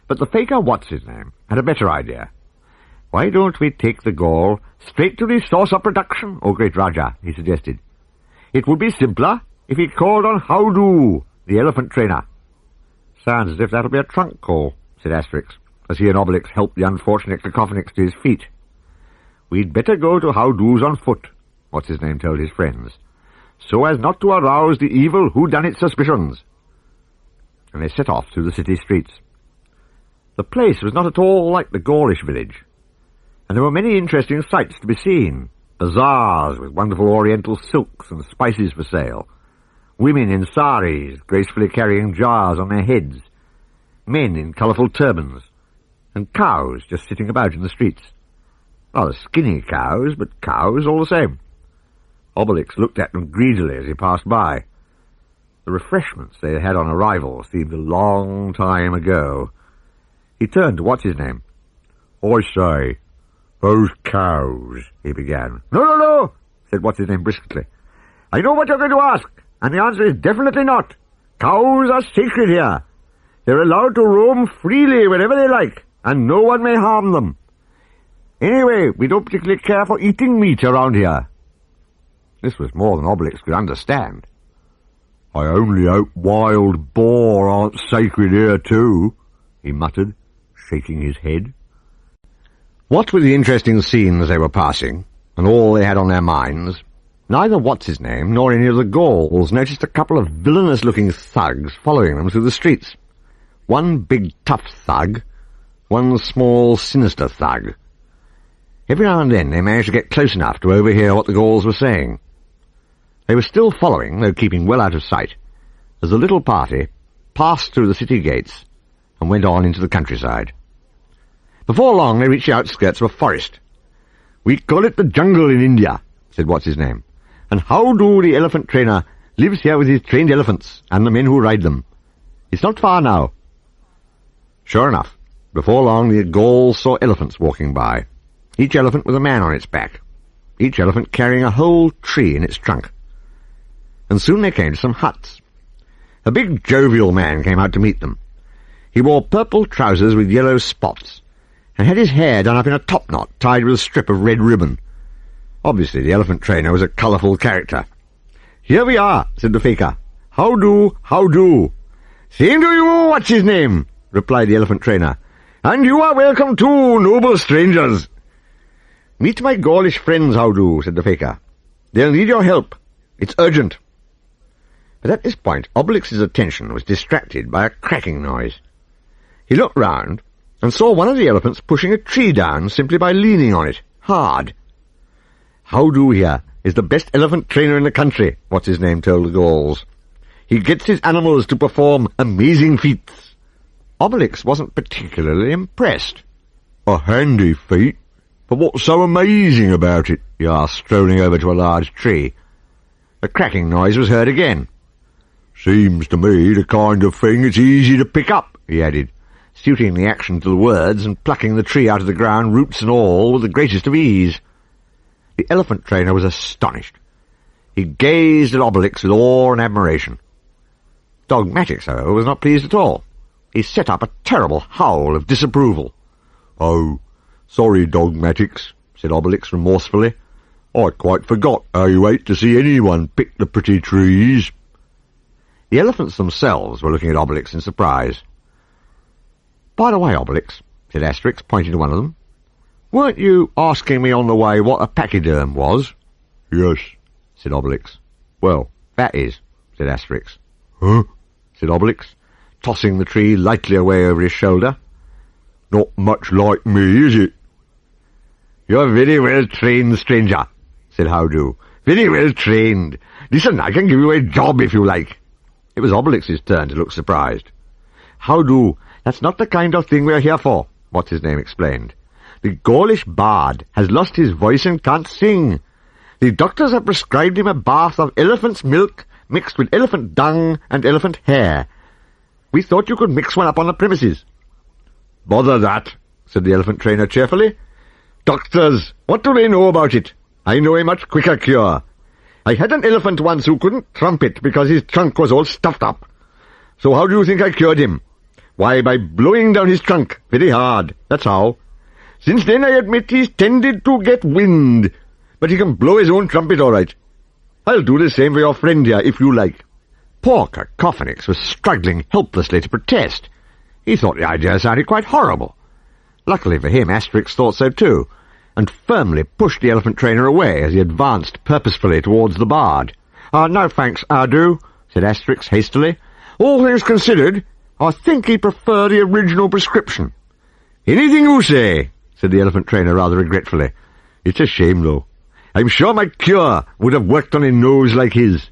But the faker What's-his-name had a better idea. Why don't we take the Gaul straight to the source of production, O great Rajah, he suggested. It would be simpler if he called on Howdoo, the elephant trainer. Sounds as if that'll be a trunk call, said Asterix, as he and Obelix helped the unfortunate Cacophonix to his feet. We'd better go to Howdoo's on foot, What's-his-name told his friends, so as not to arouse the evil whodunit suspicions. And they set off through the city streets. The place was not at all like the Gaulish village, and there were many interesting sights to be seen. Bazaars with wonderful oriental silks and spices for sale, women in saris gracefully carrying jars on their heads, men in colourful turbans, and cows just sitting about in the streets. Rather skinny cows, but cows all the same. Obelix looked at them greedily as he passed by. The refreshments they had on arrival seemed a long time ago. He turned to What's-his-name. I say, those cows, he began. No, said What's-his-name briskly. I know what you're going to ask, and the answer is definitely not. Cows are sacred here. They're allowed to roam freely wherever they like, and no one may harm them. Anyway, we don't particularly care for eating meat around here. This was more than Obelix could understand. I only hope wild boar aren't sacred here too, he muttered, shaking his head. What with the interesting scenes they were passing, and all they had on their minds, neither What's-his-name nor any of the Gauls noticed a couple of villainous-looking thugs following them through the streets. One big tough thug, one small sinister thug. Every now and then they managed to get close enough to overhear what the Gauls were saying. They were still following, though keeping well out of sight, as the little party passed through the city gates and went on into the countryside. Before long they reached the outskirts of a forest. We call it the jungle in India, said What's-his-name, and Howdoo the elephant trainer lives here with his trained elephants and the men who ride them. It's not far now. Sure enough, before long the Gauls saw elephants walking by, each elephant with a man on its back, each elephant carrying a whole tree in its trunk. And soon they came to some huts. A big jovial man came out to meet them. He wore purple trousers with yellow spots, and had his hair done up in a topknot tied with a strip of red ribbon. Obviously the elephant trainer was a colourful character. "Here we are," said the faker. "How do, how do?" "Same to you, what's his name?" replied the elephant trainer. "And you are welcome too, noble strangers." "Meet my Gaulish friends, how do," said the faker. "They'll need your help. It's urgent." But at this point Obelix's attention was distracted by a cracking noise. He looked round and saw one of the elephants pushing a tree down simply by leaning on it, hard. "How do here is the best elephant trainer in the country," what's-his-name told the Gauls. "He gets his animals to perform amazing feats." Obelix wasn't particularly impressed. "A handy feat? But what's so amazing about it?" he asked, strolling over to a large tree. The cracking noise was heard again. "Seems to me the kind of thing it's easy to pick up," he added, suiting the action to the words and plucking the tree out of the ground, roots and all, with the greatest of ease. The elephant trainer was astonished. He gazed at Obelix with awe and admiration. Dogmatix, however, was not pleased at all. He set up a terrible howl of disapproval. "Oh, sorry, Dogmatix," said Obelix remorsefully. "I quite forgot how you hate to see anyone pick the pretty trees." The elephants themselves were looking at Obelix in surprise. "By the way, Obelix," said Asterix, pointing to one of them, "weren't you asking me on the way what a pachyderm was?" "Yes," said Obelix. "Well, that is," said Asterix. "Huh?" said Obelix, tossing the tree lightly away over his shoulder. "Not much like me, is it?" "You're very well trained, stranger," said Howdo. "Very well trained. Listen, I can give you a job if you like." It was Obelix's turn to look surprised. "Howdo, that's not the kind of thing we're here for," what's-his-name explained. "The Gaulish bard has lost his voice and can't sing. The doctors have prescribed him a bath of elephant's milk mixed with elephant dung and elephant hair. We thought you could mix one up on the premises." "Bother that," said the elephant trainer cheerfully. "Doctors, what do they know about it? I know a much quicker cure. I had an elephant once who couldn't trumpet because his trunk was all stuffed up. So how do you think I cured him? Why, by blowing down his trunk very hard, that's how. Since then I admit he's tended to get wind, but he can blow his own trumpet all right. I'll do the same for your friend here, if you like." Poor Cacophonix was struggling helplessly to protest. He thought the idea sounded quite horrible. Luckily for him, Asterix thought so too, and firmly pushed the elephant trainer away as he advanced purposefully towards the bard. "No thanks, Howdo," said Asterix hastily. "All things considered, I think he'd prefer the original prescription." "Anything you say," said the elephant trainer rather regretfully. "It's a shame, though. I'm sure my cure would have worked on a nose like his."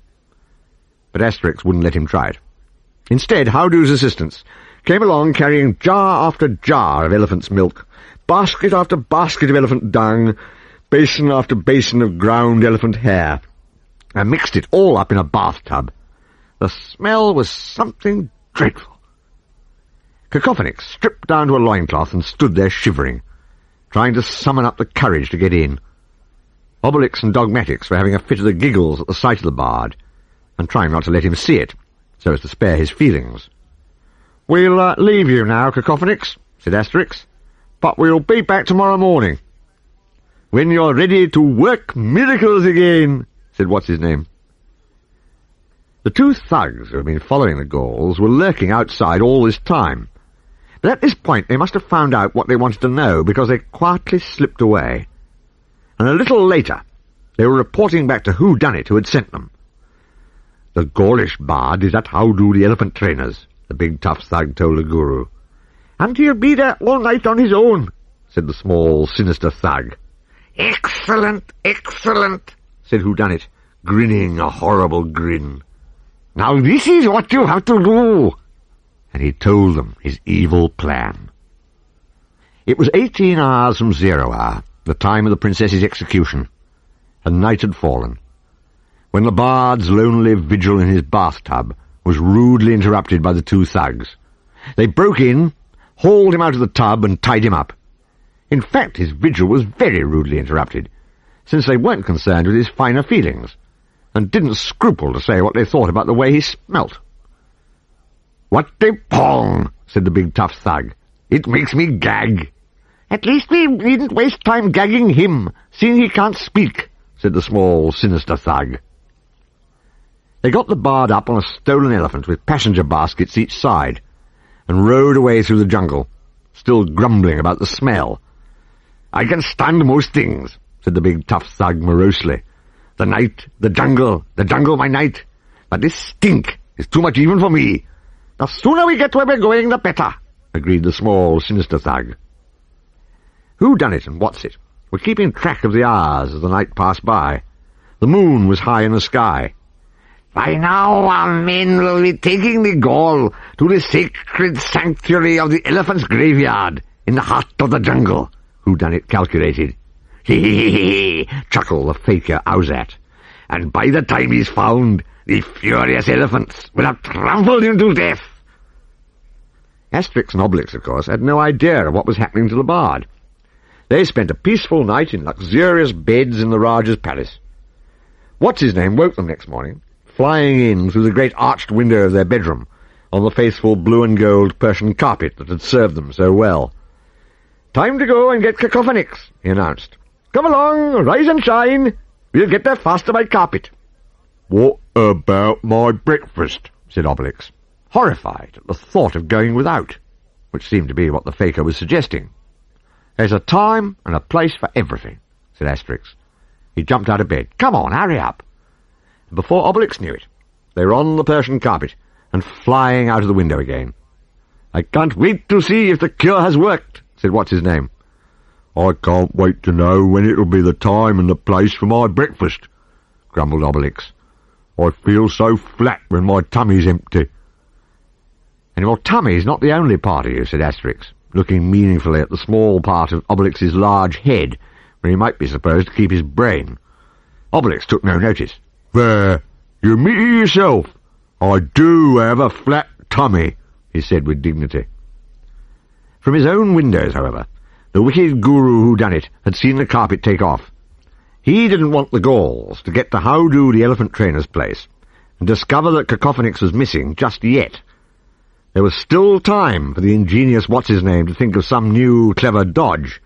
But Asterix wouldn't let him try it. Instead, Howdo's assistants came along carrying jar after jar of elephant's milk, basket after basket of elephant dung, basin after basin of ground elephant hair, and mixed it all up in a bathtub. The smell was something dreadful. Cacophonix stripped down to a loincloth and stood there shivering, trying to summon up the courage to get in. Obelix and Dogmatix were having a fit of the giggles at the sight of the bard, and trying not to let him see it, so as to spare his feelings. "We'll leave you now, Cacophonix," said Asterix, "but we'll be back tomorrow morning." "When you're ready to work miracles again," said what's-his-name. The two thugs who had been following the Gauls were lurking outside all this time, but at this point they must have found out what they wanted to know, because they quietly slipped away. And a little later they were reporting back to whodunit who had sent them. "The Gaulish bard is at Howdo the elephant trainer's," the big tough thug told the guru. "And he'll be there all night on his own," said the small, sinister thug. "Excellent, excellent," said whodunit, grinning a horrible grin. "Now this is what you have to do." And he told them his evil plan. It was 18 hours from 0 hour, the time of the princess's execution, and night had fallen, when the bard's lonely vigil in his bathtub was rudely interrupted by the two thugs. They broke in, hauled him out of the tub, and tied him up. In fact, his vigil was very rudely interrupted, since they weren't concerned with his finer feelings, and didn't scruple to say what they thought about the way he smelt. "What a pong," said the big tough thug. "It makes me gag." "At least we needn't waste time gagging him, seeing he can't speak," said the small, sinister thug. They got the bard up on a stolen elephant with passenger baskets each side, and rode away through the jungle, still grumbling about the smell. "I can stand most things," said the big tough thug morosely. The night, the jungle my night. But this stink is too much even for me." "The sooner we get where we're going, the better," agreed the small, sinister thug. Whodunit and Whatsit were keeping track of the hours as the night passed by. The moon was high in the sky. "By now our men will be taking the Gaul to the sacred sanctuary of the elephant's graveyard in the heart of the jungle," Whodunit calculated. "Hee, chuckled the faker Owsat. "And by the time he's found, the furious elephants will have trampled him to death." Asterix and Obelix, of course, had no idea of what was happening to the bard. They spent a peaceful night in luxurious beds in the Rajah's palace. What's-his-name woke them next morning, flying in through the great arched window of their bedroom, on the faithful blue and gold Persian carpet that had served them so well. "Time to go and get Cacophonix," he announced. "Come along, rise and shine. We'll get there faster by carpet." "What about my breakfast?" said Obelix, horrified at the thought of going without, which seemed to be what the faker was suggesting. "There's a time and a place for everything," said Asterix. He jumped out of bed. "Come on, hurry up." And before Obelix knew it, they were on the Persian carpet and flying out of the window again. "I can't wait to see if the cure has worked," said What's-his-name. "I can't wait to know when it'll be the time and the place for my breakfast," grumbled Obelix. "I feel so flat when my tummy's empty." "And your tummy's not the only part of you," said Asterix, looking meaningfully at the small part of Obelix's large head, where he might be supposed to keep his brain. Obelix took no notice. "There, you admit it yourself. I do have a flat tummy," he said with dignity. From his own windows, however, the wicked guru Whodunit had seen the carpet take off. He didn't want the Gauls to get to Howdoo the elephant trainer's place and discover that Cacophonix was missing just yet. There was still time for the ingenious What's-his-name to think of some new, clever dodge.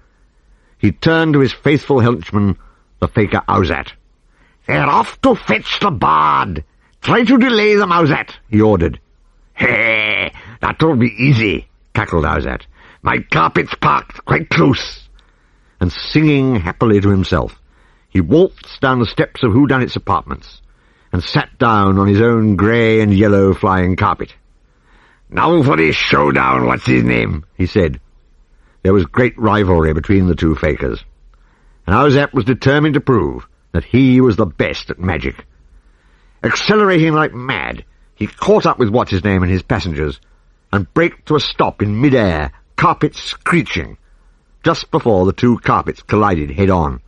He turned to his faithful henchman, the faker Owsat. "They're off to fetch the bard. Try to delay them, Owsat," he ordered. "Hey, that'll be easy," cackled Owsat. "My carpet's parked quite close." And singing happily to himself, he waltzed down the steps of Whodunit's apartments and sat down on his own grey and yellow flying carpet. "Now for the showdown, What's-his-name," he said. There was great rivalry between the two fakers, and Owsat was determined to prove that he was the best at magic. Accelerating like mad, he caught up with What's-his-name and his passengers, and braked to a stop in mid-air, carpet screeching, just before the two carpets collided head-on.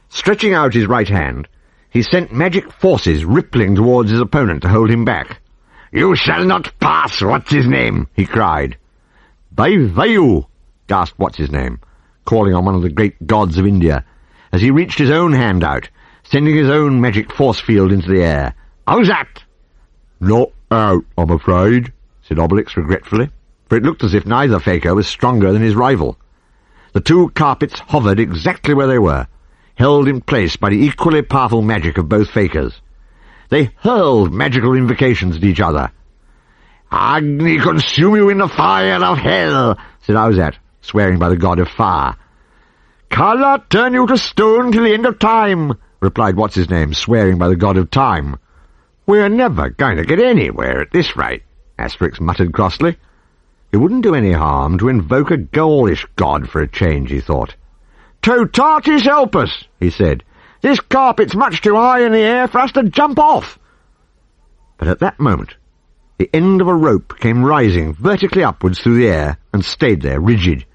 Stretching out his right hand, he sent magic forces rippling towards his opponent to hold him back. "You shall not pass, What's-his-name," he cried. "By Vayu," gasped What's-his-name, calling on one of the great gods of India, as he reached his own hand out, sending his own magic force field into the air. "Owsat!" "Not out, I'm afraid," said Obelix regretfully, for it looked as if neither faker was stronger than his rival. The two carpets hovered exactly where they were, held in place by the equally powerful magic of both fakers. They hurled magical invocations at each other. "Agni consume you in the fire of hell," said Owsat, swearing by the god of fire. "Kala turn you to stone till the end of time," replied What's-his-name, swearing by the god of time. "We're never going to get anywhere at this rate," Asterix muttered crossly. It wouldn't do any harm to invoke a Gaulish god for a change, he thought. "Totatis help us," he said. "This carpet's much too high in the air for us to jump off." But at that moment, the end of a rope came rising vertically upwards through the air and stayed there, rigid.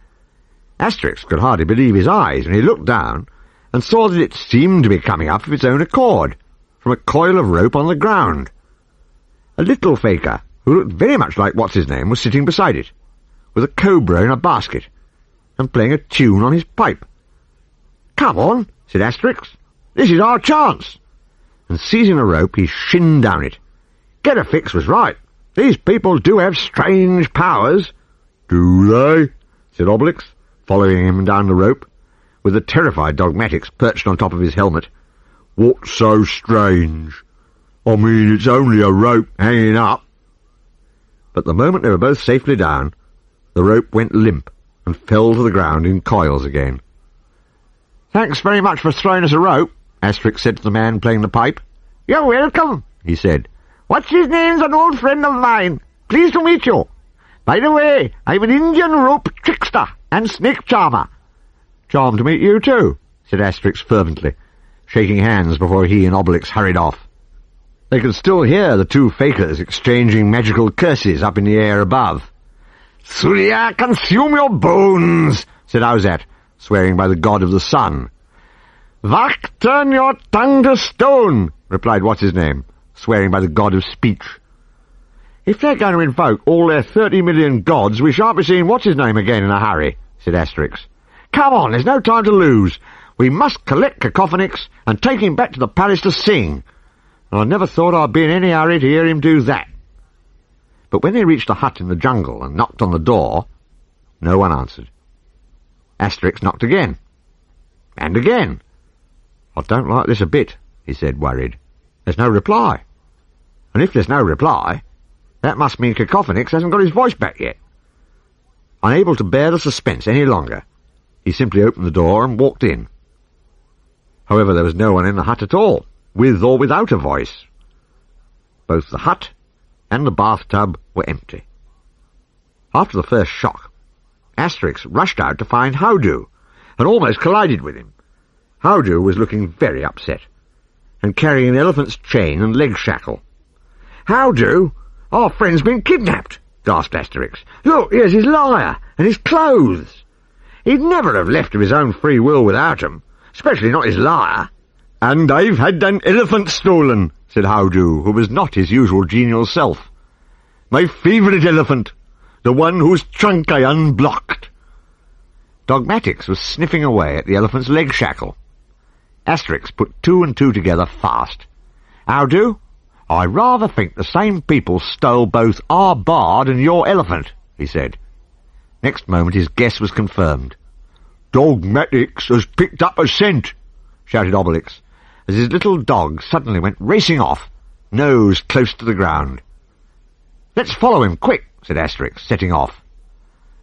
Asterix could hardly believe his eyes when he looked down and saw that it seemed to be coming up of its own accord, from a coil of rope on the ground. A little faker, who looked very much like What's-his-name, was sitting beside it, with a cobra in a basket, and playing a tune on his pipe. "Come on," said Asterix. "This is our chance." And seizing a rope, he shinned down it. Get-a-Fix was right. These people do have strange powers." "Do they?" said Obelix, following him down the rope, with the terrified Dogmatics perched on top of his helmet. "What's so strange? I mean, it's only a rope hanging up." But the moment they were both safely down, the rope went limp and fell to the ground in coils again. "Thanks very much for throwing us a rope," Asterix said to the man playing the pipe. "You're welcome," he said. "What's his name's an old friend of mine. Pleased to meet you. By the way, I'm an Indian rope trickster and snake charmer." "Charmed to meet you too," said Asterix fervently, shaking hands before he and Obelix hurried off. They could still hear the two fakers exchanging magical curses up in the air above. "Surya, consume your bones," said Owsat, swearing by the god of the sun. "Vak, turn your tongue to stone," replied What's-his-name, swearing by the god of speech. "If they're going to invoke all their 30 million gods, we shan't be seeing What's-his-name again in a hurry," said Asterix. "Come on, there's no time to lose. We must collect Cacophonix and take him back to the palace to sing. I never thought I'd be in any hurry to hear him do that." But when they reached a hut in the jungle and knocked on the door, no one answered. Asterix knocked again. And again. "I don't like this a bit," he said, worried. "There's no reply. And if there's no reply, that must mean Cacophonix hasn't got his voice back yet." Unable to bear the suspense any longer, he simply opened the door and walked in. However, there was no one in the hut at all, with or without a voice. Both the hut and the bathtub were empty. After the first shock, Asterix rushed out to find Howdoo, and almost collided with him. Howdoo was looking very upset, and carrying an elephant's chain and leg shackle. "Howdoo, our friend's been kidnapped," gasped Asterix. "Look, here's his lyre, and his clothes. He'd never have left of his own free will without 'em, especially not his lyre." "And I've had an elephant stolen," said Howdoo, who was not his usual genial self. "My favourite elephant, the one whose trunk I unblocked." Dogmatics was sniffing away at the elephant's leg shackle. Asterix put two and two together fast. "Howdoo, I rather think the same people stole both our bard and your elephant," he said. Next moment his guess was confirmed. "Dogmatics has picked up a scent," shouted Obelix, as his little dog suddenly went racing off, nose close to the ground. "Let's follow him, quick," said Asterix, setting off.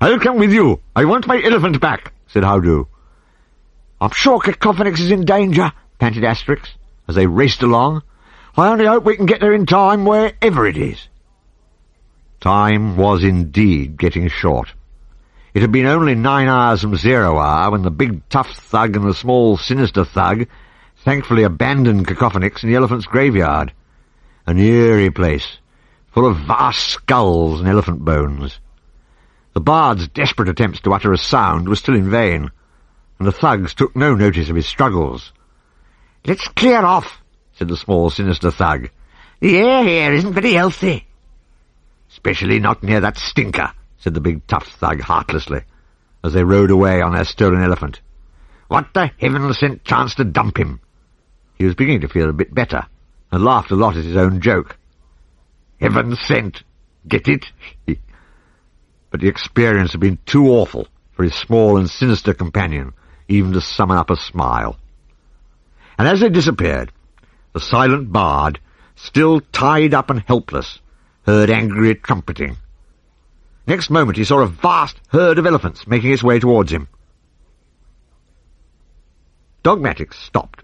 "I'll come with you. I want my elephant back," said Howdoo. "I'm sure Cacophonix is in danger," panted Asterix, as they raced along. "I only hope we can get there in time, wherever it is." Time was indeed getting short. It had been only 9 hours from 0 hour when the big tough thug and the small sinister thug thankfully abandoned Cacophonix in the elephant's graveyard, an eerie place, full of vast skulls and elephant bones. The bard's desperate attempts to utter a sound were still in vain, and the thugs took no notice of his struggles. "Let's clear off," said the small sinister thug. "The air here isn't very healthy." "Especially not near that stinker," said the big tough thug heartlessly, as they rode away on their stolen elephant. "What the heaven-sent chance to dump him!" He was beginning to feel a bit better, and laughed a lot at his own joke. "Heaven-sent, get it?" But the experience had been too awful for his small and sinister companion even to summon up a smile. And as they disappeared, the silent bard, still tied up and helpless, heard angry trumpeting. Next moment he saw a vast herd of elephants making its way towards him. Dogmatics stopped,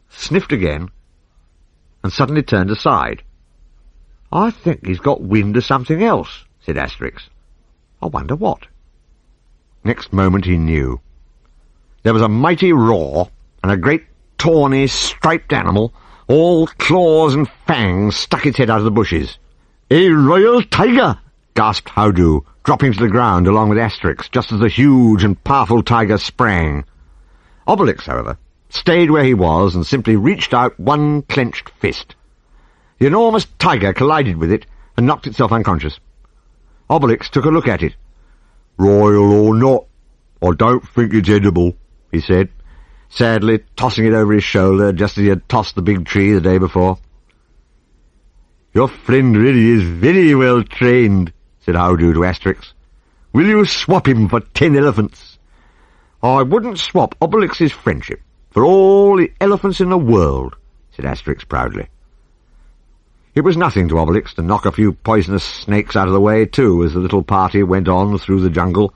sniffed again, and suddenly turned aside. "I think he's got wind of something else," said Asterix. "I wonder what." Next moment he knew. There was a mighty roar, and a great tawny, striped animal, all claws and fangs, stuck its head out of the bushes. "A royal tiger!" gasped Howdoo, dropping to the ground along with Asterix, just as the huge and powerful tiger sprang. Obelix, however, stayed where he was and simply reached out one clenched fist. The enormous tiger collided with it and knocked itself unconscious. Obelix took a look at it. "Royal or not, I don't think it's edible," he said, sadly tossing it over his shoulder just as he had tossed the big tree the day before. Your friend really is very well trained, said Howdo to Asterix. Will you swap him for 10 elephants? I wouldn't swap Obelix's friendship for all the elephants in the world, said Asterix proudly. It was nothing to Obelix to knock a few poisonous snakes out of the way, too, as the little party went on through the jungle,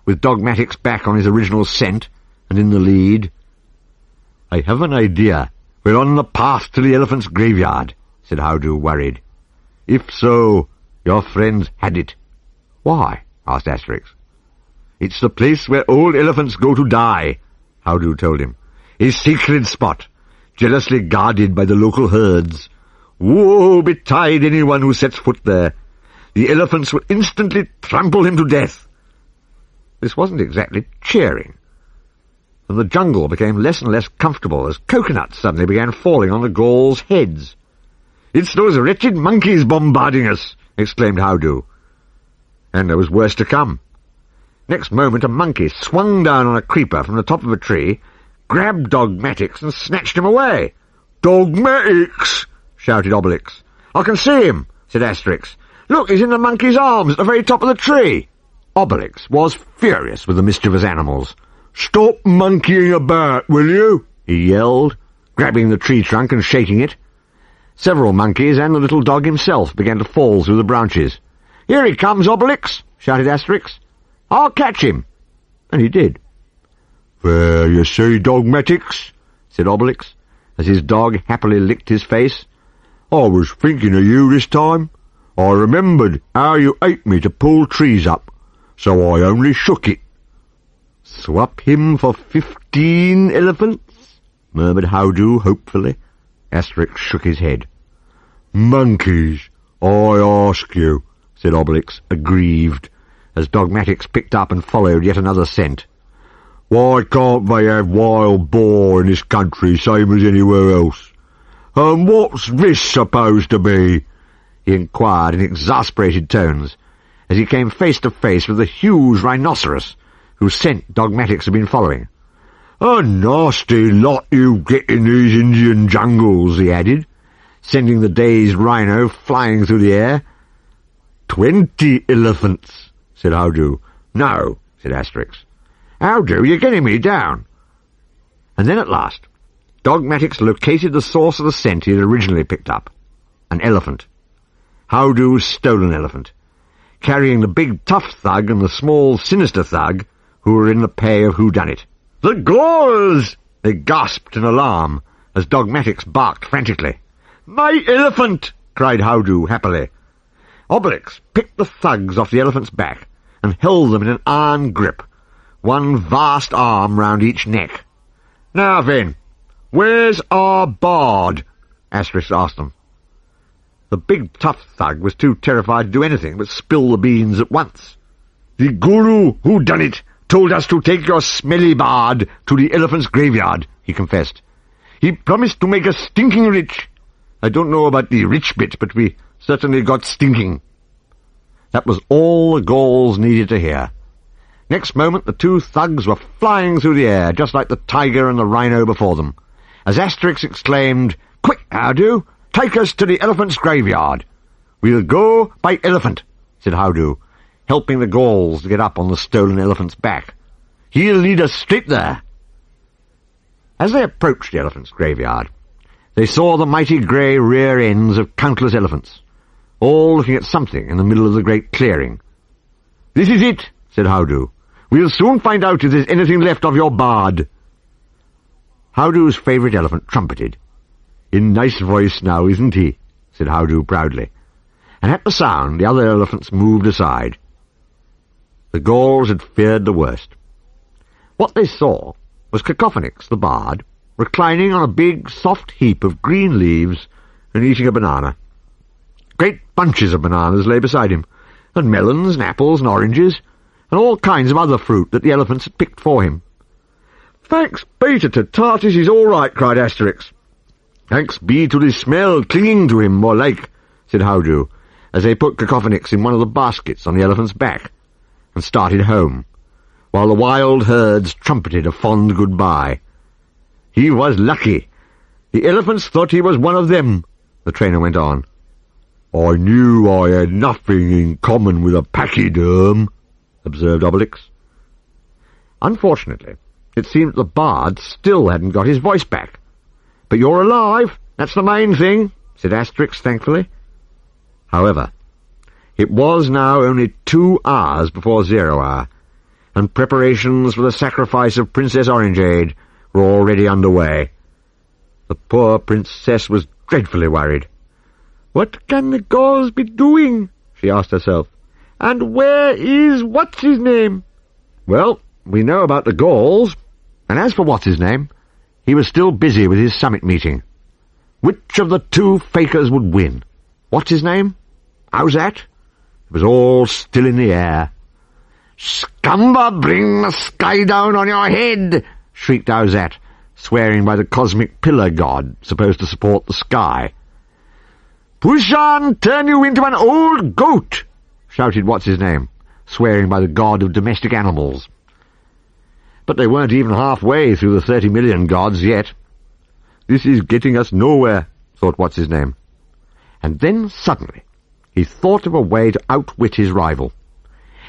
with Dogmatix back on his original scent and in the lead. I have an idea. We're on the path to the elephant's graveyard, said Howdo, worried. If so, your friends had it. Why? Asked Asterix. It's the place where old elephants go to die, Howdo told him. A sacred spot, jealously guarded by the local herds. Woe betide anyone who sets foot there. The elephants will instantly trample him to death. This wasn't exactly cheering, and the jungle became less and less comfortable as coconuts suddenly began falling on the Gauls' heads. It's those wretched monkeys bombarding us, exclaimed Howdo. And there was worse to come. Next moment a monkey swung down on a creeper from the top of a tree, grabbed Dogmatix and snatched him away. Dogmatix! Shouted Obelix. I can see him, said Asterix. Look, he's in the monkey's arms at the very top of the tree. Obelix was furious with the mischievous animals. Stop monkeying about, will you? He yelled, grabbing the tree trunk and shaking it. Several monkeys and the little dog himself began to fall through the branches. Here he comes, Obelix, shouted Asterix. I'll catch him. And he did. There you see, Dogmatix, said Obelix, as his dog happily licked his face. I was thinking of you this time. I remembered how you ate me to pull trees up, so I only shook it. Swap him for 15 elephants? Murmured Howdo hopefully. Asterix shook his head. Monkeys, I ask you, said Obelix, aggrieved, as Dogmatix picked up and followed yet another scent. Why can't they have wild boar in this country, same as anywhere else? And what's this supposed to be? He inquired in exasperated tones, as he came face to face with the huge rhinoceros whose scent Dogmatix had been following. A nasty lot you get in these Indian jungles, he added, sending the dazed rhino flying through the air. 20 elephants, said Howdo. No, said Asterix. Howdo, you're getting me down. And then at last, Dogmatix located the source of the scent he had originally picked up. An elephant. Howdo's stolen elephant, carrying the big tough thug and the small sinister thug who were in the pay of whodunit. The Gauls! They gasped in alarm as Dogmatix barked frantically. My elephant! Cried Howdo happily. Obelix picked the thugs off the elephant's back and held them in an iron grip, one vast arm round each neck. Now then, where's our bard? Asterix asked them. The big tough thug was too terrified to do anything but spill the beans at once. The Guru whodunit told us to take your smelly bard to the elephant's graveyard, he confessed. He promised to make us stinking rich. I don't know about the rich bit, but we certainly got stinking. That was all the Gauls needed to hear. Next moment the two thugs were flying through the air, just like the tiger and the rhino before them, as Asterix exclaimed, Quick, Howdo, take us to the elephant's graveyard. We'll go by elephant, said Howdo, helping the Gauls to get up on the stolen elephant's back. He'll lead us straight there. As they approached the elephant's graveyard, they saw the mighty grey rear ends of countless elephants, all looking at something in the middle of the great clearing. This is it, said Howdo. We'll soon find out if there's anything left of your bard. Howdo's favourite elephant trumpeted. In nice voice now, isn't he? Said Howdo proudly. And at the sound the other elephants moved aside. The Gauls had feared the worst. What they saw was Cacophonix, the bard, reclining on a big, soft heap of green leaves and eating a banana. Great bunches of bananas lay beside him, and melons and apples and oranges, and all kinds of other fruit that the elephants had picked for him. Thanks be to Titatis, he's all right, cried Asterix. Thanks be to the smell clinging to him, more like, said Howdo, as they put Cacophonix in one of the baskets on the elephant's back, and started home, while the wild herds trumpeted a fond goodbye. He was lucky. The elephants thought he was one of them, the trainer went on. "I knew I had nothing in common with a pachyderm," observed Obelix. Unfortunately, it seemed that the bard still hadn't got his voice back. "But you're alive, that's the main thing," said Asterix thankfully. However, it was now only 2 hours before 0 hour, and preparations for the sacrifice of Princess Orangeade were already underway. The poor princess was dreadfully worried. "What can the Gauls be doing?" she asked herself. "And where is What's-his-name?" Well, we know about the Gauls, and as for What's-his-name, he was still busy with his summit meeting. Which of the 2 fakers would win? What's-his-name? Owsat? It was all still in the air. "Scumber, bring the sky down on your head!" shrieked Owsat, swearing by the cosmic pillar god supposed to support the sky. "Push on, turn you into an old goat!" shouted What's-his-name, swearing by the god of domestic animals. But they weren't even halfway through the 30 million gods yet. "This is getting us nowhere," thought What's-his-name. And then suddenly he thought of a way to outwit his rival.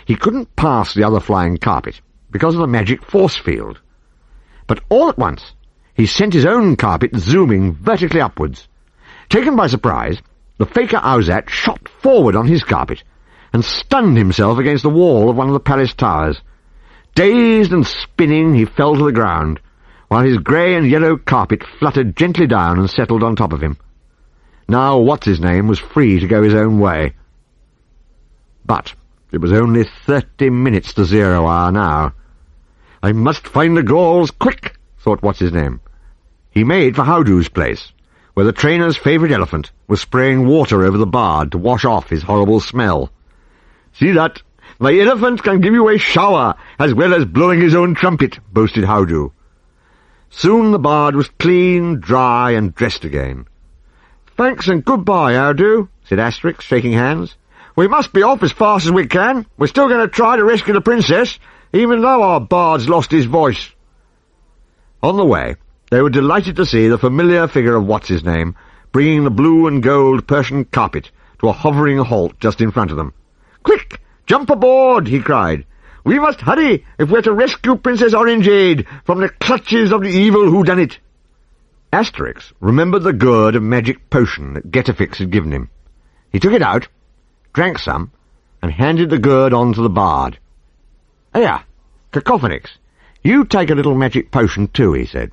He couldn't pass the other flying carpet because of the magic force field. But all at once he sent his own carpet zooming vertically upwards. Taken by surprise, the faker Owsat shot forward on his carpet and stunned himself against the wall of one of the palace towers. Dazed and spinning, he fell to the ground, while his grey and yellow carpet fluttered gently down and settled on top of him. Now What's-his-name was free to go his own way. But it was only 30 minutes to 0 hour now. "I must find the Gauls, quick," thought What's-his-name. He made for Howdoo's place, where the trainer's favourite elephant was spraying water over the bard to wash off his horrible smell. "See that? My elephant can give you a shower, as well as blowing his own trumpet," boasted Howdoo. Soon the bard was clean, dry, and dressed again. "Thanks and goodbye, Howdoo," said Asterix, shaking hands. "We must be off as fast as we can. We're still going to try to rescue the princess, even though our bard's lost his voice." On the way, they were delighted to see the familiar figure of What's-his-name bringing the blue and gold Persian carpet to a hovering halt just in front of them. "Quick! Jump aboard!" he cried. "We must hurry if we're to rescue Princess Orangeade from the clutches of the evil whodunit." Asterix remembered the gourd of magic potion that Getafix had given him. He took it out, drank some, and handed the gourd on to the bard. "Here, Cacophonix, you take a little magic potion too," he said.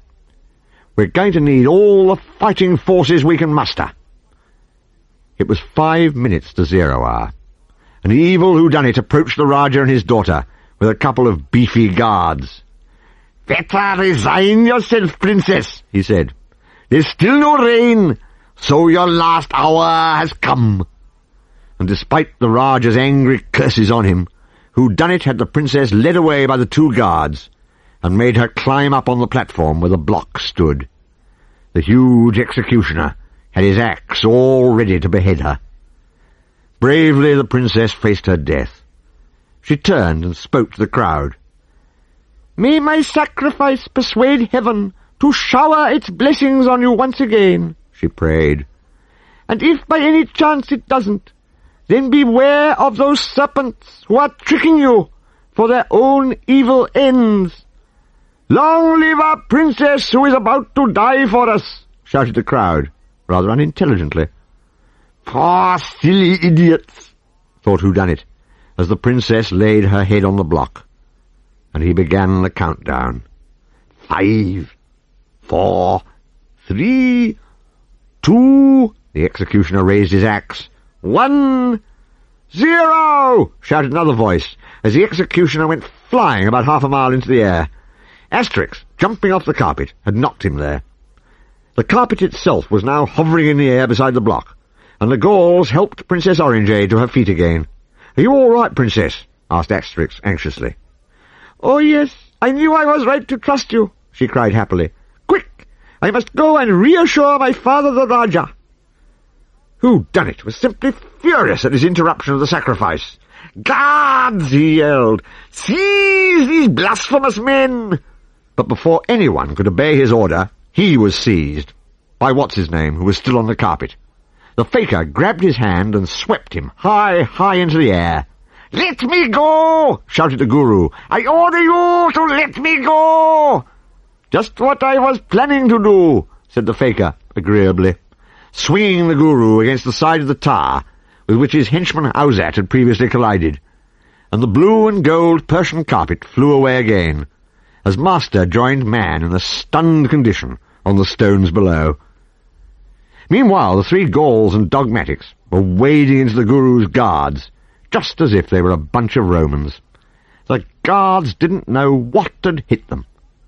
"We're going to need all the fighting forces we can muster." It was 5 minutes to 0 hour, and the evil whodunit approached the Rajah and his daughter with a couple of beefy guards. "Better resign yourself, princess," he said. "There's still no rain, so your last hour has come." And despite the Rajah's angry curses on him, whodunit had the princess led away by the 2 guards, and made her climb up on the platform where the block stood. The huge executioner had his axe all ready to behead her. Bravely the princess faced her death. She turned and spoke to the crowd. "May my sacrifice persuade heaven to shower its blessings on you once again," she prayed. "And if by any chance it doesn't, then beware of those serpents who are tricking you for their own evil ends." "Long live our princess who is about to die for us," shouted the crowd, rather unintelligently. "Poor silly idiots," thought whodunit, as the princess laid her head on the block, and he began the countdown. 5, 4, 3, 2... The executioner raised his axe. 1, 0! shouted another voice, as the executioner went flying about half a mile into the air. Asterix, jumping off the carpet, had knocked him there. The carpet itself was now hovering in the air beside the block, and the Gauls helped Princess Orangeade to her feet again. "Are you all right, Princess?" asked Asterix anxiously. "Oh, yes, I knew I was right to trust you," she cried happily. "Quick! I must go and reassure my father the Rajah." Whodunit was simply furious at his interruption of the sacrifice. "Guards!" he yelled. "Seize these blasphemous men!" But before anyone could obey his order, he was seized by What's-his-name, who was still on the carpet. The faker grabbed his hand and swept him high, high into the air. "Let me go!" shouted the Guru. "I order you to let me go!" "Just what I was planning to do," said the faker agreeably, swinging the Guru against the side of the tower with which his henchman Auzat had previously collided, and the blue and gold Persian carpet flew away again, as master joined man in a stunned condition on the stones below. Meanwhile, the three Gauls and dogmatics were wading into the Guru's guards, just as if they were a bunch of Romans. The guards didn't know what had hit them.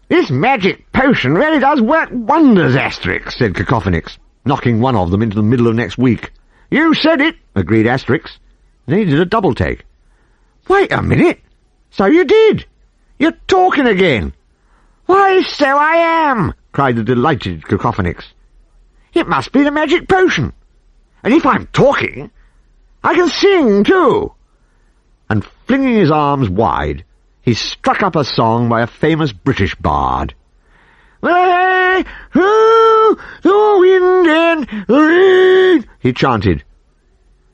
"This magic potion really does work wonders, Asterix," said Cacophonix, knocking one of them into the middle of next week. "You said it," agreed Asterix. Then he did a double take. "Wait a minute. So you did. You're talking again." "Why, so I am," cried the delighted Cacophonix. "It must be the magic potion. And if I'm talking, I can sing too." And flinging his arms wide, he struck up a song by a famous British bard. "Hey, ho, the wind and the rain," he chanted.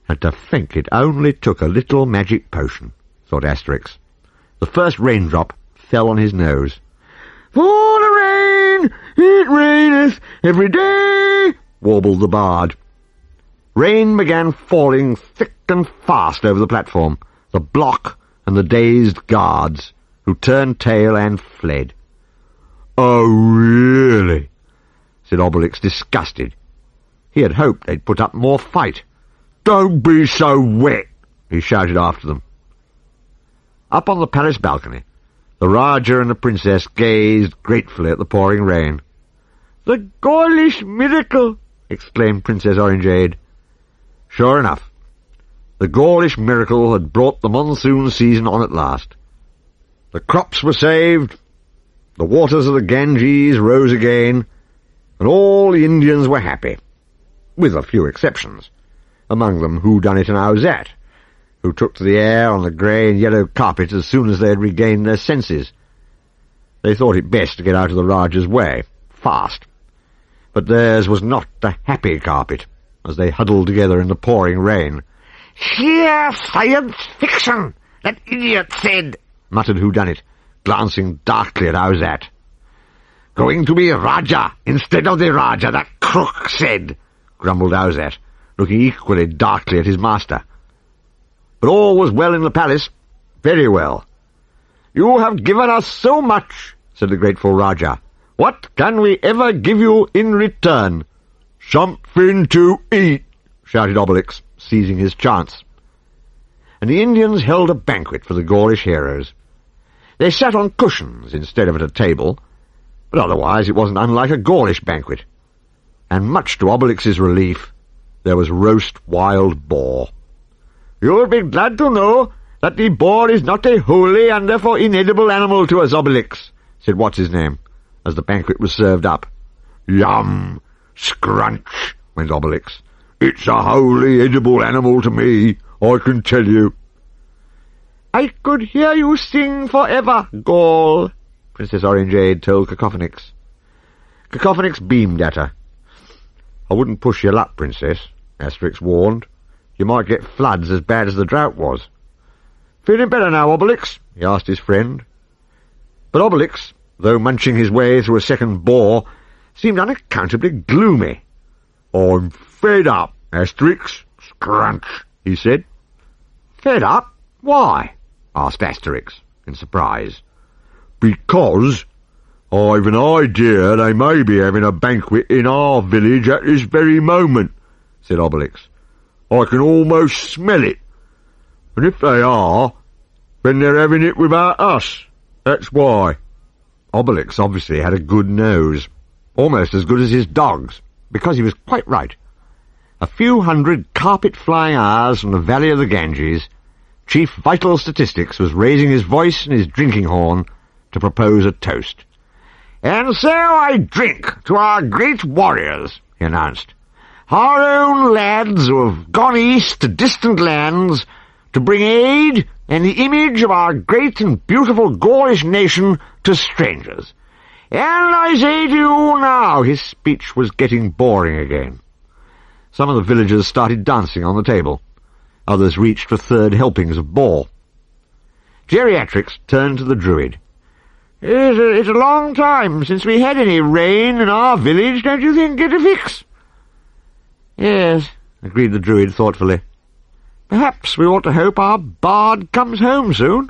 And to think it only took a little magic potion, thought Asterix. The first raindrop fell on his nose. "For the rain, it raineth every day," warbled the bard. Rain began falling thick and fast over the platform, the block, and the dazed guards, who turned tail and fled. "Oh, really?" said Obelix, disgusted. He had hoped they'd put up more fight. "Don't be so wet," he shouted after them. Up on the palace balcony, the Rajah and the princess gazed gratefully at the pouring rain. "The Gaulish miracle!" exclaimed Princess Orangeade. Sure enough, the Gaulish miracle had brought the monsoon season on at last. The crops were saved, the waters of the Ganges rose again, and all the Indians were happy, with a few exceptions, among them Whodunit and Auzat, who took to the air on the grey and yellow carpet as soon as they had regained their senses. They thought it best to get out of the Rajah's way, fast. But theirs was not the happy carpet, as they huddled together in the pouring rain. "Sheer science fiction, that idiot said," muttered Whodunit, glancing darkly at Auzat. "Going to be Rajah instead of the Rajah, that crook said," grumbled Auzat, looking equally darkly at his master. But all was well in the palace, very well. "You have given us so much," said the grateful Rajah. "What can we ever give you in return?" "Something to eat," shouted Obelix, seizing his chance. And the Indians held a banquet for the Gaulish heroes. They sat on cushions instead of at a table, but otherwise it wasn't unlike a Gaulish banquet. And much to Obelix's relief, there was roast wild boar. "You'll be glad to know that the boar is not a holy and therefore inedible animal to us, Obelix," said What's-his-name, as the banquet was served up. "Yum! Scrunch!" went Obelix. "It's a wholly edible animal to me, I can tell you." "I could hear you sing forever, Gaul," Princess Orangeade told Cacophonix. Cacophonix beamed at her. "I wouldn't push your luck, Princess," Asterix warned. "You might get floods as bad as the drought was." "Feeling better now, Obelix?" he asked his friend. But Obelix, though munching his way through a second boar, seemed unaccountably gloomy. "I'm fed up, Asterix. Scrunch," he said. "Fed up? Why?" asked Asterix, in surprise. "Because I've an idea they may be having a banquet in our village at this very moment," said Obelix. "I can almost smell it. And if they are, then they're having it without us. That's why." Obelix obviously had a good nose, almost as good as his dog's, because he was quite right. A few hundred carpet-flying hours from the valley of the Ganges, Chief Vital Statistics was raising his voice and his drinking horn to propose a toast. "And so I drink to our great warriors," he announced. "Our own lads who have gone east to distant lands to bring aid and the image of our great and beautiful Gaulish nation to strangers. And I say to you now," his speech was getting boring again, Some of the villagers started dancing on the table. Others reached for third helpings of ball. Geriatrix turned to the Druid. It's a long time since we had any rain in our village, don't you think, Getafix? Yes, agreed the Druid thoughtfully. Perhaps we ought to hope our bard comes home soon.